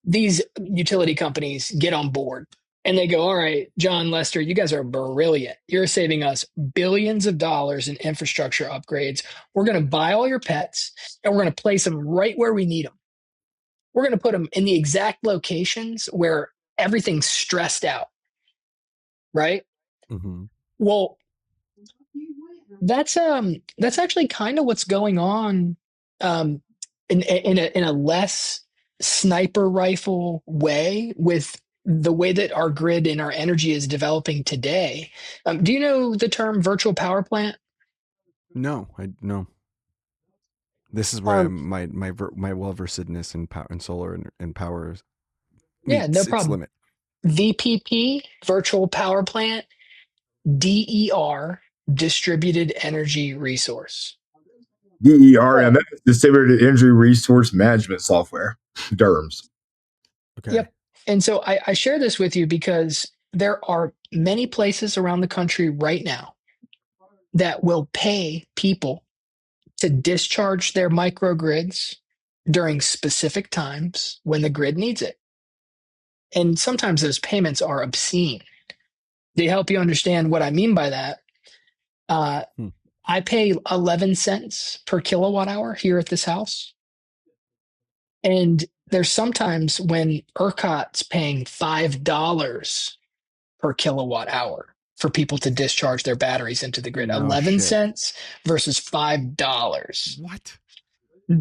these utility companies get on board and they go, all right, John, Lester, you guys are brilliant. You're saving us billions of dollars in infrastructure upgrades. We're going to buy all your pets and we're going to place them right where we need them. We're going to put them in the exact locations where everything's stressed out, right? Mm-hmm. Well, that's actually kind of what's going on um in a less sniper rifle way with the way that our grid and our energy is developing today. Do you know the term virtual power plant? No, no. This is where Um, my well versedness in power and solar and power yeah, no meets its problem. limit. VPP, virtual power plant. DER, distributed energy resource. DERMS, Distributed Energy Resource Management Software, DERMS. Okay. Yep. And so I share this with you because there are many places around the country right now that will pay people to discharge their microgrids during specific times when the grid needs it. And sometimes those payments are obscene. To help you understand what I mean by that, I pay 11 cents per kilowatt hour here at this house. And there's sometimes when ERCOT's paying $5 per kilowatt hour for people to discharge their batteries into the grid. No 11 shit. cents versus $5. What?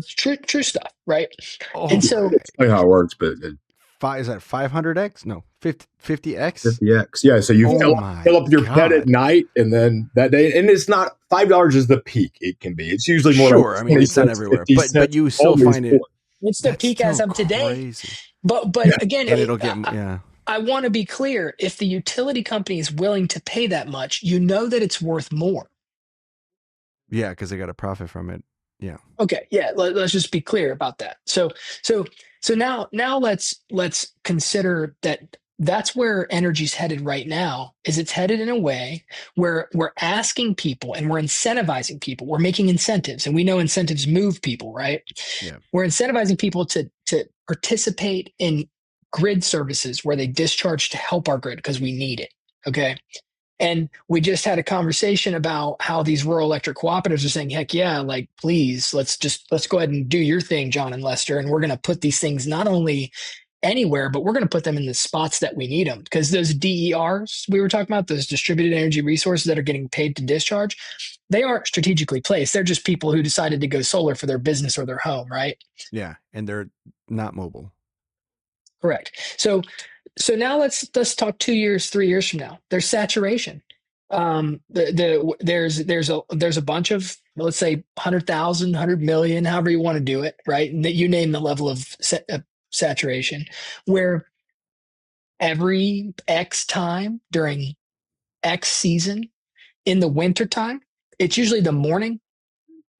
True stuff, right? Oh, And so That's not how it works, but is that 500x? No, 50x. 50x. Yeah, so you Oh fill up your pet at God. night, and then that day, and it's not $5 is the peak. It can be. It's usually more Sure, like I mean 20 it's not cents, everywhere, 50 but cents, you still always find it. more. it's the That's peak as still of today. crazy. But Yeah. again, And it'll get yeah. I want to be clear. If the utility company is willing to pay that much, you know that it's worth more. Yeah, because they got a profit from it. Yeah. Okay, yeah. Let's just be clear about that. So now let's consider that that's where energy's headed right now. Is it's headed in a way where we're asking people and we're incentivizing people. We're making incentives, and we know incentives move people, right? Yeah. We're incentivizing people to participate in grid services where they discharge to help our grid because we need it. Okay. And we just had a conversation about how these rural electric cooperatives are saying, heck yeah, like, please, let's go ahead and do your thing, John and Lester. And we're going to put these things not only anywhere, but we're going to put them in the spots that we need them. Because those DERs we were talking about, those distributed energy resources that are getting paid to discharge, they aren't strategically placed. They're just people who decided to go solar for their business or their home, right? Yeah. And they're not mobile. Correct. So now let's talk 2 years, 3 years from now. There's saturation. There's a bunch of, let's say 100,000, 100 million, however you want to do it, right? And that you name the level of saturation, where every X time during X season in the wintertime, it's usually the morning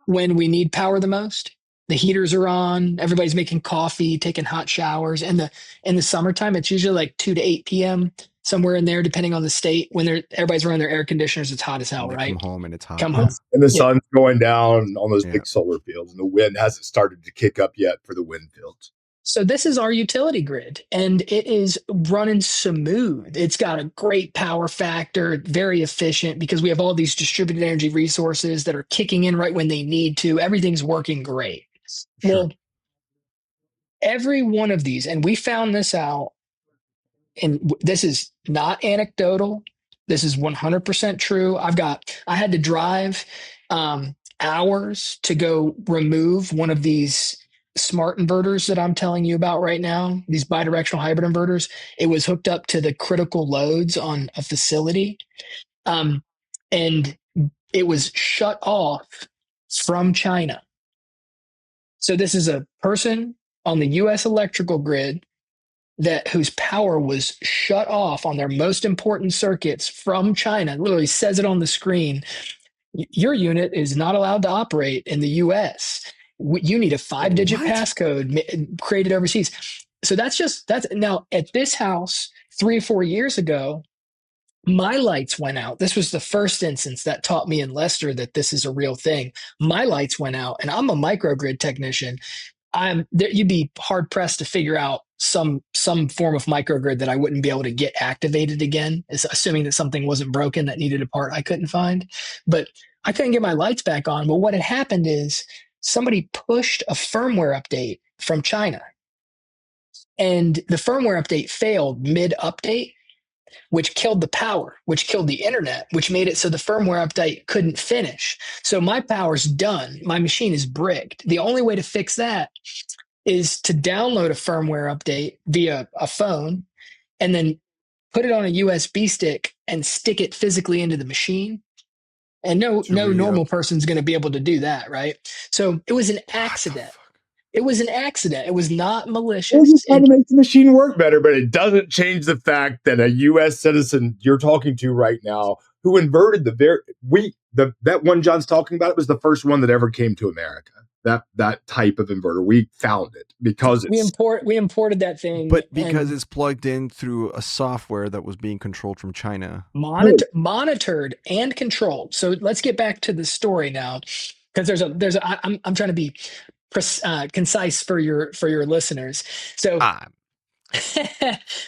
when we need power the most. The heaters are on, everybody's making coffee, taking hot showers. And in the summertime, it's usually like 2 to 8 p.m., somewhere in there, depending on the state. When everybody's running their air conditioners, it's hot as hell, And they right? come home and it's hot. Come home. And the Yeah. sun's going down on those Yeah. big solar fields, and the wind hasn't started to kick up yet for the wind fields. So this is our utility grid, and it is running smooth. It's got a great power factor, very efficient, because we have all these distributed energy resources that are kicking in right when they need to. Everything's working great. Sure. Well, every one of these, and we found this out and this is not anecdotal. This is 100% true. I had to drive hours to go remove one of these smart inverters that I'm telling you about right now, these bidirectional hybrid inverters. It was hooked up to the critical loads on a facility. And it was shut off from China. So this is a person on the US electrical grid whose power was shut off on their most important circuits from China. It literally says it on the screen. Your unit is not allowed to operate in the US. You need a 5-digit passcode created overseas. So that's now at this house 3 or 4 years ago, my lights went out. This was the first instance that taught me in Leicester that this is a real thing. My lights went out, and I'm a microgrid technician. You'd be hard pressed to figure out some form of microgrid that I wouldn't be able to get activated again, assuming that something wasn't broken that needed a part I couldn't find. But I couldn't get my lights back on. But what had happened is somebody pushed a firmware update from China, and the firmware update failed mid-update, which killed the power, which killed the internet, which made it so the firmware update couldn't finish. So my power's done. My machine is bricked. The only way to fix that is to download a firmware update via a phone and then put it on a USB stick and stick it physically into the machine. And no normal person's going to be able to do that, right? So it was an accident. It was an accident. It was not malicious. We're just trying to make the machine work better, but it doesn't change the fact that a U.S. citizen you're talking to right now who inverted that one John's talking about, it was the first one that ever came to America. That type of inverter, we found it because we imported that thing, but because it's plugged in through a software that was being controlled from China, monitored and controlled. So let's get back to the story now, because I'm trying to be concise for your listeners. So,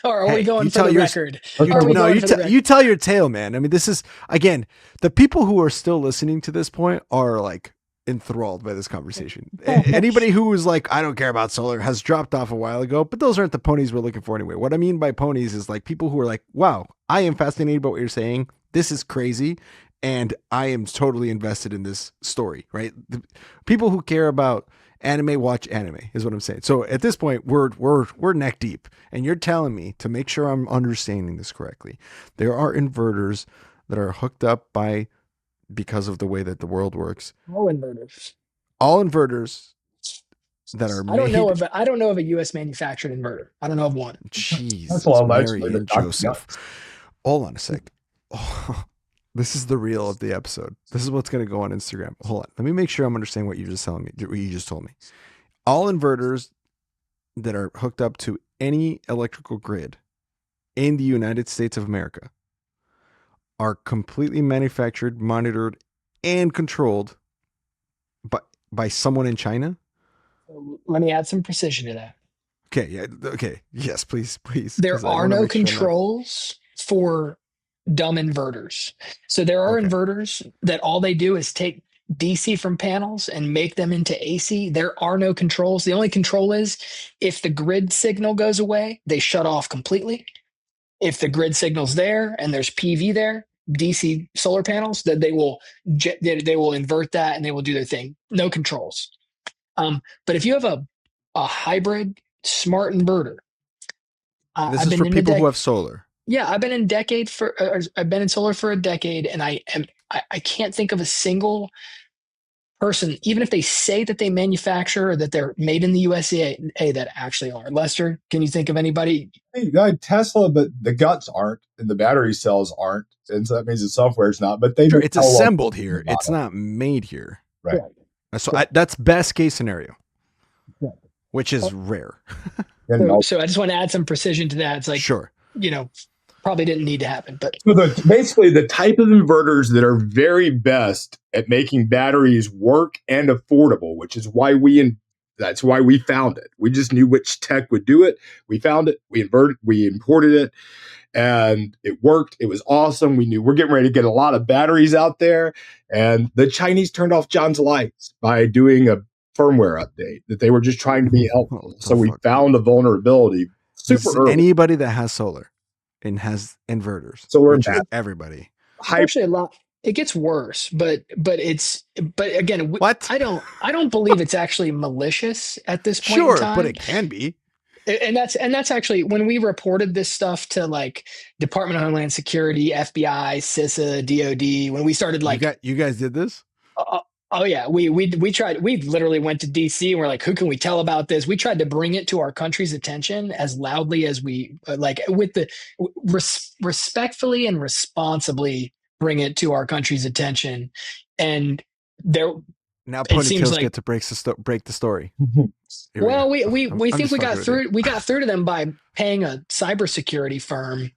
or are we going for the record? You tell your tale, man. I mean, this is, again, the people who are still listening to this point are like enthralled by this conversation. Anybody who is like, I don't care about solar, has dropped off a while ago, but those aren't the ponies we're looking for anyway. What I mean by ponies is like people who are like, wow, I am fascinated by what you're saying. This is crazy. And I am totally invested in this story, right? The people who care about anime watch anime is what I'm saying. So at this point, we're neck deep, and you're telling me, to make sure I'm understanding this correctly, there are inverters that are hooked up because of the way that the world works. All inverters that are made. I don't know of a U.S. manufactured inverter. I don't know of one. Jesus, Mary and Joseph. Hold on a sec. Oh, this is the reel of the episode. This is what's going to go on Instagram. Hold on. Let me make sure I'm understanding what you just told me. All inverters that are hooked up to any electrical grid in the United States of America are completely manufactured, monitored, and controlled by someone in China. Let me add some precision to that. Okay. Yeah. Okay. Yes, please. There are no controls for dumb inverters. So there are inverters that all they do is take DC from panels and make them into AC. There are no controls. The only control is if the grid signal goes away, they shut off completely. If the grid signal's there and there's PV there, DC solar panels, that they will invert that and they will do their thing. No controls. But if you have a hybrid smart inverter, this is for people who have solar. Yeah, I've been in solar for a decade, and I can't think of a single person, even if they say that they manufacture or that they're made in the USA, that actually are. Lester, can you think of anybody? Tesla, but the guts aren't, and the battery cells aren't, and so that means the software's not. But it's assembled here. It's not made here. Right. So that's best case scenario, which is rare. So I just want to add some precision to that. It's like, sure, probably didn't need to happen. But basically, the type of inverters that are very best at making batteries work and affordable, which is why that's why we found it. We just knew which tech would do it. We found it. We imported it, and it worked. It was awesome. We knew we're getting ready to get a lot of batteries out there, and the Chinese turned off John's lights by doing a firmware update that they were just trying to be helpful. So we found a vulnerability super early. Anybody that has solar. and has inverters. Solar and which is battery. everybody. Actually, a lot. It gets worse, but again, What? I don't believe it's actually malicious at this point in Sure, time. but it can be. And that's actually when we reported this stuff to like Department of Homeland Security, FBI, CISA, DOD. When we started like, you guys did this? oh yeah, we tried. We literally went to DC and we're like, who can we tell about this? We tried to bring it to our country's attention as loudly as we like, with the respectfully and responsibly bring it to our country's attention. And there, now it seems ponytails like, get to break the story. well, we think we got through. You. We got through to them by paying a cybersecurity firm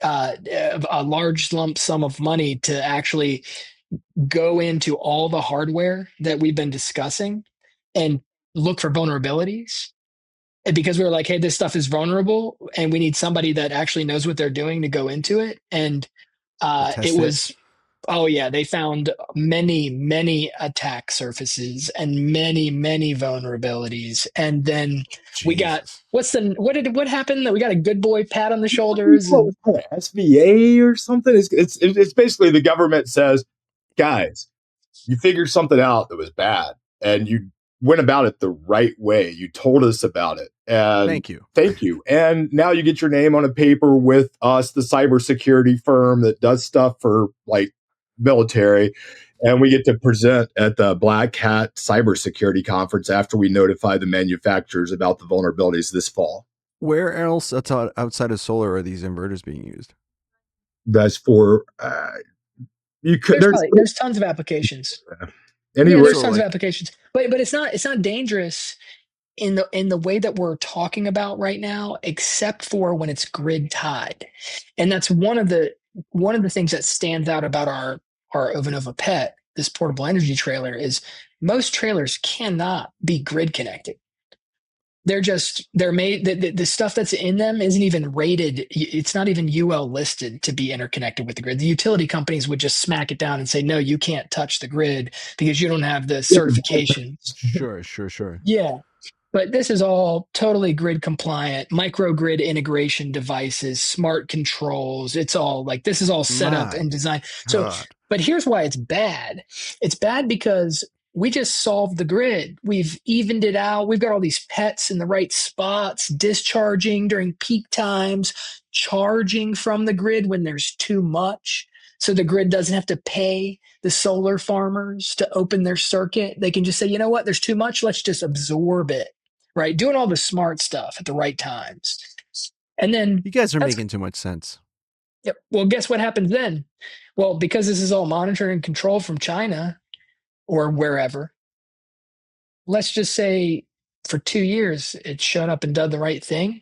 a large lump sum of money to actually go into all the hardware that we've been discussing and look for vulnerabilities. And because we were like, hey, this stuff is vulnerable, and we need somebody that actually knows what they're doing to go into it. And it was. Oh yeah, they found many attack surfaces and many vulnerabilities, and then we got what happened? We got a good boy pat on the shoulders. And, SVA or something. It's basically the government says, guys, you figured something out that was bad, and you went about it the right way. You told us about it, and thank you. And now you get your name on a paper with us, the cybersecurity firm that does stuff for like military, and we get to present at the Black Hat Cybersecurity Conference after we notify the manufacturers about the vulnerabilities this fall. Where else outside of solar are these inverters being used? That's for you could. There's tons of applications. Anyway, there's tons of applications, but it's not dangerous in the way that we're talking about right now, except for when it's grid tied, and that's one of the things that stands out about our Ovanova Pet, this portable energy trailer, is most trailers cannot be grid connected. They're made, the stuff that's in them isn't even rated. It's not even UL listed to be interconnected with the grid. The utility companies would just smack it down and say, no, you can't touch the grid because you don't have the certifications. Sure. Yeah. But this is all totally grid compliant, microgrid integration devices, smart controls. It's all like, this is all set up and designed. So, but here's why it's bad. It's bad because we just solved the grid. We've evened it out. We've got all these pets in the right spots, discharging during peak times, charging from the grid when there's too much. So the grid doesn't have to pay the solar farmers to open their circuit. They can just say, you know what, there's too much. Let's just absorb it, right? Doing all the smart stuff at the right times. And then you guys are making too much sense. Yep. Well, guess what happens then? Well, because this is all monitored and controlled from China or wherever, let's just say for 2 years, it shut up and done the right thing.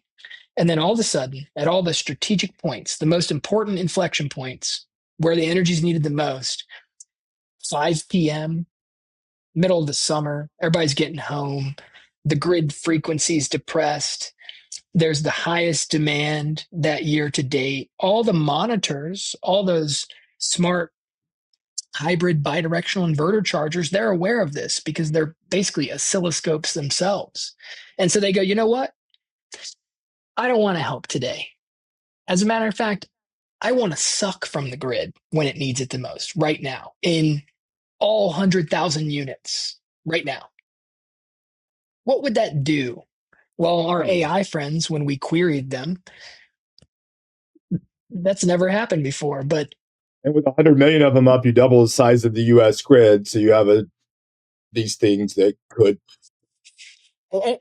And then all of a sudden, at all the strategic points, the most important inflection points where the energy is needed the most, 5 p.m., middle of the summer, everybody's getting home, the grid frequency is depressed, there's the highest demand that year to date. All the monitors, all those smart hybrid bidirectional inverter chargers, they're aware of this because they're basically oscilloscopes themselves. And so they go, you know what? I don't want to help today. As a matter of fact, I want to suck from the grid when it needs it the most right now in all 100,000 units right now. What would that do? Well, our AI friends, when we queried them, that's never happened before. But and with 100 million of them up, you double the size of the U.S. grid. So you have these things that could.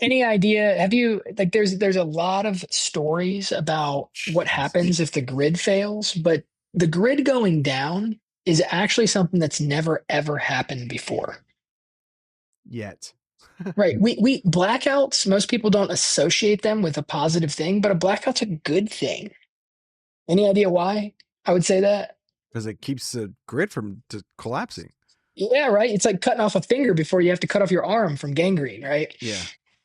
Any idea? Have you like? There's a lot of stories about what happens if the grid fails, but the grid going down is actually something that's never ever happened before. Yet. Right. We blackouts, most people don't associate them with a positive thing, but a blackout's a good thing. Any idea why I would say that? Because it keeps the grid from collapsing. Yeah, right. It's like cutting off a finger before you have to cut off your arm from gangrene, right? Yeah.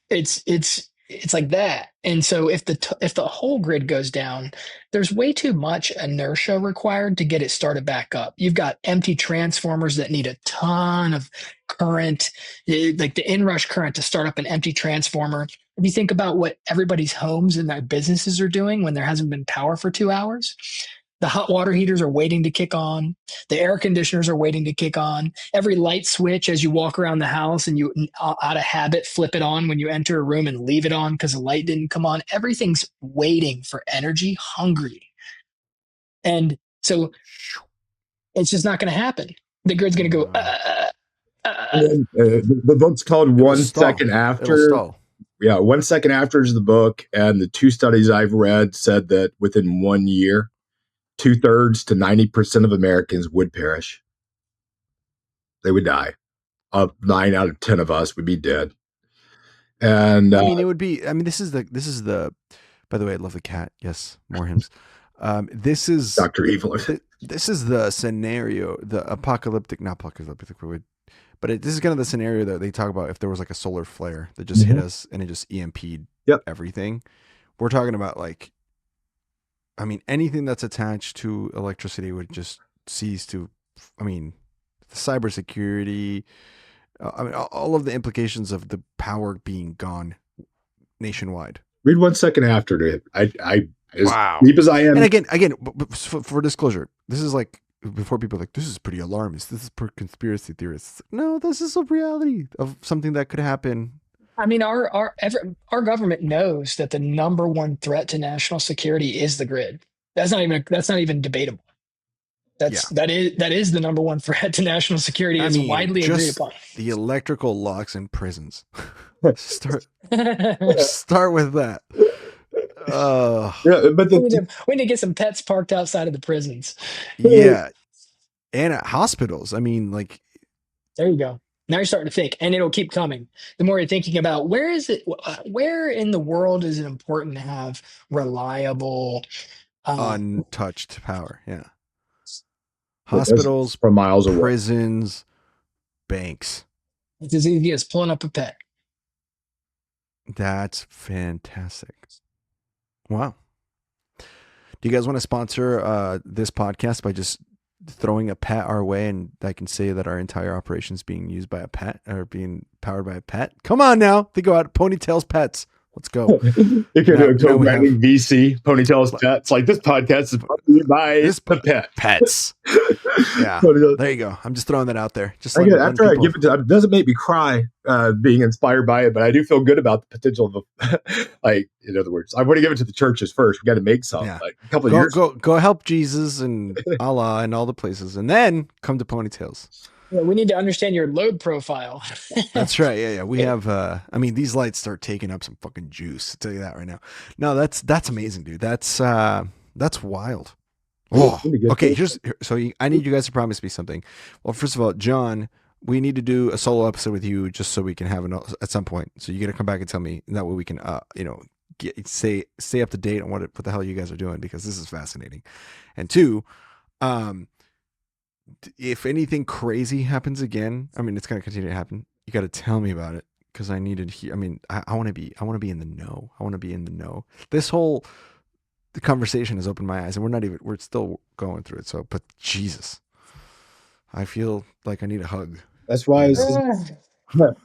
It's like that. And so if the whole grid goes down, there's way too much inertia required to get it started back up. You've got empty transformers that need a ton of current, like the inrush current to start up an empty transformer. If you think about what everybody's homes and their businesses are doing when there hasn't been power for 2 hours, the hot water heaters are waiting to kick on. The air conditioners are waiting to kick on. Every light switch as you walk around the house and you, out of habit, flip it on when you enter a room and leave it on because the light didn't come on. Everything's waiting for energy, hungry. And so it's just not going to happen. The grid's going to go, the book's called It'll 1 stall. Second It'll After. stall. Yeah, 1 Second After is the book. And the 2 studies I've read said that within 1 year, 2/3 to 90% of Americans would perish. They would die. 9 out of 10 of us would be dead. And I mean, it would be. I mean, this is the. By the way, I love the cat. Yes, more hymns. This is Dr. Evil. This is the scenario, the apocalyptic, not apocalyptic, but this is kind of the scenario that they talk about if there was like a solar flare that just hit us and it just EMP'd everything. We're talking about like, I mean, anything that's attached to electricity would just cease to, I mean, the cybersecurity, I mean, all of the implications of the power being gone nationwide. Read 1 Second After. As Wow. deep as I am. And again, for disclosure, this is like, before people are like, this is pretty alarmist. This is per conspiracy theorists. No, this is a reality of something that could happen. I mean, our government knows that the number one threat to national security is the grid. That's not even debatable. That is the number one threat to national security. It's widely agreed upon. The electrical locks in prisons. Start with that. Yeah, but we need to get some pets parked outside of the prisons. Yeah, and at hospitals. I mean, like, there you go. Now you're starting to think, and it'll keep coming. The more you're thinking about where in the world is it important to have reliable, untouched power? Yeah, hospitals, from miles away, prisons, banks. It's as easy as pulling up a pet. That's fantastic. Wow. Do you guys want to sponsor this podcast by just throwing a pet our way, and I can say that our entire operation is being used by a pet or being powered by a pet? Come on now. Think about Ponytails Pets. Let's go. You can do a co-branding VC, Ponytails Pets. Like, this podcast is brought to you by the pet. Pets. Yeah. There you go. I'm just throwing that out there. Just after I give it doesn't make me cry being inspired by it, but I do feel good about the potential of, like, in other words, I want to give it to the churches first. We got to make some. Yeah. Like, a couple of years. Go help Jesus and Allah and all the places, and then come to Ponytails. Yeah, we need to understand your load profile. That's right. Yeah. We have, I mean, these lights start taking up some fucking juice. I'll tell you that right now. No, that's amazing, dude. That's wild. Oh, okay. I need you guys to promise me something. Well, first of all, John, we need to do a solo episode with you just so we can have at some point. So you got to come back and tell me, and that way we can, stay up to date on what the hell you guys are doing, because this is fascinating. And two, if anything crazy happens again, I mean, it's going to continue to happen. You got to tell me about it, because I needed to hear. I mean, I want to be in the know. I want to be in the know. This whole conversation has opened my eyes, and we're still going through it. So, but Jesus, I feel like I need a hug. That's why. Well,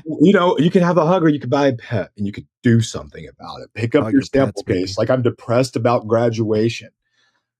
you can have a hug, or you could buy a pet, and you could do something about it. Pick up your sample case. Like, I'm depressed about graduation.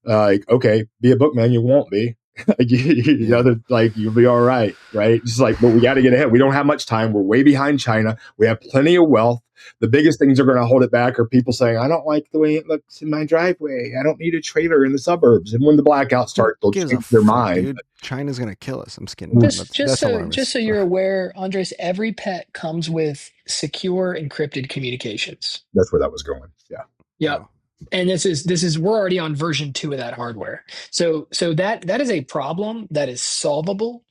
Like, okay, be a bookman. You won't be. You'll be all right, right? Just like, but we got to get ahead. We don't have much time. We're way behind China. We have plenty of wealth. The biggest things are going to hold it back are people saying, I don't like the way it looks in my driveway. I don't need a trailer in the suburbs. And when the blackouts start, they'll change their mind. Dude. China's going to kill us. I'm just kidding. Just so you're aware, Andres, every pet comes with secure encrypted communications. That's where that was going. Yeah. Yeah. Wow. And this is we're already on version 2 of that hardware. So that is a problem that is solvable.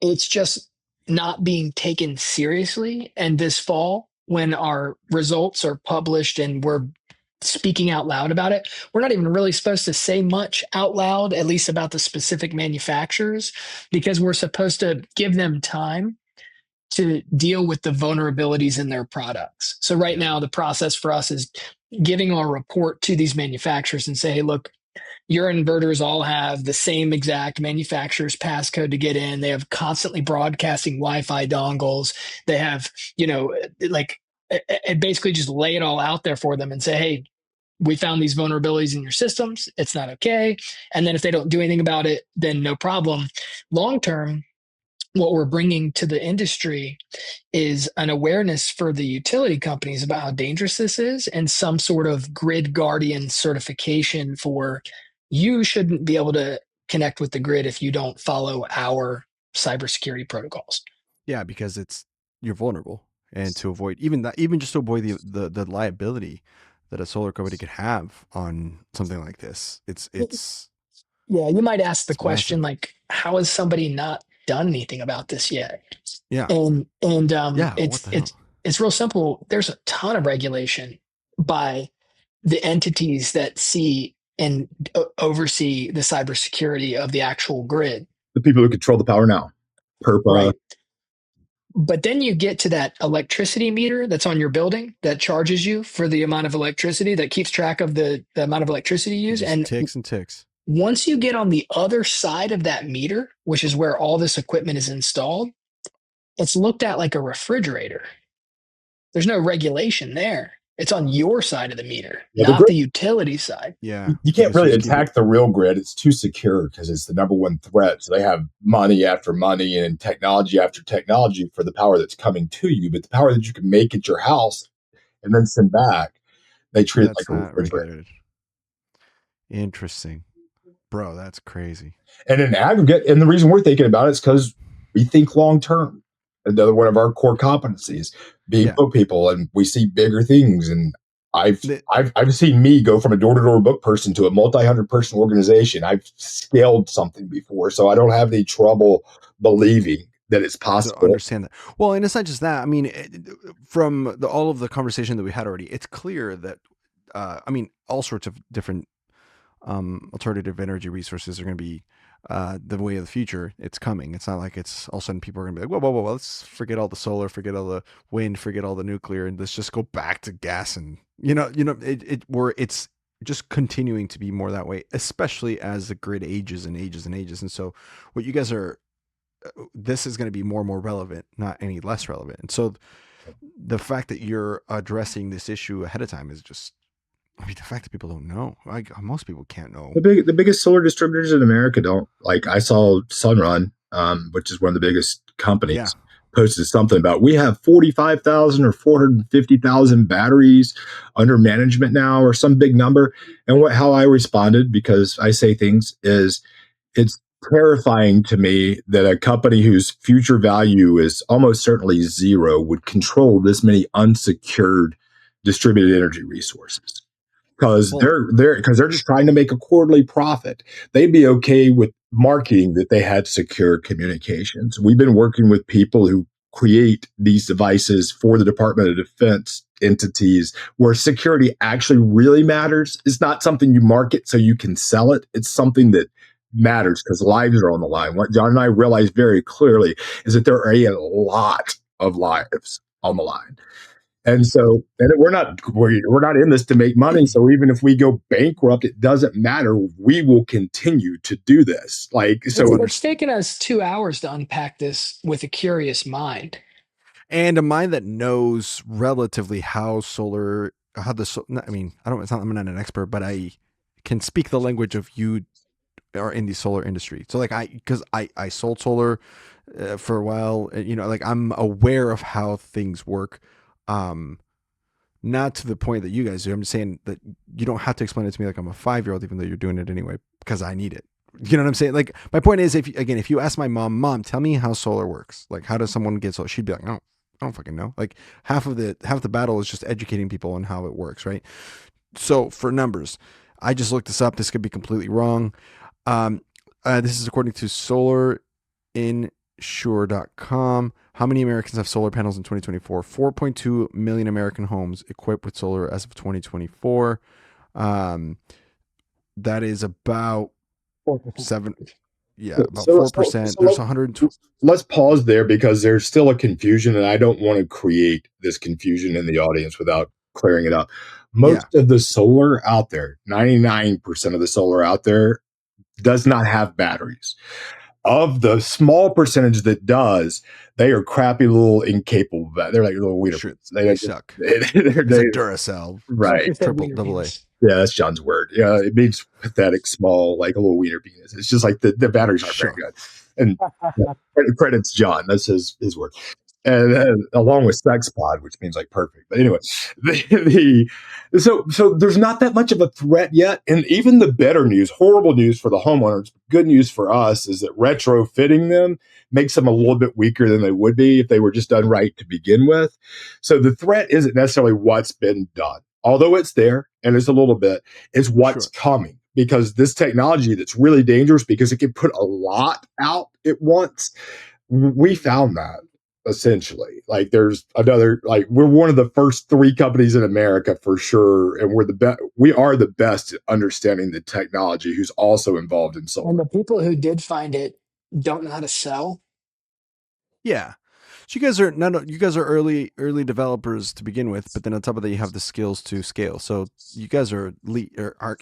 It's just not being taken seriously. And this fall, when our results are published and we're speaking out loud about it, we're not even really supposed to say much out loud, at least about the specific manufacturers, because we're supposed to give them time to deal with the vulnerabilities in their products. So now the process for us is giving our report to these manufacturers and say, hey, look, your inverters all have the same exact manufacturer's passcode to get in. They have constantly broadcasting Wi-Fi dongles. They have, like, it basically just lay it all out there for them and say, hey, we found these vulnerabilities in your systems. It's not okay. And then if they don't do anything about it, then no problem. Long term, what we're bringing to the industry is an awareness for the utility companies about how dangerous this is, and some sort of grid guardian certification for you shouldn't be able to connect with the grid if you don't follow our cybersecurity protocols. Yeah, because you're vulnerable, and to avoid even just to avoid the liability that a solar company could have on something like this. It's yeah, you might ask the question massive. like, how has somebody not done anything about this yet? Yeah. And Yeah, what the hell? it's real simple. There's a ton of regulation by the entities that see and oversee the cybersecurity of the actual grid. The people who control the power now. PERPA. Right. But then you get to that electricity meter that's on your building that charges you for the amount of electricity, that keeps track of the amount of electricity you use. Just and ticks and ticks. Once you get on the other side of that meter, which is where all this equipment is installed, it's looked at like a refrigerator. There's no regulation there. It's on your side of the meter, not the utility side. Yeah. You can't really attack the real grid. It's too secure because it's the number one threat. So they have money after money and technology after technology for the power that's coming to you. But the power that you can make at your house and then send back, they treat it like a refrigerator. Interesting. Bro, that's crazy. And in aggregate, and the reason we're thinking about it is because we think long term. Another one of our core competencies, being book people, and we see bigger things. And I've seen me go from a door-to-door book person to a multi-100-person organization. I've scaled something before, so I don't have any trouble believing that it's possible. To understand that. Well, and it's not just that. I mean, from all of the conversation that we had already, it's clear that, all sorts of different alternative energy resources are going to be the way of the future. It's coming. It's not like it's all of a sudden people are going to be like, whoa, let's forget all the solar, forget all the wind, forget all the nuclear, and let's just go back to gas. And it's just continuing to be more that way, especially as the grid ages and ages and ages. And so what you guys are, this is going to be more and more relevant, not any less relevant. And so the fact that you're addressing this issue ahead of time is just, the fact that people don't know, most people can't know. The biggest solar distributors in America don't. Like, I saw Sunrun, which is one of the biggest companies, posted something about, we have 45,000 or 450,000 batteries under management now, or some big number. And how I responded, because I say things, is it's terrifying to me that a company whose future value is almost certainly zero would control this many unsecured distributed energy resources. Because they're just trying to make a quarterly profit. They'd be okay with marketing that they had secure communications. We've been working with people who create these devices for the Department of Defense entities, where security actually really matters. It's not something you market so you can sell it. It's something that matters because lives are on the line. What John and I realized very clearly is that there are a lot of lives on the line. And so, we're not in this to make money. So even if we go bankrupt, it doesn't matter. We will continue to do this. It's taken us 2 hours to unpack this with a curious mind, and a mind that knows relatively how it's not I'm not an expert, but I can speak the language of you are in the solar industry. So because I sold solar for a while, I'm aware of how things work. Not to the point that you guys do. I'm just saying that you don't have to explain it to me like I'm a 5-year-old, even though you're doing it anyway, because I need it. You know what I'm saying? Like, my point is, if you ask my mom, tell me how solar works. Like, how does someone get solar? She'd be like, no, I don't fucking know. Like, half the battle is just educating people on how it works, right? So for numbers, I just looked this up. This could be completely wrong. This is according to solarinsure.com. How many Americans have solar panels in 2024? 4.2 million American homes equipped with solar as of 2024. That is about 7. Yeah, about 4%. There's 120. Let's pause there, because there's still a confusion, and I don't want to create this confusion in the audience without clearing it up. Most of the solar out there, 99% of the solar out there does not have batteries. Of the small percentage that does, they are crappy little incapable. They're like little wiener. Sure, They they suck. It's a Duracell, right? Triple double A. Yeah, that's John's word. Yeah, it means pathetic, small, like a little wiener penis. It's just like the batteries aren't very good. And credits John. That's his word. And along with sex pod, which means like perfect. But anyway, so there's not that much of a threat yet. And even the better news, horrible news for the homeowners, good news for us is that retrofitting them makes them a little bit weaker than they would be if they were just done right to begin with. So the threat isn't necessarily what's been done, although it's there and it's a little bit, it's what's coming. Because this technology that's really dangerous because it can put a lot out at once. We found that. Essentially, like there's another, like we're one of the first 3 companies in America for sure, and we're the best. We are the best at understanding the technology. Who's also involved in solar. And the people who did find it don't know how to sell. Yeah, so you guys are early developers to begin with, but then on top of that, you have the skills to scale. So you guys are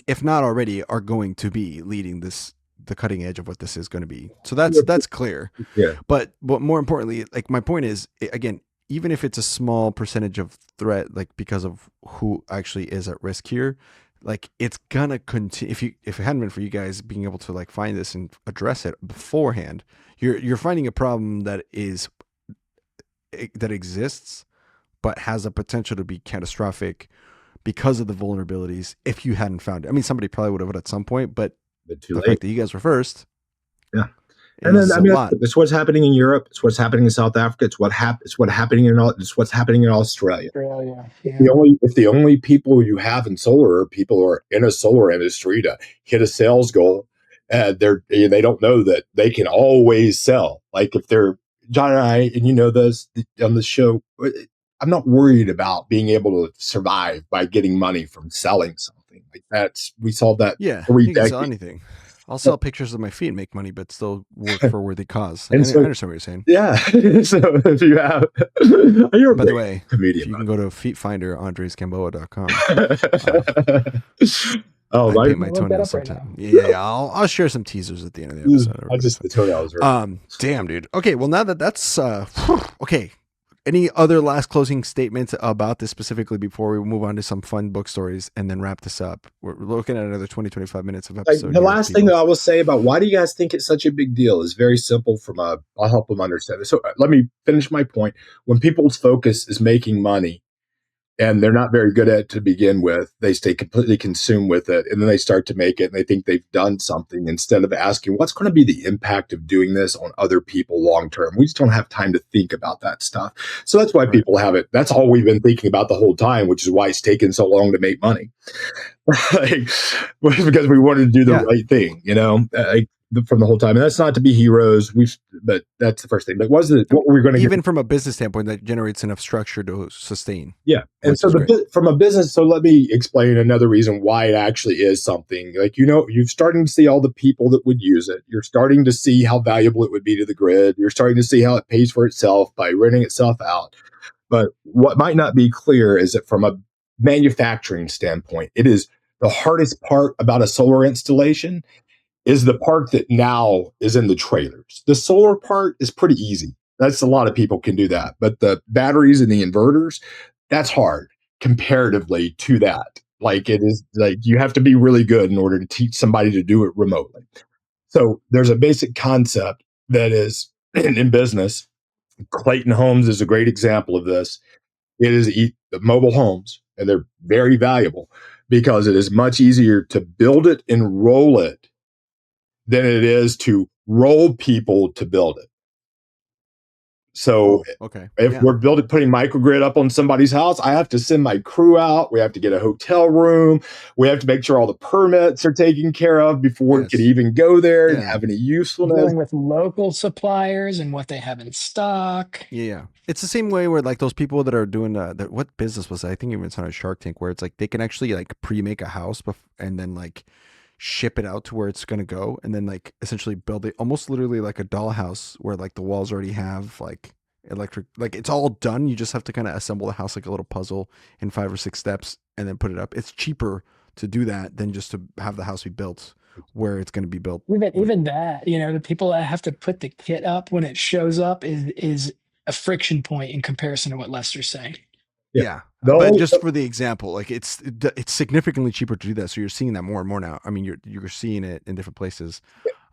if not already, are going to be leading the cutting edge of what this is going to be. So that's clear. Yeah. But more importantly, like my point is, again, even if it's a small percentage of threat, like because of who actually is at risk here, like it's gonna continue. If it hadn't been for you guys being able to like find this and address it beforehand, you're finding a problem that exists, but has a potential to be catastrophic because of the vulnerabilities. If you hadn't found it, I mean, somebody probably would have at some point, but the fact that you guys were first, and then I mean, it's what's happening in Europe. It's what's happening in South Africa. It's what's happening in Australia. Yeah. The only people you have in solar are people who are in a solar industry to hit a sales goal. They don't know that they can always sell. Like if they're John and I, and you know this on the show, I'm not worried about being able to survive by getting money from selling something. Like we solved that. Yeah, you can sell anything. I'll sell pictures of my feet and make money, but still work for a worthy cause. I understand what you're saying. Yeah. So if you have, you're by the way, comedian. You can go to Feet-Finder, andresgamboa.com. I paint my toenails sometime. Yeah, I'll share some teasers at the end of the episode. The toenails are. Damn, dude. Okay, well now that's okay. Any other last closing statements about this specifically before we move on to some fun book stories and then wrap this up? We're looking at another 20-25 minutes of episode. The last thing that I will say about why do you guys think it's such a big deal is very simple. I'll help them understand. So let me finish my point. When people's focus is making money, and they're not very good at it to begin with, they stay completely consumed with it, and then they start to make it, and they think they've done something instead of asking, what's going to be the impact of doing this on other people long term? We just don't have time to think about that stuff. So that's why people have it. That's all we've been thinking about the whole time, which is why it's taken so long to make money. Because we wanted to do the right thing, from the whole time. And that's not to be heroes. But that's the first thing. But what were we going to even from a business standpoint that generates enough structure to sustain? Yeah. And so from a business, so let me explain another reason why it actually is something. Like, you're starting to see all the people that would use it. You're starting to see how valuable it would be to the grid. You're starting to see how it pays for itself by renting itself out. But what might not be clear is that from a manufacturing standpoint, it is the hardest part about a solar installation is the part that now is in the trailers. The solar part is pretty easy. That's a lot of people can do that. But the batteries and the inverters, that's hard comparatively to that. Like it is like you have to be really good in order to teach somebody to do it remotely. So there's a basic concept that is in business. Clayton Homes is a great example of this. It is the mobile homes, and they're very valuable because it is much easier to build it and roll it than it is to roll people to build it. So if we're putting microgrid up on somebody's house, I have to send my crew out. We have to get a hotel room. We have to make sure all the permits are taken care of before it can even go there and have any usefulness. Dealing with local suppliers and what they have in stock. Yeah. It's the same way where like those people that are doing what business was that? I think even it's on a Shark Tank where it's like they can actually like pre-make a house and then like ship it out to where it's going to go and then like essentially build it almost literally like a dollhouse where like the walls already have like electric, like it's all done. You just have to kind of assemble the house like a little puzzle in 5 or 6 steps and then put it up. It's cheaper to do that than just to have the house be built where it's going to be built. Even that, the people that have to put the kit up when it shows up is a friction point in comparison to what Lester's saying. Yeah. But just for the example, like it's significantly cheaper to do that. So you're seeing that more and more now. I mean, you're seeing it in different places.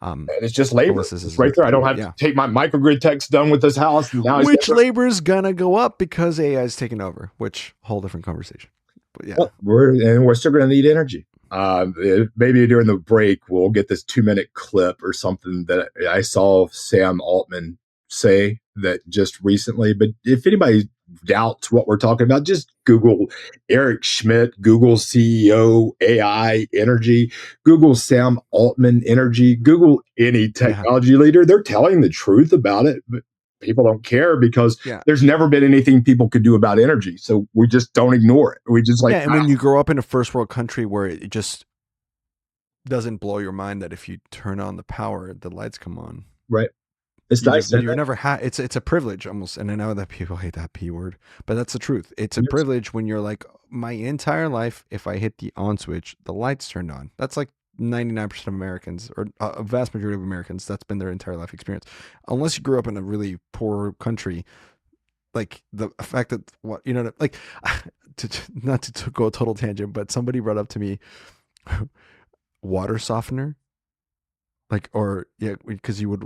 And it's just labor. It's right there. I don't have to take my microgrid techs done with this house. Now which labor's gonna go up because AI is taking over, which whole different conversation. But yeah, well, we're still gonna need energy. Maybe during the break we'll get this 2-minute clip or something that I saw Sam Altman say that just recently. But if anybody doubts what we're talking about, just Google Eric Schmidt, Google CEO AI energy, Google Sam Altman energy, Google any technology leader. They're telling the truth about it, but people don't care because there's never been anything people could do about energy. So we just don't ignore it. We just and when you grow up in a first world country where it just doesn't blow your mind that if you turn on the power, the lights come on. Right. It's nice. You're never it's a privilege almost. And I know that people hate that P word, but that's the truth. It's a privilege when you're like, my entire life, if I hit the on switch, the lights turned on. That's like 99% of Americans, or a vast majority of Americans, that's been their entire life experience. Unless you grew up in a really poor country, like the fact that like not to go a total tangent, but somebody brought up to me water softener, like, or because you'd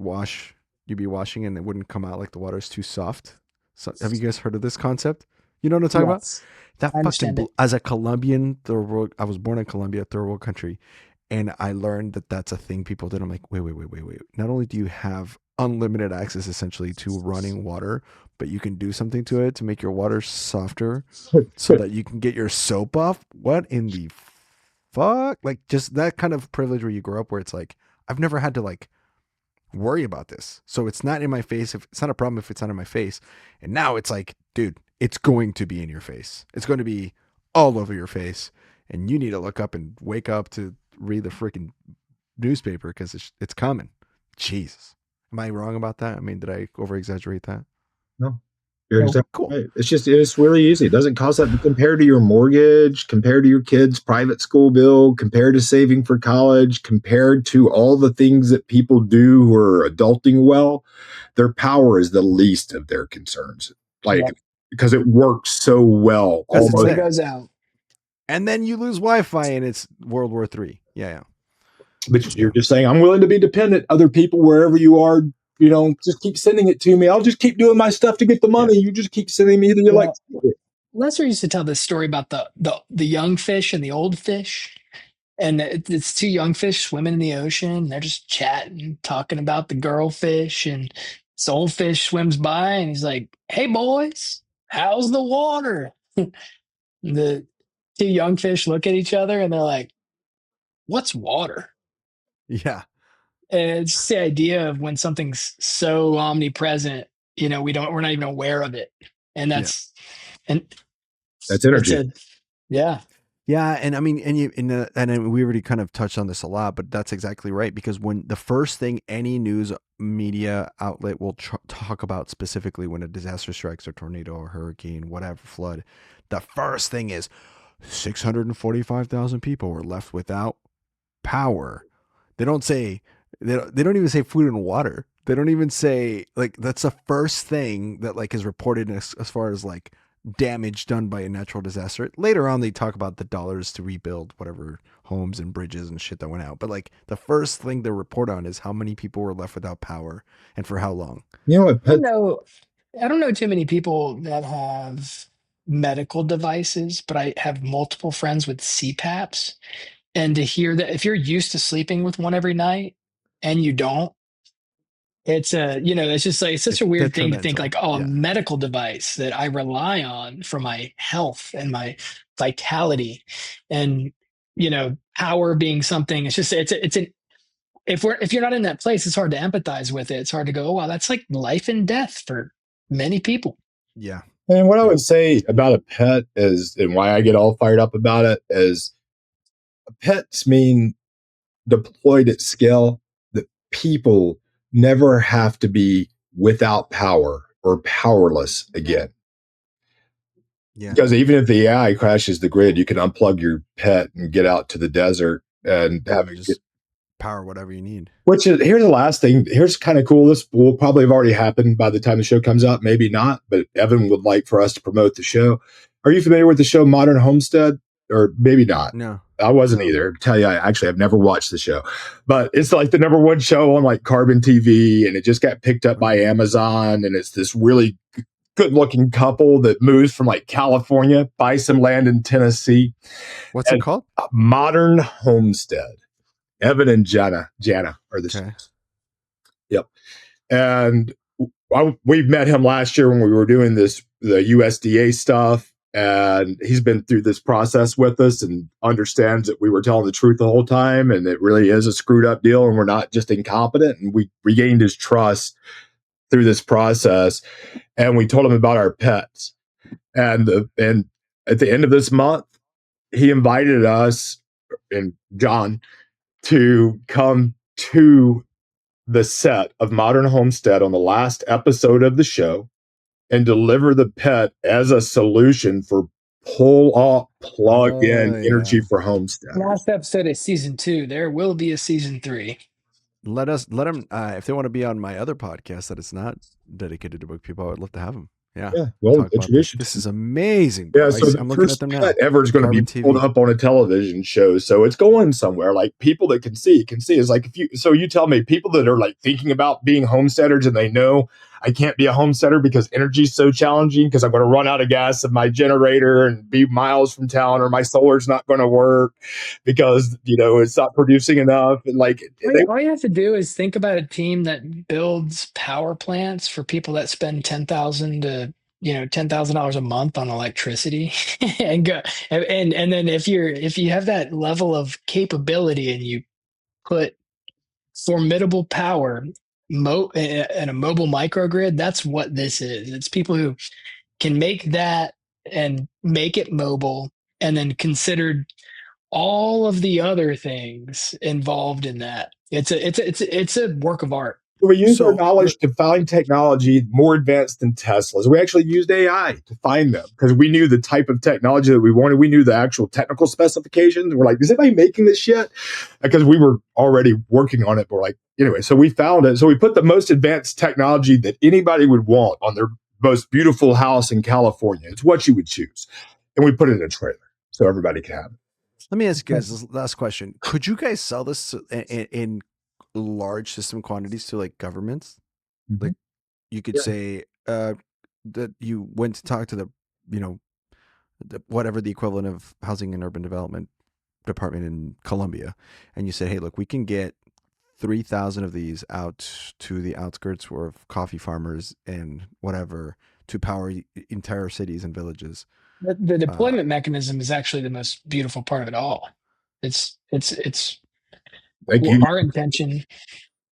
be washing and it wouldn't come out, like the water is too soft. So have you guys heard of this concept? You know what I'm talking about? That fucking as a Colombian, I was born in Colombia, third world country, and I learned that that's a thing people did. I'm like, wait. Not only do you have unlimited access essentially to running water, but you can do something to it to make your water softer so that you can get your soap off. What in the fuck? Like just that kind of privilege where you grow up where it's like, I've never had to like worry about this. So it's not in my face. If it's not a problem, if it's not in my face. And now it's like, dude, it's going to be in your face. It's going to be all over your face. And you need to look up and wake up to read the freaking newspaper because it's coming. Jesus. Am I wrong about that? I mean, did I over exaggerate that? No. You're exactly cool. Right. It's really easy. It doesn't cost that compared to your mortgage, compared to your kid's private school bill, compared to saving for college, compared to all the things that people do who are adulting well. Their power is the least of their concerns. Because it works so well. Almost it goes out. And then you lose Wi-Fi and it's World War III. Yeah. But you're just saying, I'm willing to be dependent. Other people, wherever you are, just keep sending it to me. I'll just keep doing my stuff to get the money. You just keep sending me the electricity. Lester used to tell this story about the young fish and the old fish. And it's 2 young fish swimming in the ocean. And they're just chatting, talking about the girl fish. And this old fish swims by and he's like, hey, boys, how's the water? The 2 young fish look at each other and they're like, what's water? Yeah. And it's just the idea of when something's so omnipresent, we're not even aware of it. And that's energy. Yeah. Yeah. And I mean, and we already kind of touched on this a lot, but that's exactly right. Because when the first thing any news media outlet will talk about specifically when a disaster strikes, or tornado or hurricane, whatever, flood, the first thing is 645,000 people were left without power. They don't say, they don't even say food and water. They don't even say, like, that's the first thing that like is reported as far as like damage done by a natural disaster. Later on, they talk about the dollars to rebuild whatever homes and bridges and shit that went out. But like the first thing they report on is how many people were left without power and for how long. You know what? I don't know too many people that have medical devices, but I have multiple friends with CPAPs. And to hear that, if you're used to sleeping with one every night and you don't, it's it's just like, it's such a weird thing to think like, a medical device that I rely on for my health and my vitality, and power being something. It's just if you're not in that place, it's hard to empathize with it. It's hard to go, oh, wow, that's like life and death for many people. Yeah. And what I would say about a pet is, and why I get all fired up about it, is pets mean deployed at scale, that people never have to be without power or powerless again. Yeah. Because even if the AI crashes the grid, you can unplug your pet and get out to the desert and have it just power whatever you need. Which is, here's the last thing. Here's kind of cool. This will probably have already happened by the time the show comes out. Maybe not, but Evan would like for us to promote the show. Are you familiar with the show Modern Homestead? Or maybe not. No. I wasn't either. Tell you, I've never watched the show, but it's like the number one show on like Carbon TV, and it just got picked up by Amazon. And it's this really good looking couple that moves from like California, buys some land in Tennessee. What's it called? Modern Homestead. Evan and Jana are the shows. Yep. And we met him last year when we were doing the USDA stuff. And he's been through this process with us and understands that we were telling the truth the whole time. And it really is a screwed up deal. And we're not just incompetent. And we regained his trust through this process. And we told him about our pets. And at the end of this month, he invited us and John to come to the set of Modern Homestead on the last episode of the show and deliver the pet as a solution for pull-off, plug-in energy for homestead. Last episode is season 2. There will be a season 3. Let them if they want to be on my other podcast that it's not dedicated to book people, I would love to have them. Yeah. Well, introduction. This is amazing. Bro. Yeah, so I'm looking at them now. Ever is going to be pulled up on a television show, so it's going somewhere. Like people that can see is like you tell me people that are like thinking about being homesteaders and they know I can't be a homesteader because energy is so challenging because I'm going to run out of gas in my generator and be miles from town, or my solar's not going to work because it's not producing enough. And like all you have to do is think about a team that builds power plants for people that spend $10,000 to $10,000 a month on electricity, and go and then if you have that level of capability and you put formidable power in a mobile microgrid, that's what this is. It's people who can make that and make it mobile, and then considered all of the other things involved in that. It's a work of art. We used our knowledge to find technology more advanced than Tesla's. We actually used AI to find them because we knew the type of technology that we wanted. We knew the actual technical specifications. We're like, is anybody making this shit? Because we were already working on it. But we're like, anyway, so we found it. So we put the most advanced technology that anybody would want on their most beautiful house in California. It's what you would choose. And we put it in a trailer so everybody can have it. Let me ask you guys this last question. Could you guys sell this in large system quantities to like governments? Mm-hmm. Like you could say that you went to talk to the whatever the equivalent of housing and urban development department in Colombia, and you said, hey, look, we can get 3,000 of these out to the outskirts of coffee farmers and whatever to power entire cities and villages. The deployment mechanism is actually the most beautiful part of it all. It's our intention.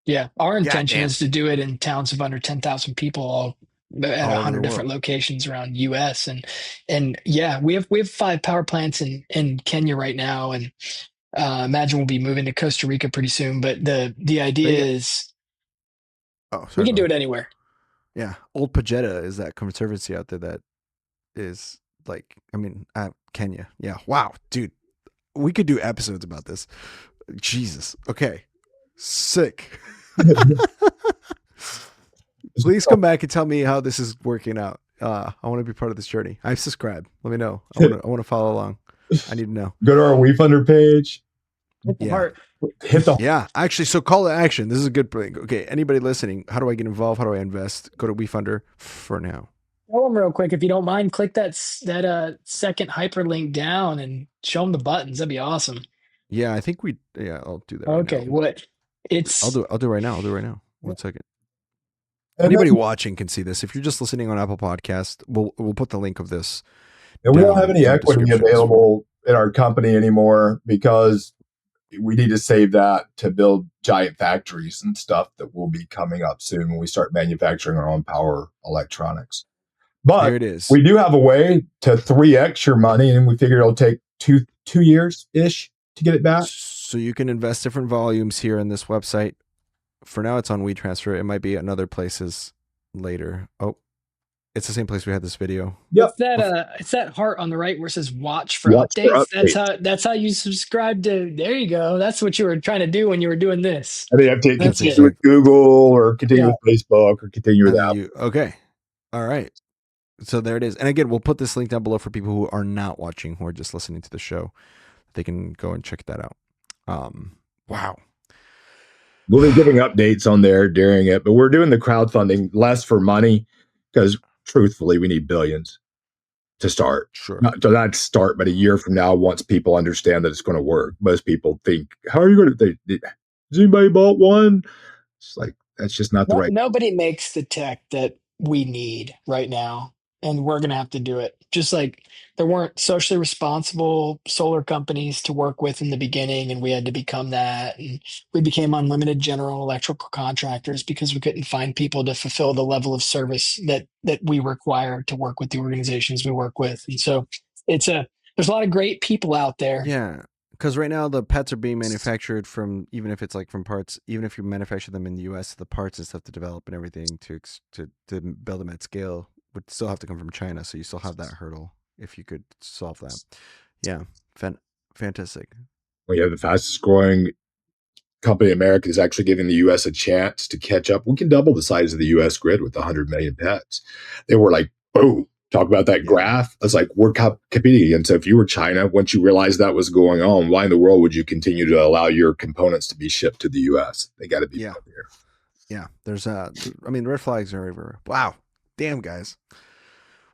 Yeah, our intention is to do it in towns of under 10,000 people, all at 100 different locations around U.S. and yeah, we have 5 power plants in Kenya right now, and imagine we'll be moving to Costa Rica pretty soon. But the idea is, we can do it anywhere. Yeah, Old Pajetta is that conservancy out there that is like, Kenya. Yeah, wow, dude, we could do episodes about this. Jesus. Okay. Sick. Please come back and tell me how this is working out. I want to be part of this journey. I've subscribed. Let me know. I want to follow along. I need to know. Go to our WeFunder page. Hit the heart. Yeah. Actually, so call to action. This is a good thing. Okay. Anybody listening, how do I get involved? How do I invest? Go to WeFunder for now. Tell them real quick, if you don't mind, click that second hyperlink down and show them the buttons. That'd be awesome. Yeah, I think I'll do that. Okay, right now. I'll do it right now. 1 second. Anybody watching can see this. If you're just listening on Apple Podcast, we'll put the link of this. And we don't have any equity available in our company anymore because we need to save that to build giant factories and stuff that will be coming up soon when we start manufacturing our own power electronics. But there it is. We do have a way to 3x your money, and we figure it'll take two years-ish to get it back. So you can invest different volumes here in this website. For now, it's on WeTransfer. It might be in other places later. Oh, It's the same place we had this video. Yep. It's that heart on the right where it says watch for updates. That's how you subscribe to. There you go. That's what you were trying to do when you were doing this. And then you have to continue with Google or continue with Facebook or continue with Apple. Okay. All right. So there it is. And again, we'll put this link down below for people who are not watching, who are just listening to the show. They can go and check that out. Wow. We'll be giving updates on there during it, but we're doing the crowdfunding less for money because truthfully, we need billions to start. Sure. Not start, but a year from now, once people understand that it's going to work. Most people think, how are you going to, has anybody bought one? It's like, that's just not the right. Nobody makes the tech that we need right now. And we're going to have to do it. Just like there weren't socially responsible solar companies to work with in the beginning, and we had to become that. And we became unlimited general electrical contractors because we couldn't find people to fulfill the level of service that we require to work with the organizations we work with. And so there's a lot of great people out there. Yeah. Because right now the pets are being manufactured from, even if it's like from parts, even if you manufacture them in the US, the parts and stuff to develop and everything to build them at scale would still have to come from China. So you still have that hurdle if you could solve that. Yeah. Fantastic. We have the fastest growing company in America is actually giving the US a chance to catch up. We can double the size of the US grid with 100 million pets. They were like, boom, talk about that graph. It's like, we're competing. And so if you were China, once you realized that was going on, why in the world would you continue to allow your components to be shipped to the US? They got to be out here. Yeah. There's red flags are everywhere. Wow. Damn, guys.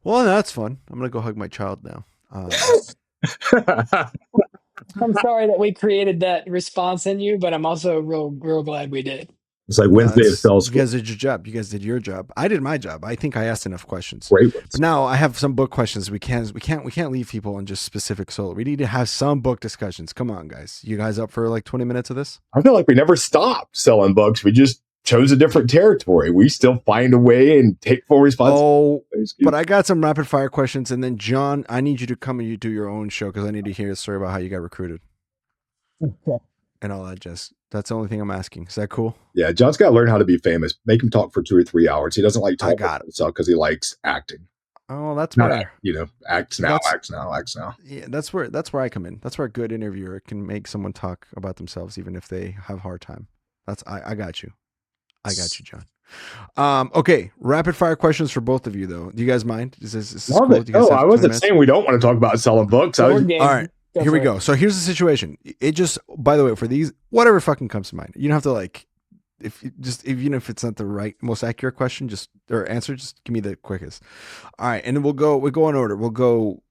Well, that's fun. I'm going to go hug my child now. I'm sorry that we created that response in you, but I'm also real glad we did. It's like Wednesday of Cell School. You guys did your job. You guys did your job. I did my job. I think I asked enough questions. Great ones. But now I have some book questions. We can't leave people on just specific solar. We need to have some book discussions. Come on, guys. You guys up for like 20 minutes of this? I feel like we never stopped selling books. We just chose a different territory. We still find a way and take full responsibility. Oh, but I got some rapid fire questions. And then John, I need you to come and you do your own show because I need to hear a story about how you got recruited. Okay. And all that jazz. That's the only thing I'm asking. Is that cool? Yeah, John's got to learn how to be famous. Make him talk for 2 or 3 hours. He doesn't like talking about himself because he likes acting. Oh, that's where acts now. Yeah, that's where I come in. That's where a good interviewer can make someone talk about themselves, even if they have a hard time. I got you. I got you, John. Okay, rapid fire questions for both of you, though. Do you guys mind? Is this cool? No, I wasn't saying we don't want to talk about selling books. All right. Here we go. So here's the situation. It just, by the way, for these, whatever fucking comes to mind. You don't have to like, even if it's not the right, most accurate question, or answer, just give me the quickest. All right. And then we'll go in order. We'll go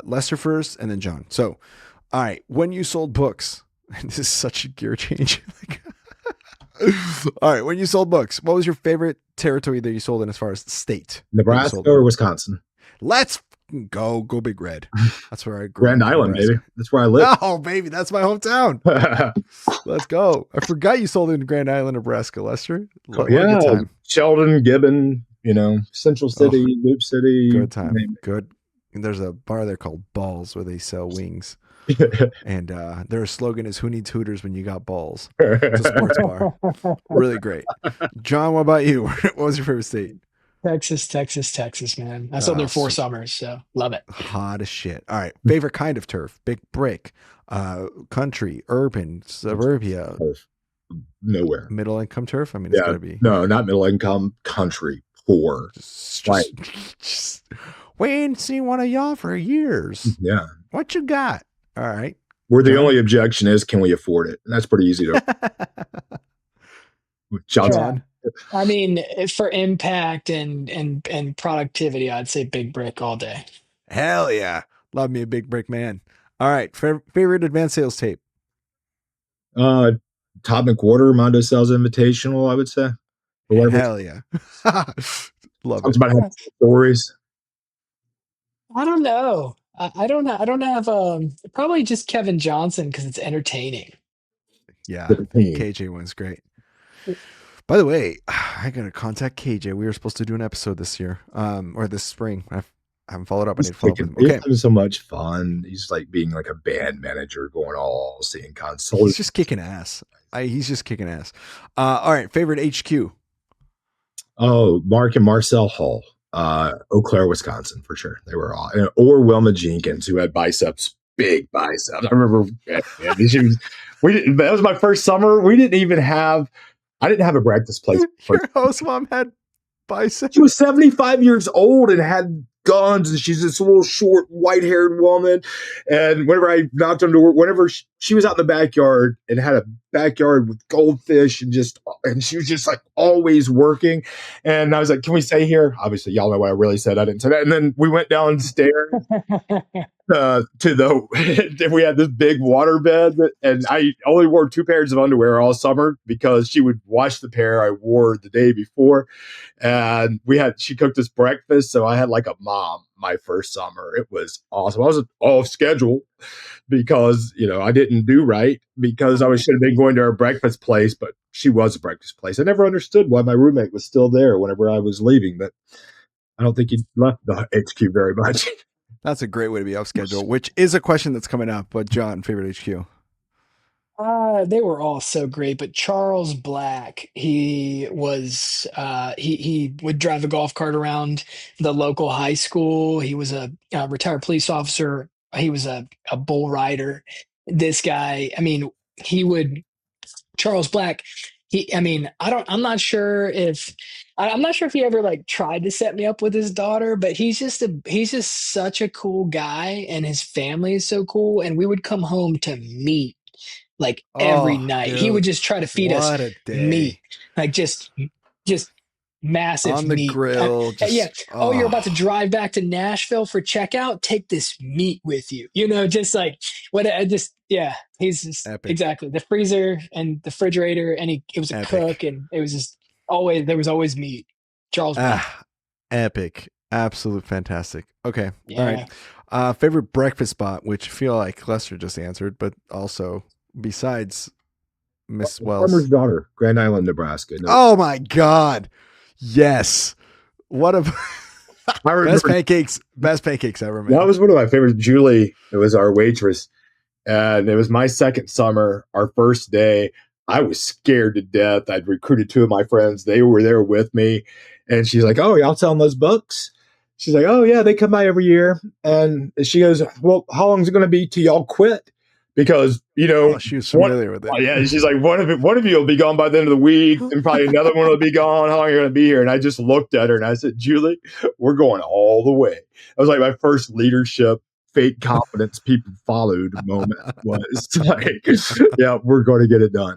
Lester first and then John. So, all right. When you sold books, and this is such a gear change. All right. When you sold books, what was your favorite territory that you sold in as far as the state? Nebraska or Wisconsin? Let's go Big Red. That's where I grew. Grand Island, baby. That's where I live. Oh, baby, that's my hometown. Let's go. I forgot you sold in Grand Island, Nebraska, Lester. Yeah, Sheldon, Gibbon, Central City, Loop City. Good time. Good. And there's a bar there called Balls where they sell wings. And their slogan is "Who needs Hooters when you got balls?" It's a sports bar. Really great. John, what about you? What was your favorite state? Texas, man. I sold there 4 summers, so love it. Hot as shit. All right. Favorite kind of turf? Big brick, country, urban, suburbia. Nowhere. Middle income turf? I mean, it's gotta be. No, not middle income, country, poor. Just we ain't seen one of y'all for years. Yeah. What you got? All right. Where the only objection is, can we afford it? And that's pretty easy to. John. I mean, for impact and productivity, I'd say big brick all day. Hell yeah. Love me a big brick man. All right. Favorite advanced sales tape? Todd McWhorter, Mondo Sales Invitational, I would say. Hell yeah. Love it. About stories. I don't know. I don't have probably just Kevin Johnson because it's entertaining. Yeah. KJ one's great. By the way, I gotta contact KJ. We were supposed to do an episode this year, or this spring. I haven't followed up. I need to follow up with him. Okay, he's having so much fun. He's like being like a band manager, going all seeing consoles. He's just kicking ass. He's just kicking ass. All right, favorite HQ. Oh, Mark and Marcel Hall. Eau Claire, Wisconsin, for sure. They were all, or Wilma Jenkins, who had big biceps. I remember, that was my first summer. I didn't have a breakfast place. Your host mom had biceps. She was 75 years old and had guns, and she's this little short white-haired woman. And whenever I knocked on the door, whenever she was out in the backyard and had a backyard with goldfish and she was just like always working. And I was like, "Can we stay here?" Obviously, y'all know what I really said. I didn't say that. And then we went downstairs we had this big water bed, and I only wore 2 pairs of underwear all summer because she would wash the pair I wore the day before. And she cooked us breakfast. So I had like a mom my first summer. It was awesome. I was off schedule because, I didn't do right because I should have been going to her breakfast place, but she was a breakfast place. I never understood why my roommate was still there whenever I was leaving, but I don't think he left the HQ very much. That's a great way to be off schedule, which is a question that's coming up. But John, favorite HQ? They were all so great, but Charles Black, he was he would drive a golf cart around the local high school. He was a retired police officer. He was a bull rider. This guy, I mean, Charles Black. I'm not sure if he ever like tried to set me up with his daughter, but he's just such a cool guy, and his family is so cool. And we would come home to meat like every night. Dude, he would just try to feed us meat, like just massive on the meat. grill. Yeah. Oh, you're about to drive back to Nashville for checkout? Take this meat with you. Just like he's just epic. Exactly the freezer and the refrigerator, and it was a Epic. cook, and it was just there was always meat. Charles. Epic. Absolute fantastic. Okay. Yeah. All right. Favorite breakfast spot, which I feel like Lester just answered, but also besides Miss Wells. Farmer's Daughter, Grand Island, Nebraska. No. Oh my God. Yes. What a best pancakes ever made. That was one of my favorites. Julie, it was our waitress. And it was my second summer, our first day. I was scared to death. I'd recruited 2 of my friends. They were there with me. And she's like, "Oh, y'all selling those books?" She's like, "Oh, yeah, they come by every year." And she goes, "Well, how long is it going to be till y'all quit?" Because, she was familiar with it. Yeah, she's like, one of you will be gone by the end of the week, and probably another one will be gone. How long are you going to be here? And I just looked at her and I said, "Julie, we're going all the way." That was like my first leadership, fake confidence people followed moment was like, "Yeah, we're going to get it done."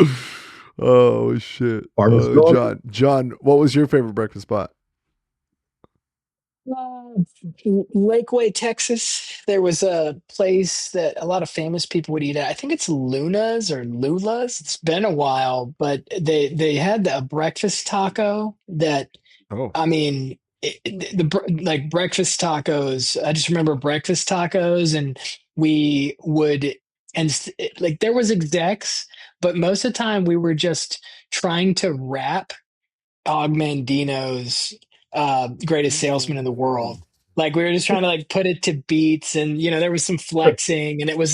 Oh shit. John, what was your favorite breakfast spot? Lakeway, Texas. There was a place that a lot of famous people would eat at. I think it's Luna's or Lula's. It's been a while, but they had a breakfast taco that, like breakfast tacos. I just remember breakfast tacos, and we would, like there was execs, but most of the time we were just trying to rap Og Mandino's Greatest Salesman in the World. Like we were just trying to like put it to beats, and there was some flexing, and it was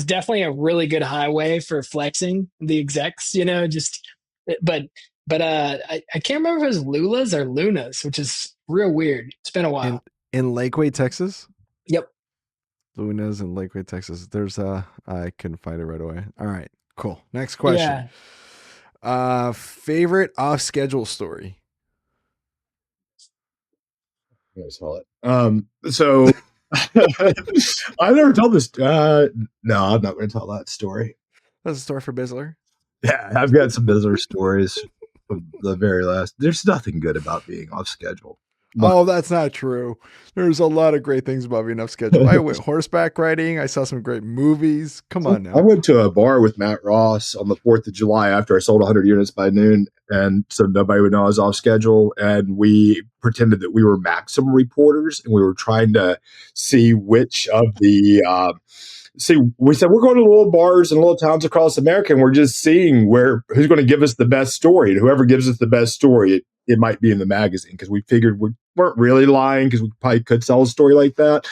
definitely a really good highway for flexing the execs, but I can't remember if it was Lula's or Luna's, which is real weird. It's been a while. In Lakeway, Texas? Yep. Luna's in Lakeway, Texas. There's I couldn't find it right away. All right, cool. Next question. Yeah. Favorite off schedule story? I saw it. So I never told this. No, I'm not going to tell that story. That's a story for Bizzler. Yeah, I've got some Bizzler stories from the very last. There's nothing good about being off schedule. Oh, that's not true. There's a lot of great things about being off schedule. I went horseback riding. I saw some great movies. Come on now. I went to a bar with Matt Ross on the 4th of July after I sold 100 units by noon. And so nobody would know I was off schedule. And we pretended that we were Maxim reporters, and we were trying to see which of the see, we said we're going to little bars and little towns across America, and we're just seeing who's going to give us the best story. And whoever gives us the best story, it might be in the magazine, because we figured we weren't really lying, because we probably could tell a story like that.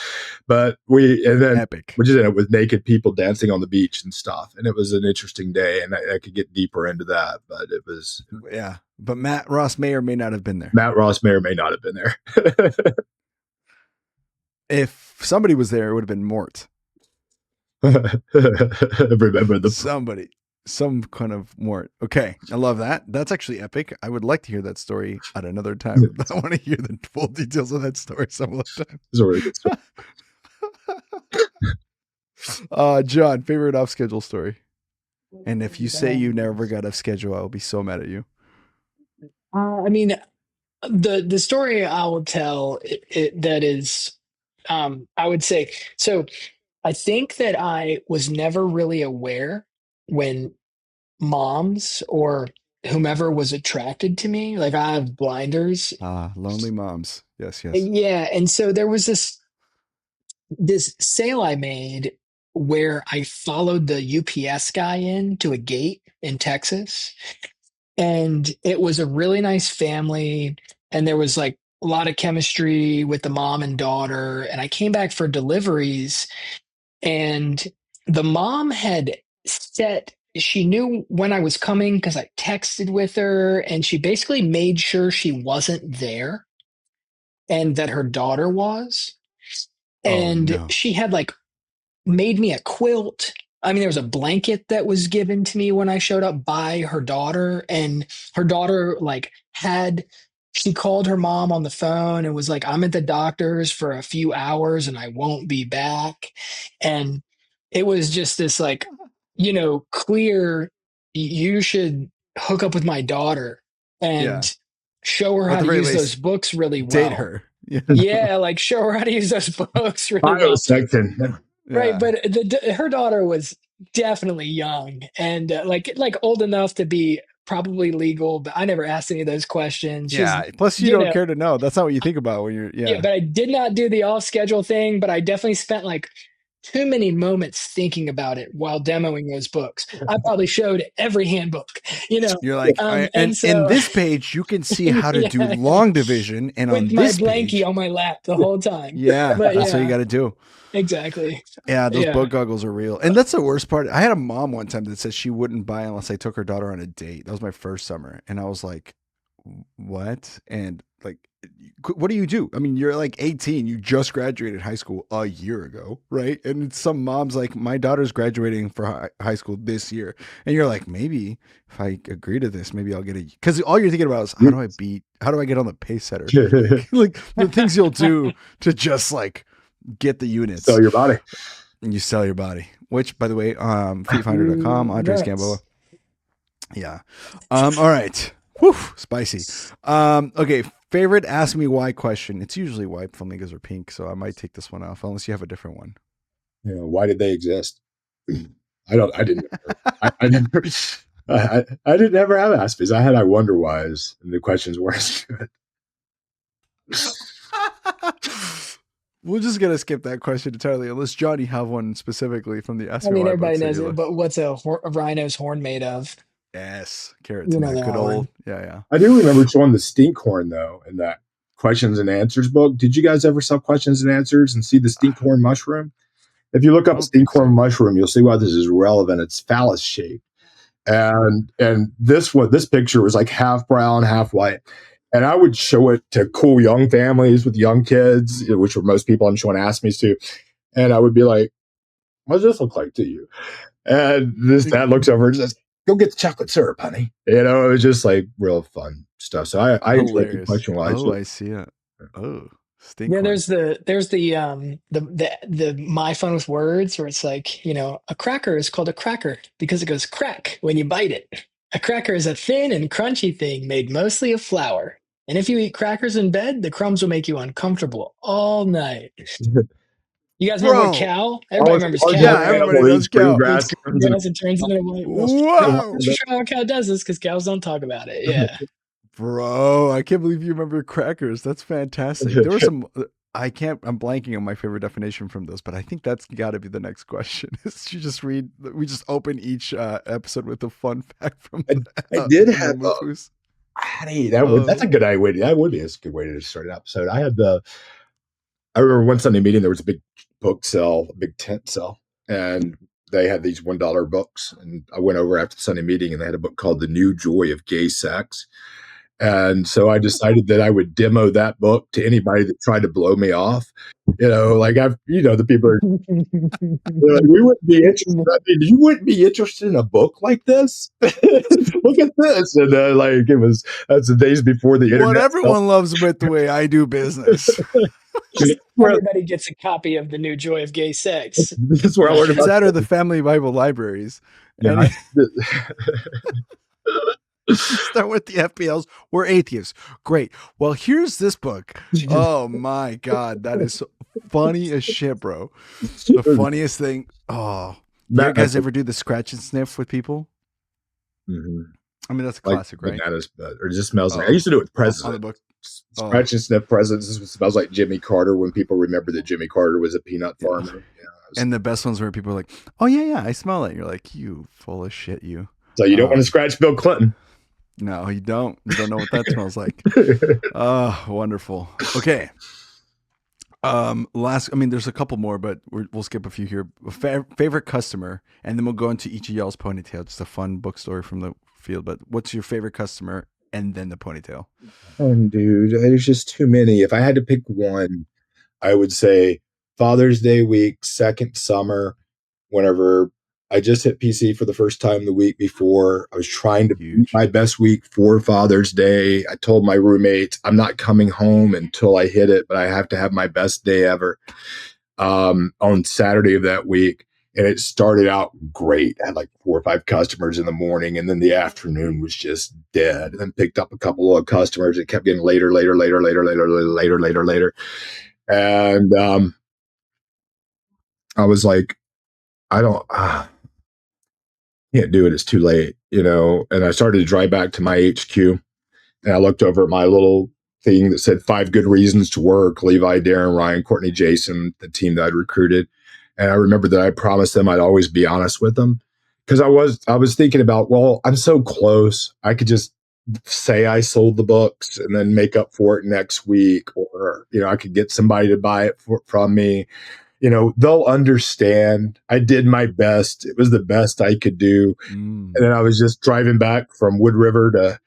But then Epic. we just ended up with naked people dancing on the beach and stuff. And it was an interesting day, and I could get deeper into that, but it was. Yeah. But Matt Ross may or may not have been there. Matt Ross may or may not have been there. If somebody was there, it would have been Mort. Remember some kind of Mort. Okay, I love that. That's actually epic. I would like to hear that story at another time. I want to hear the full details of that story some other time. It's a really good story. John, favorite off schedule story. And if you say you never got off schedule, I'll be so mad at you. I mean, the story I will tell that is, I would say, so I think that I was never really aware when moms or whomever was attracted to me, like I have blinders. Lonely moms. Yes. Yeah. And so there was this sale I made where I followed the UPS guy into a gate in Texas. And it was a really nice family. And there was like a lot of chemistry with the mom and daughter. And I came back for deliveries, and the mom had she knew when I was coming because I texted with her, and she basically made sure she wasn't there and that her daughter was. And she had like made me a quilt. I mean, there was a blanket that was given to me when I showed up by her daughter, and her daughter she called her mom on the phone and was like, I'm at the doctor's for a few hours and I won't be back. And it was just this like, clear, you should hook up with my daughter and show her how to use those books really well. Date her. Yeah, like show her how to use those books really well. Section. Right, but her daughter was definitely young and like old enough to be probably legal, but I never asked any of those questions. Plus you don't care to know. That's not what you think about when you're. Yeah, but I did not do the off schedule thing. But I definitely spent like too many moments thinking about it while demoing those books. I probably showed every handbook. You're like, and so, in this page you can see how to do long division, and with on this my blankie page, on my lap the whole time. That's what you got to do. Exactly. Yeah, those boat goggles are real. And that's the worst part. I had a mom one time that said she wouldn't buy unless I took her daughter on a date. That was my first summer. And I was like, what? And like, what do you do? I mean, you're like 18. You just graduated high school a year ago, right? And some mom's like, my daughter's graduating for high school this year. And you're like, maybe if I agree to this, maybe I'll get a... Because all you're thinking about is, how do I get on the pace setter? Like the things you'll do to just like... get the units. Sell your body. And you sell your body. Which, by the way, feetfinder.com, Andres Gamboa. Yeah. All right. Whew, spicy. Okay. Favorite ask me why question. It's usually why flamingos are pink, so I might take this one off unless you have a different one. Yeah. Why did they exist? I didn't ever have ask me's. I wonder whys, and the questions weren't as good. We're just going to skip that question entirely, unless Johnny have one specifically from the Ask Me Why everybody knows it, but what's a rhino's horn made of? Yes, carrots. Good old. Yeah. I do remember showing the stink horn, though, in that questions and answers book. Did you guys ever sell questions and answers and see the stink horn mushroom? If you look up stink horn mushroom, you'll see why this is relevant. It's phallus shaped. And this picture was like half brown, half white. And I would show it to cool young families with young kids, which were most people I'm showing ask me's to. And I would be like, what does this look like to you? And this dad looks over and says, go get the chocolate syrup, honey. It was just like real fun stuff. So I enjoyed the question. I see it. Oh, stink horn. There's the my fun with words where it's like, a cracker is called a cracker because it goes crack when you bite it. A cracker is a thin and crunchy thing made mostly of flour. And if you eat crackers in bed, the crumbs will make you uncomfortable all night. You guys remember Cal? Everybody remembers Cal. Yeah, everybody knows Cal. Grass and turns into a white. Whoa! How Cal does this because cows don't talk about it. Yeah. Bro, I can't believe you remember crackers. That's fantastic. There were some I'm blanking on my favorite definition from this, but I think that's got to be the next question. Is we just open each episode with a fun fact from I did the have Moofus. that's a good way. That would be a good way to start an episode. I remember one Sunday meeting, there was a big book sale, a big tent sale, and they had these $1 books. And I went over after the Sunday meeting, and they had a book called The New Joy of Gay Sex. And so I decided that I would demo that book to anybody that tried to blow me off. The people are, like, we wouldn't be interested. I mean, you wouldn't be interested in a book like this. Look at this, and that's the days before the internet. What everyone loves about the way I do business. Everybody gets a copy of The New Joy of Gay Sex. That's where I learned about that or the Family Bible libraries. Yeah, start with the FPLs. We're atheists. Great. Well, here's this book. Oh my God. That is funny as shit, bro. The funniest thing. Oh, you guys ever do the scratch and sniff with people? Mm-hmm. I mean, that's a classic, right? Or it just smells like. I used to do it with presents. On the book. Scratch and sniff presents. This smells like Jimmy Carter when people remember that Jimmy Carter was a peanut farmer. Yeah, and the best ones where people are like, oh, yeah, I smell it. You're like, you full of shit, you. So you don't want to scratch Bill Clinton. No, you don't. You don't know what that smells like. Oh, wonderful. Okay. There's a couple more, but we'll skip a few here. Favorite customer, and then we'll go into each of y'all's ponytail. Just a fun book story from the field. But what's your favorite customer, and then the ponytail? Oh, dude, there's just too many. If I had to pick one, I would say Father's Day week, second summer, whenever I just hit PC for the first time the week before. I was trying to beat my best week for Father's Day. I told my roommates, I'm not coming home until I hit it, but I have to have my best day ever on Saturday of that week. And it started out great. I had like 4 or 5 customers in the morning, and then the afternoon was just dead. And then picked up a couple of customers. It kept getting later. And I was like, can't do it. It's too late, And I started to drive back to my HQ, and I looked over at my little thing that said 5 good reasons to work: Levi, Darren, Ryan, Courtney, Jason, the team that I'd recruited. And I remember that I promised them I'd always be honest with them, because I was thinking about, well, I'm so close. I could just say I sold the books and then make up for it next week, or I could get somebody to buy it from me. They'll understand. I did my best. It was the best I could do. And then I was just driving back from Wood River to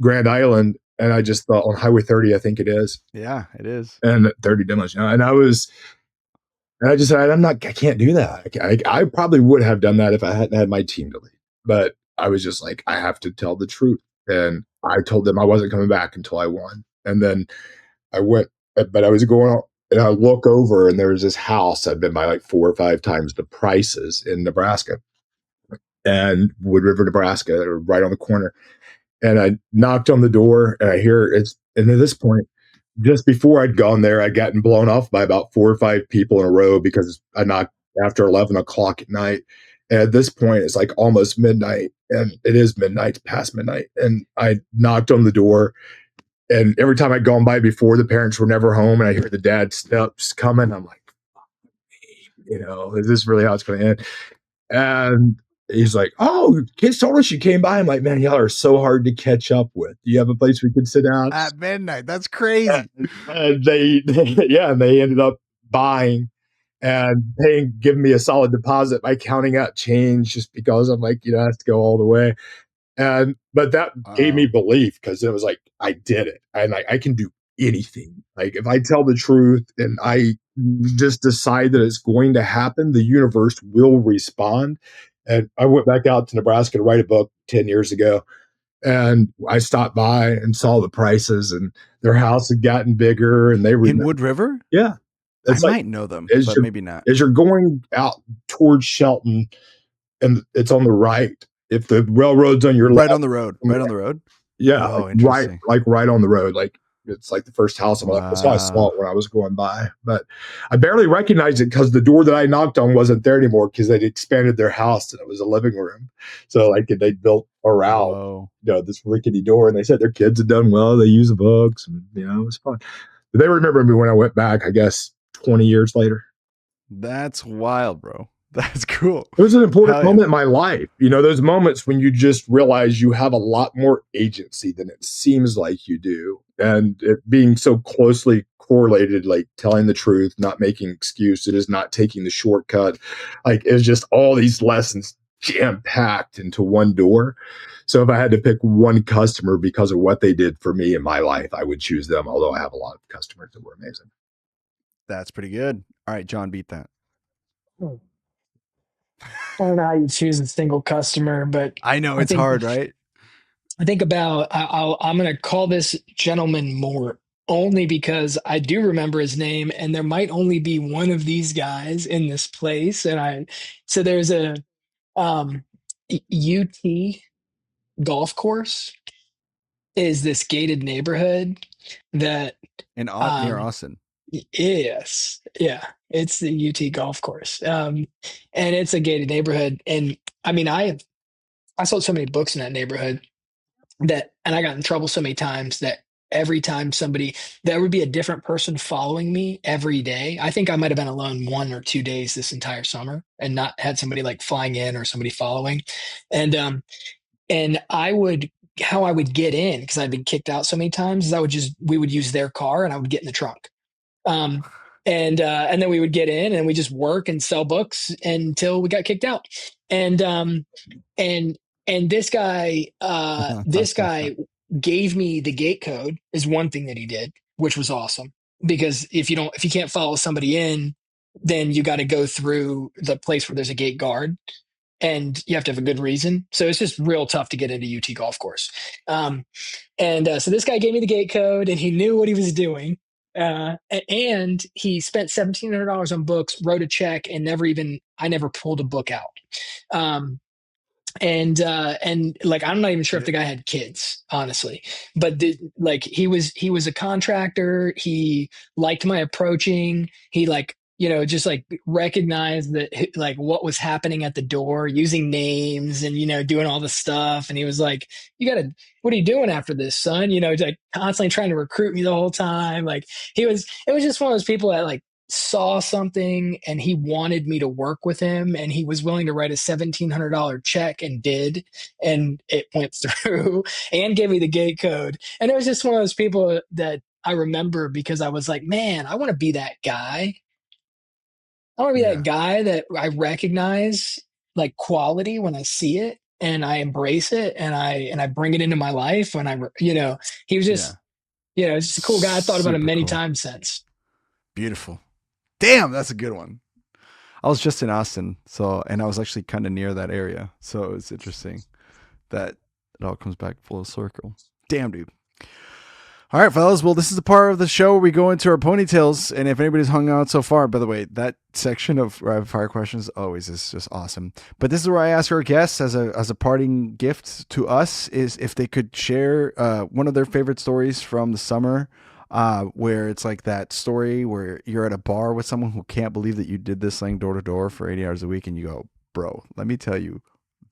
Grand Island, and I just thought, on Highway 30, I think it is. Yeah, it is. And 30 demos. And I just said, I can't do that. I probably would have done that if I hadn't had my team to lead. But I was just like, I have to tell the truth. And I told them I wasn't coming back until I won. And then I went, but I was going on. And I look over, and there was this house I'd been by like 4 or 5 times the prices in Nebraska, and Wood River, Nebraska, right on the corner. And I knocked on the door, and I hear it's. And at this point, just before I'd gone there, I'd gotten blown off by about 4 or 5 people in a row because I knocked after 11 o'clock at night. And at this point, it's like almost midnight, and it is midnight, past midnight. And I knocked on the door. And every time I'd gone by before, the parents were never home, and I hear the dad's steps coming. I'm like, is this really how it's going to end? And he's like, oh, kids told us you came by. I'm like, man, y'all are so hard to catch up with. Do you have a place we could sit down? At midnight. That's crazy. And they ended up buying and giving me a solid deposit by counting out change, just because I'm like, I have to go all the way. But that gave me belief, because it was like, I did it. And I can do anything. Like, if I tell the truth and I just decide that it's going to happen, the universe will respond. And I went back out to Nebraska to write a book 10 years ago. And I stopped by and saw the prices, and their house had gotten bigger, and they were in Wood River. Yeah. I might know them, but maybe not. As you're going out towards Shelton, and it's on the right. If the railroad's on your left, right on the road. Yeah, right on the road. Like, it's like the first house on my left. That's why I saw it when I was going by. But I barely recognized it, because the door that I knocked on wasn't there anymore, because they'd expanded their house and it was a living room. So like they built around this rickety door, and they said their kids had done well. They use the books, and it was fun. They remember me when I went back, I guess, 20 years later. That's wild, bro. That's cool. It was an important moment in my life. Those moments when you just realize you have a lot more agency than it seems like you do. And it being so closely correlated, like telling the truth, not making excuses, not taking the shortcut. Like it's just all these lessons jam-packed into one door. So if I had to pick one customer because of what they did for me in my life, I would choose them, although I have a lot of customers that were amazing. That's pretty good. All right, John, beat that. I don't know how you choose a single customer, but I know it's hard, right? I think about I'm going to call this gentleman Mort only because I do remember his name, and there might only be one of these guys in this place. So there's a UT golf course is this gated neighborhood that near Austin. Yes. Yeah. It's the UT golf course. And it's a gated neighborhood. And I mean, I sold so many books in that neighborhood and I got in trouble so many times that every time there would be a different person following me every day. I think I might have been alone 1 or 2 days this entire summer and not had somebody like flying in or somebody following. And how I would get in, because I'd been kicked out so many times, is we would use their car and I would get in the trunk. And then we would get in and we just work and sell books until we got kicked out. And this guy gave me the gate code is one thing that he did, which was awesome, because if you can't follow somebody in, then you got to go through the place where there's a gate guard and you have to have a good reason. So it's just real tough to get into UT golf course. So this guy gave me the gate code and he knew what he was doing. And he spent $1,700 on books, wrote a check, and I never pulled a book out. And like, I'm not even sure if the guy had kids, honestly, but he was a contractor. He liked my approaching. He just like recognized that like what was happening at the door, using names and, doing all the stuff. And he was like, what are you doing after this, son? Like constantly trying to recruit me the whole time. Like it was just one of those people that like saw something and he wanted me to work with him, and he was willing to write a $1,700 check and did, and it went through and gave me the gate code. And it was just one of those people that I remember because I was like, man, I want to be that guy. I want to be that guy that I recognize like quality when I see it and I embrace it and I bring it into my life. And he was just, just a cool guy. I thought about him many times since. Beautiful. Damn, that's a good one. I was just in Austin, and I was actually kind of near that area. So it's interesting that it all comes back full circle. Damn, dude. All right, fellas. Well, this is the part of the show where we go into our ponytails. And if anybody's hung out so far, by the way, that section of rapid fire questions always is just awesome. But this is where I ask our guests as a parting gift to us is if they could share one of their favorite stories from the summer. Where it's like that story where you're at a bar with someone who can't believe that you did this laying door to door for 80 hours a week. And you go, bro, let me tell you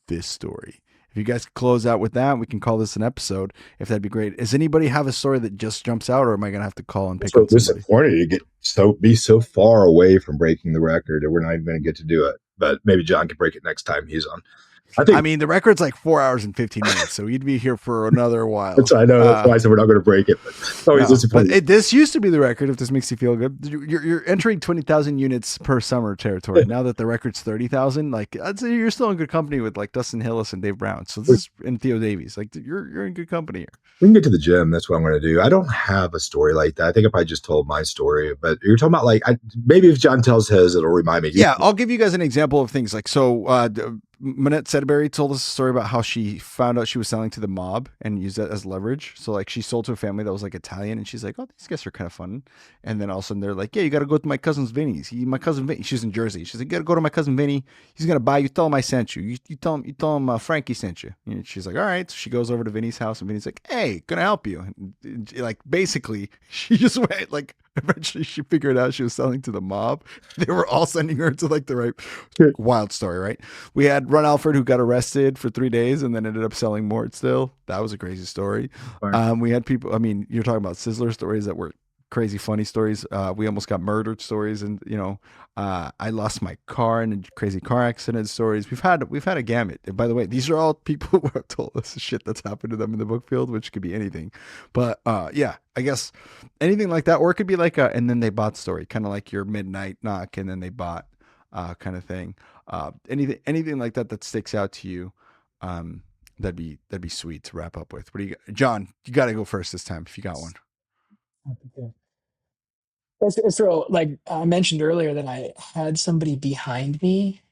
this story. If you guys could close out with that, we can call this an episode, if that'd be great. Does anybody have a story that just jumps out, or am I going to have to call and pick on somebody? Disappointed to be so far away from breaking the record that we're not even going to get to do it. But maybe John can break it next time he's on. I mean, the record's like 4 hours and 15 minutes, so you'd be here for another while. I know. That's why I said we're not going to break it. But it's always disappointing. But this used to be the record, if this makes you feel good. You're entering 20,000 units per summer territory. Now that the record's 30,000, like I'd say you're still in good company with like Dustin Hillis and Dave Brown. So this is and Theo Davies. Like you're in good company here. We can get to the gym. That's what I'm going to do. I don't have a story like that. I think if I just told my story, but you're talking about like maybe if John tells his, it'll remind me. Yeah, I'll give you guys an example of things like Manette Sedberry told us a story about how she found out she was selling to the mob and used that as leverage. So like she sold to a family that was like Italian, and she's like, oh, these guys are kind of fun. And then all of a sudden they're like, yeah, you got to go to my cousin's Vinny's. My cousin Vinny, she's in Jersey. She's like, you got to go to my cousin Vinny. He's going to buy you. Tell him I sent you. You tell him Frankie sent you. And she's like, all right. So she goes over to Vinny's house and Vinny's like, hey, gonna help you. And like basically she just went like, eventually she figured out she was selling to the mob. They were all sending her to like the right wild story, right? We had Ron Alford who got arrested for 3 days and then ended up selling more still. That was a crazy story. We had people, I mean, you're talking about Sizzler stories that were crazy funny stories. We almost got murdered stories, and I lost my car in a crazy car accident stories. We've had a gamut. And by the way, these are all people who have told us shit that's happened to them in the book field, which could be anything. But yeah, I guess anything like that, or it could be like a and then they bought story, kind of like your midnight knock and then they bought kind of thing. Anything like that sticks out to you. That'd be sweet to wrap up with. What do you got? John, you got to go first this time if you got one. It's real. Like I mentioned earlier that I had somebody behind me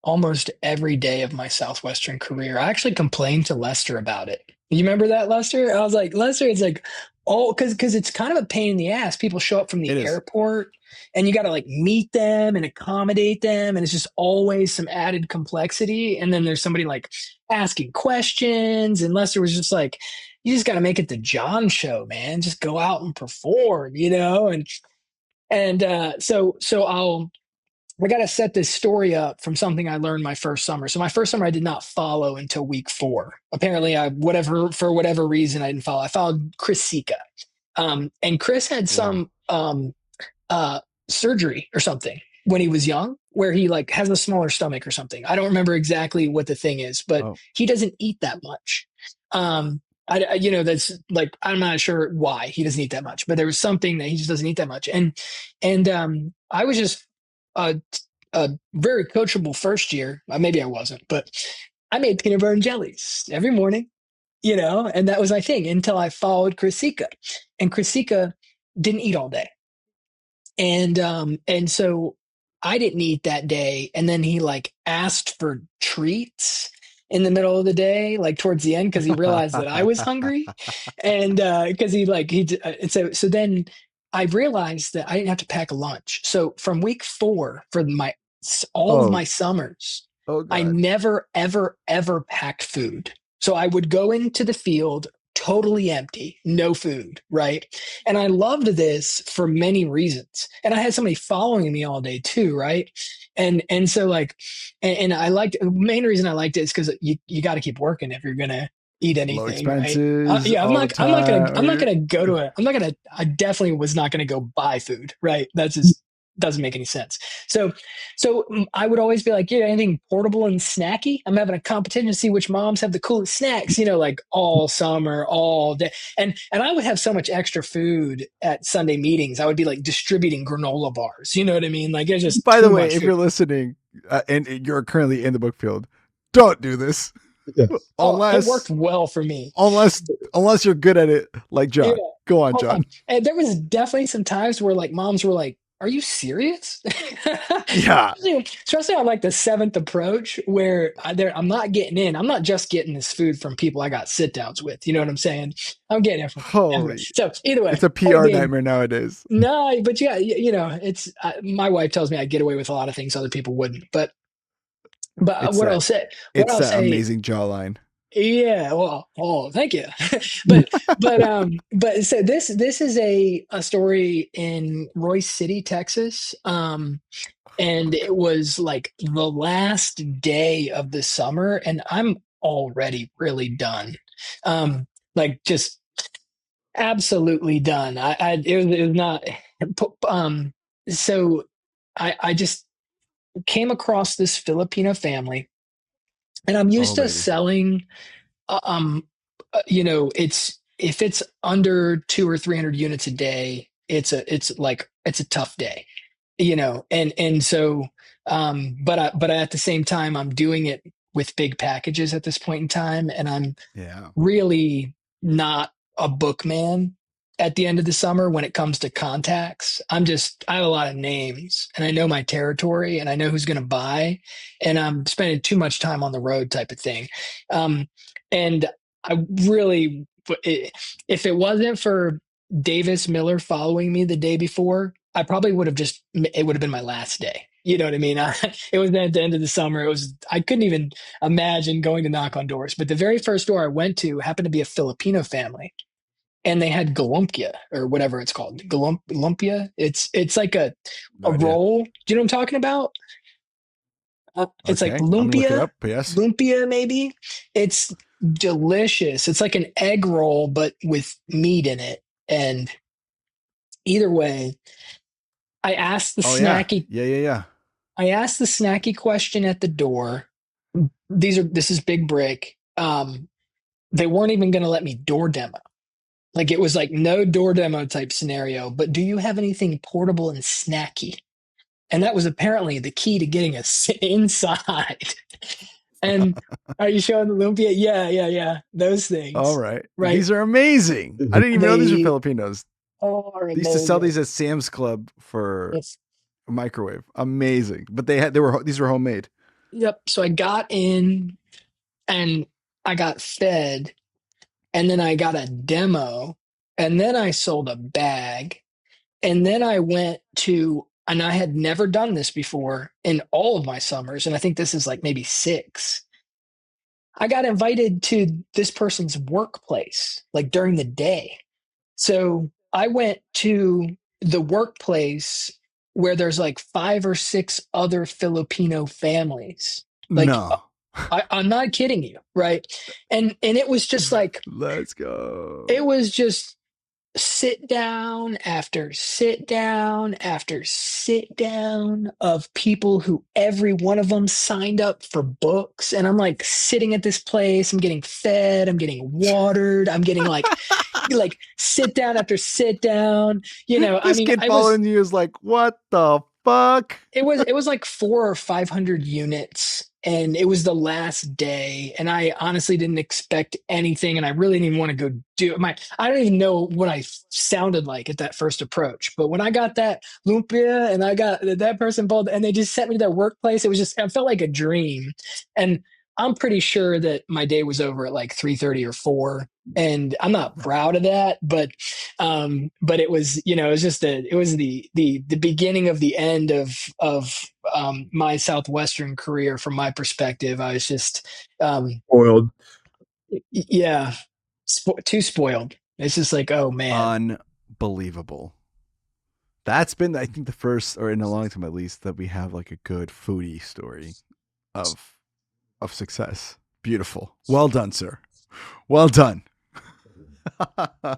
almost every day of my Southwestern career. I actually complained to Lester about it. You remember that, Lester? I was like, Lester, it's like, oh, because it's kind of a pain in the ass. People show up from It the is. airport and you got to like meet them and accommodate them. And it's just always some added complexity. And then there's somebody like asking questions. And Lester was just like, you just got to make it the John show, man. Just go out and perform, And I got to set this story up from something I learned my first summer. So my first summer I did not follow until week 4. Apparently, for whatever reason I didn't follow. I followed Chris Sika, and Chris had some surgery or something when he was young, where he like has a smaller stomach or something. I don't remember exactly what the thing is, but he doesn't eat that much. That's like I'm not sure why he doesn't eat that much, but there was something that he just doesn't eat that much, and I was just a very coachable first year. Maybe I wasn't, but I made peanut butter and jellies every morning, and that was my thing until I followed Chris Sika, and Chris Sika didn't eat all day, and so I didn't eat that day, and then he like asked for treats in the middle of the day, like towards the end, because he realized that I was hungry, and because so then I realized that I didn't have to pack a lunch. So from week 4 for all of my summers, I never ever ever packed food. So I would go into the field totally empty, no food, right? And I loved this for many reasons. And I had somebody following me all day too, right? And so like, and I liked, the main reason I liked it is because you got to keep working if you're gonna eat anything. Low expenses. Yeah, I'm not gonna go to I definitely was not gonna go buy food, right? That's just doesn't make any sense. So I would always be like, yeah, anything portable and snacky. I'm having a competition to see which moms have the coolest snacks, like all summer, all day. And I would have so much extra food at Sunday meetings. I would be like distributing granola bars. You know what I mean? Like it's just. By the way, if you're listening and you're currently in the book field, don't do this. Yeah. It worked well for me. Unless you're good at it, like John. Yeah. Go on, John. And there was definitely some times where like moms were like, "Are you serious?" Yeah. Especially on like the 7th approach where I'm not getting in. I'm not just getting this food from people I got sit downs with. You know what I'm saying? I'm getting it from. So either way, it's a PR nightmare nowadays. No, but yeah, it's my wife tells me I get away with a lot of things other people wouldn't. But I'll say, it's an amazing jawline. Yeah, well, thank you. but so this is a story in Royce City, Texas. And it was like the last day of the summer, and I'm already really done. Like just absolutely done. It was not. So I just came across this Filipino family, and I'm used to selling. It's if it's under 200 or 300 units a day, it's a tough day, and so, but at the same time, I'm doing it with big packages at this point in time, and I'm really not a bookman at the end of the summer when it comes to contacts. I have a lot of names, and I know my territory, and I know who's going to buy, and I'm spending too much time on the road type of thing. And I really, if it wasn't for Davis Miller following me the day before, I probably would have it would have been my last day. You know what I mean? It was at the end of the summer. I couldn't even imagine going to knock on doors. But the very first door I went to happened to be a Filipino family. And they had galumpia or whatever it's called. Galumpia. It's like a roll. Do you know what I'm talking about? It's like lumpia. Yes. Lumpia, maybe. It's delicious. It's like an egg roll, but with meat in it. And Either way, I asked the snacky. Yeah. I asked the snacky question at the door. This is big break. They weren't even going to let me door demo. Like it was like no door demo type scenario, but do you have anything portable and snacky? And that was apparently the key to getting us inside. And are you showing the lumpia? Yeah. Those things. All right. Right. These are amazing. I didn't even know these were Filipinos. They used to sell these at Sam's Club for a microwave. Amazing. But these were homemade. Yep. So I got in and I got fed, and then I got a demo, and then I sold a bag, and then I went to, and I had never done this before in all of my summers, and I think this is like maybe 6. I got invited to this person's workplace, like during the day. So I went to the workplace where there's like 5 or 6 other Filipino families. Like, no. I'm not kidding you, right? And it was just like, let's go. It was just sit down after sit down after sit down of people who every one of them signed up for books. And I'm like sitting at this place, I'm getting fed, I'm getting watered, I'm getting like sit down after sit down. This kid following you is like, what the fuck? It was like 400 or 500 units, and it was the last day, and I honestly didn't expect anything, and I really didn't even want to go do it. I don't even know what I sounded like at that first approach, but when I got that lumpia and I got that person involved, and they just sent me to their workplace, it felt like a dream. And I'm pretty sure that my day was over at like 3:30 or 4. And I'm not proud of that, but it was, it was just the beginning of the end of my Southwestern career. From my perspective, I was just spoiled. Yeah, too spoiled. It's just like, oh man, unbelievable. That's been, I think, the first, or in a long time at least, that we have like a good foodie story of success. Beautiful. Well done, sir. Well done. I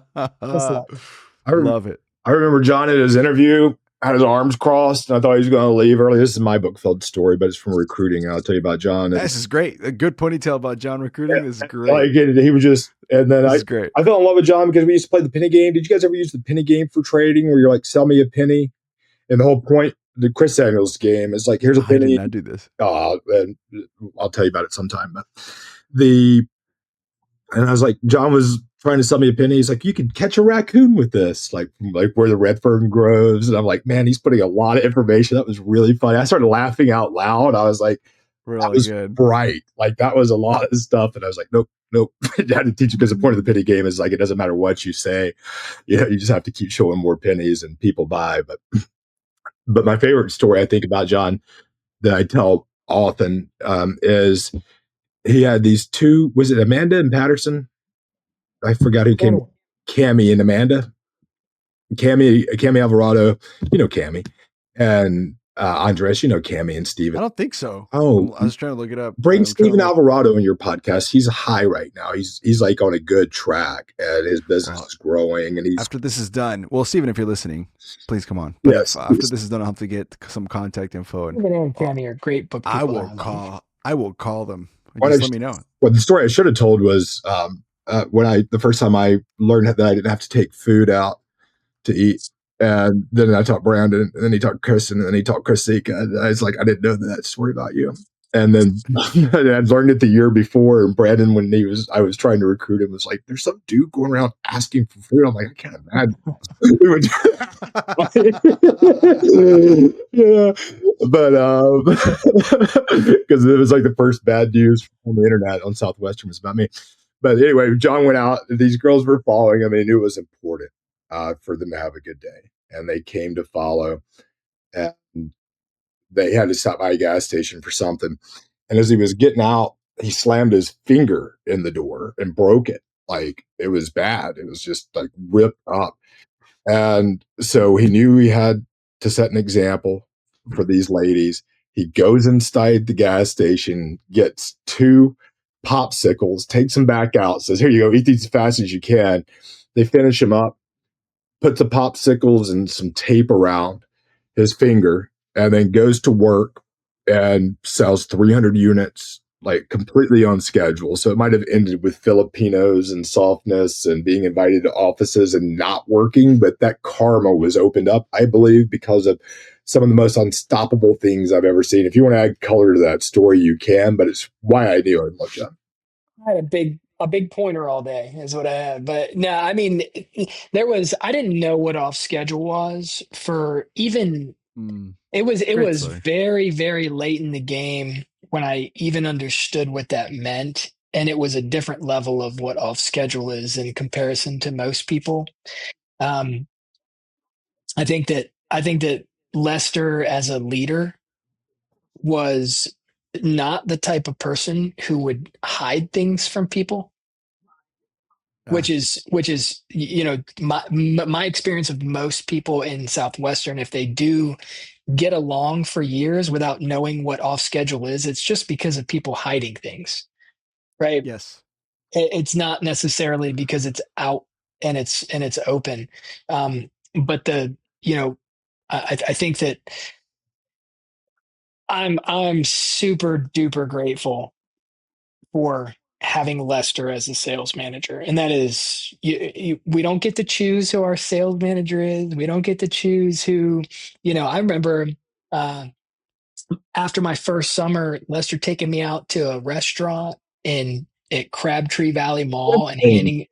love it. I remember John at his interview had his arms crossed, and I thought he was going to leave early. This is my book filled story, but it's from recruiting. And I'll tell you about John. This is great. A good ponytail about John recruiting is great. Like, he was just, and then great. I fell in love with John because we used to play the penny game. Did you guys ever use the penny game for trading, where you're like, sell me a penny? And the whole point, the Chris Samuels game is like, here's a penny. I did not do this. And I'll tell you about it sometime. But and I was like, John was trying to sell me a penny. He's like, you could catch a raccoon with this, like where the red fern grows. And I'm like, man, he's putting a lot of information. That was really funny. I started laughing out loud. I was like, really that was good. Bright. Like, that was a lot of stuff. And I was like, nope. I had to teach you, because the point of the penny game is like, it doesn't matter what you say. You just have to keep showing more pennies and people buy. But my favorite story I think about John that I tell often is he had these 2, was it Amanda and Patterson? I forgot who came. Cammie and Amanda. Cammie Alvarado, Cammie, and Andres, Cammie and Steven. I don't think so. Oh, I was trying to look it up. Bring Steven Alvarado in your podcast. He's high right now. He's like on a good track, and his business is growing. And after this is done, well, Steven, if you're listening, please come on. But yes. After this is done, I'll have to get some contact info. And Cammie are great book people. I will call them. Just let me know. Well, the story I should have told was when the first time I learned that I didn't have to take food out to eat. And then I taught Brandon, and then he taught Chris, and then he taught Chrissika. And I was like, I didn't know that story about you. And then I'd learned it the year before. And Brandon, when I was trying to recruit him, was like, there's some dude going around asking for food. I'm like, I can't imagine. Yeah. But because it was like the first bad news on the internet on Southwestern was about me. But anyway, John went out, and these girls were following him, and he knew it was important for them to have a good day. And they came to follow, and they had to stop by a gas station for something. And as he was getting out, he slammed his finger in the door and broke it. Like, it was bad. It was just like ripped up. And so he knew he had to set an example for these ladies. He goes inside the gas station, gets 2 popsicles, takes them back out, says, here you go, eat these as fast as you can. They finish them up. puts the popsicles and some tape around his finger, and then goes to work and sells 300 units, like completely on schedule. So it might have ended with Filipinos and softness and being invited to offices and not working, but that karma was opened up, I believe, because of some of the most unstoppable things I've ever seen. If you want to add color to that story, you can, but it's why I knew I'd look up. I had a big pointer all day is what I had. But no, I mean, I didn't know what off schedule was for even, it was story. very, very late in the game when I even understood what that meant. And it was a different level of what off schedule is in comparison to most people. Um, I think that Lester as a leader was not the type of person who would hide things from people, which is you know my experience of most people in Southwestern. If they do get along for years without knowing what off schedule is, it's just because of people hiding things, right? Yes. It's not necessarily because it's out and it's open. But the you know I think that I'm super duper grateful for having Lester as a sales manager. And that is, we don't get to choose who our sales manager is. We don't get to choose who, I remember uh, after my first summer, Lester taking me out to a restaurant at Crabtree Valley Mall and handing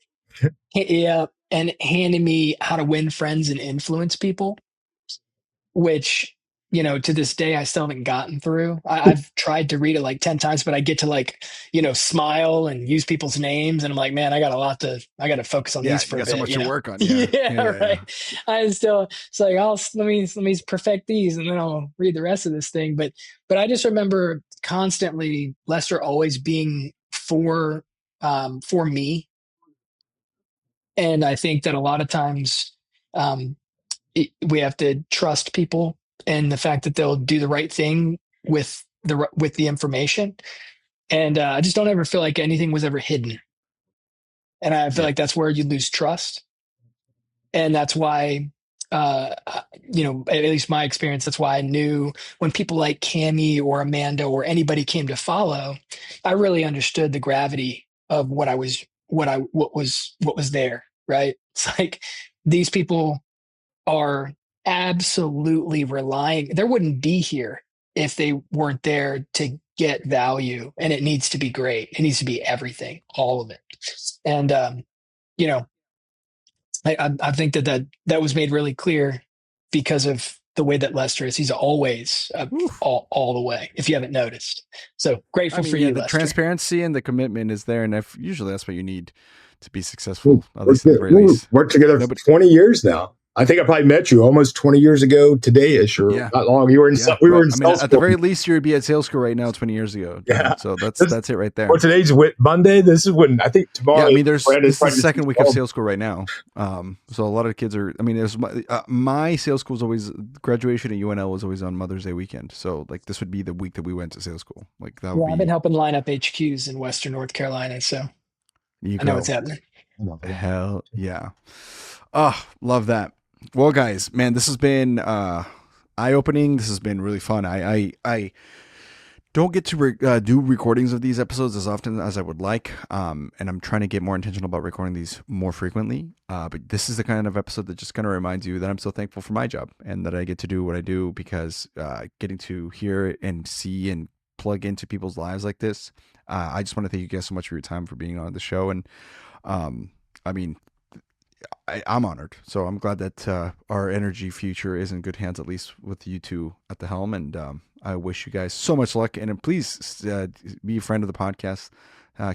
me how to win friends and influence people, which to this day I still haven't gotten through. I've tried to read it like 10 times, but I get to smile and use people's names, and I'm like, man, I got to focus on Yeah, these you for a got so bit. much to work on. Yeah. Yeah, right. I still, it's like, let me perfect these, and then I'll read the rest of this thing. But I just remember constantly Lester always being for me, and I think that a lot of times. Um, we have to trust people and the fact that they'll do the right thing with the information. And I just don't ever feel like anything was ever hidden. And I feel Yeah. like that's where you lose trust. And that's why, at least my experience, that's why I knew when people like Cami or Amanda or anybody came to follow, I really understood the gravity of what was there. Right. It's like these people are absolutely relying. There wouldn't be here if they weren't there to get value, and it needs to be great. It needs to be everything, all of it. And you know, I think that was made really clear because of the way that Lester is. He's always all the way. If you haven't noticed, so grateful for you, the Lester. transparency and the commitment is there, and usually that's what you need to be successful. At least at the very least. Worked together for 20 years now. I think I probably met you almost 20 years ago today-ish, or not long. You were in. We were in. At the very least, you would be at sales school right now 20 years ago. Yeah. So that's it right there. Well, today's Monday. This is when I think tomorrow. Yeah, I mean, this is the second week of sales school right now. So a lot of kids are. I mean, there's my sales school was always graduation at UNL was always on Mother's Day weekend. So like this would be the week that we went to sales school. Like that. I've been helping line up HQs in Western North Carolina, so I know what's happening. Hell yeah! Oh, love that. Well, guys, man, this has been eye-opening. This has been really fun. I don't get to do recordings of these episodes as often as I would like, and I'm trying to get more intentional about recording these more frequently. But this is the kind of episode that just kind of reminds you that I'm so thankful for my job and that I get to do what I do, because getting to hear and see and plug into people's lives like this, I just want to thank you guys so much for your time, for being on the show. And I mean, I'm honored. So I'm glad that our energy future is in good hands, at least with you two at the helm. And I wish you guys so much luck. And please be a friend of the podcast.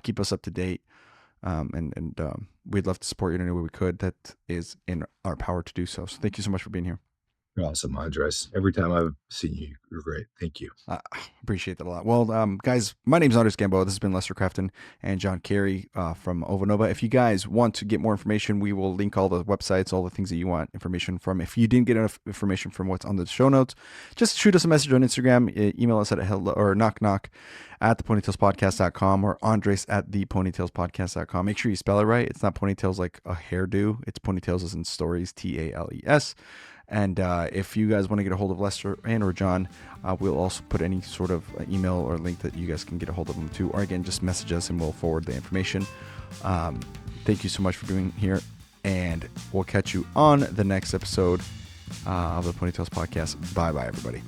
Keep us up to date. And we'd love to support you in any way we could. That is in our power to do so. So thank you so much for being here. You're awesome, Andres. Every time I've seen you, you're great. Thank you. Appreciate that a lot. Well, guys, my name's Andres Gamboa. This has been Lester Crafton and John Carey from Ovanova. If you guys want to get more information, we will link all the websites, all the things that you want information from. If you didn't get enough information from what's on the show notes, just shoot us a message on Instagram, email us at hello or knock at theponytailspodcast.com or Andres at theponytailspodcast.com. Make sure you spell it right. It's not ponytails like a hairdo. It's ponytails as in stories, TALES. And if you guys want to get a hold of Lester and or John, we'll also put any sort of email or link that you guys can get a hold of them too. Or again, just message us and we'll forward the information. Thank you so much for being here. And we'll catch you on the next episode of the Ponytails Podcast. Bye-bye, everybody.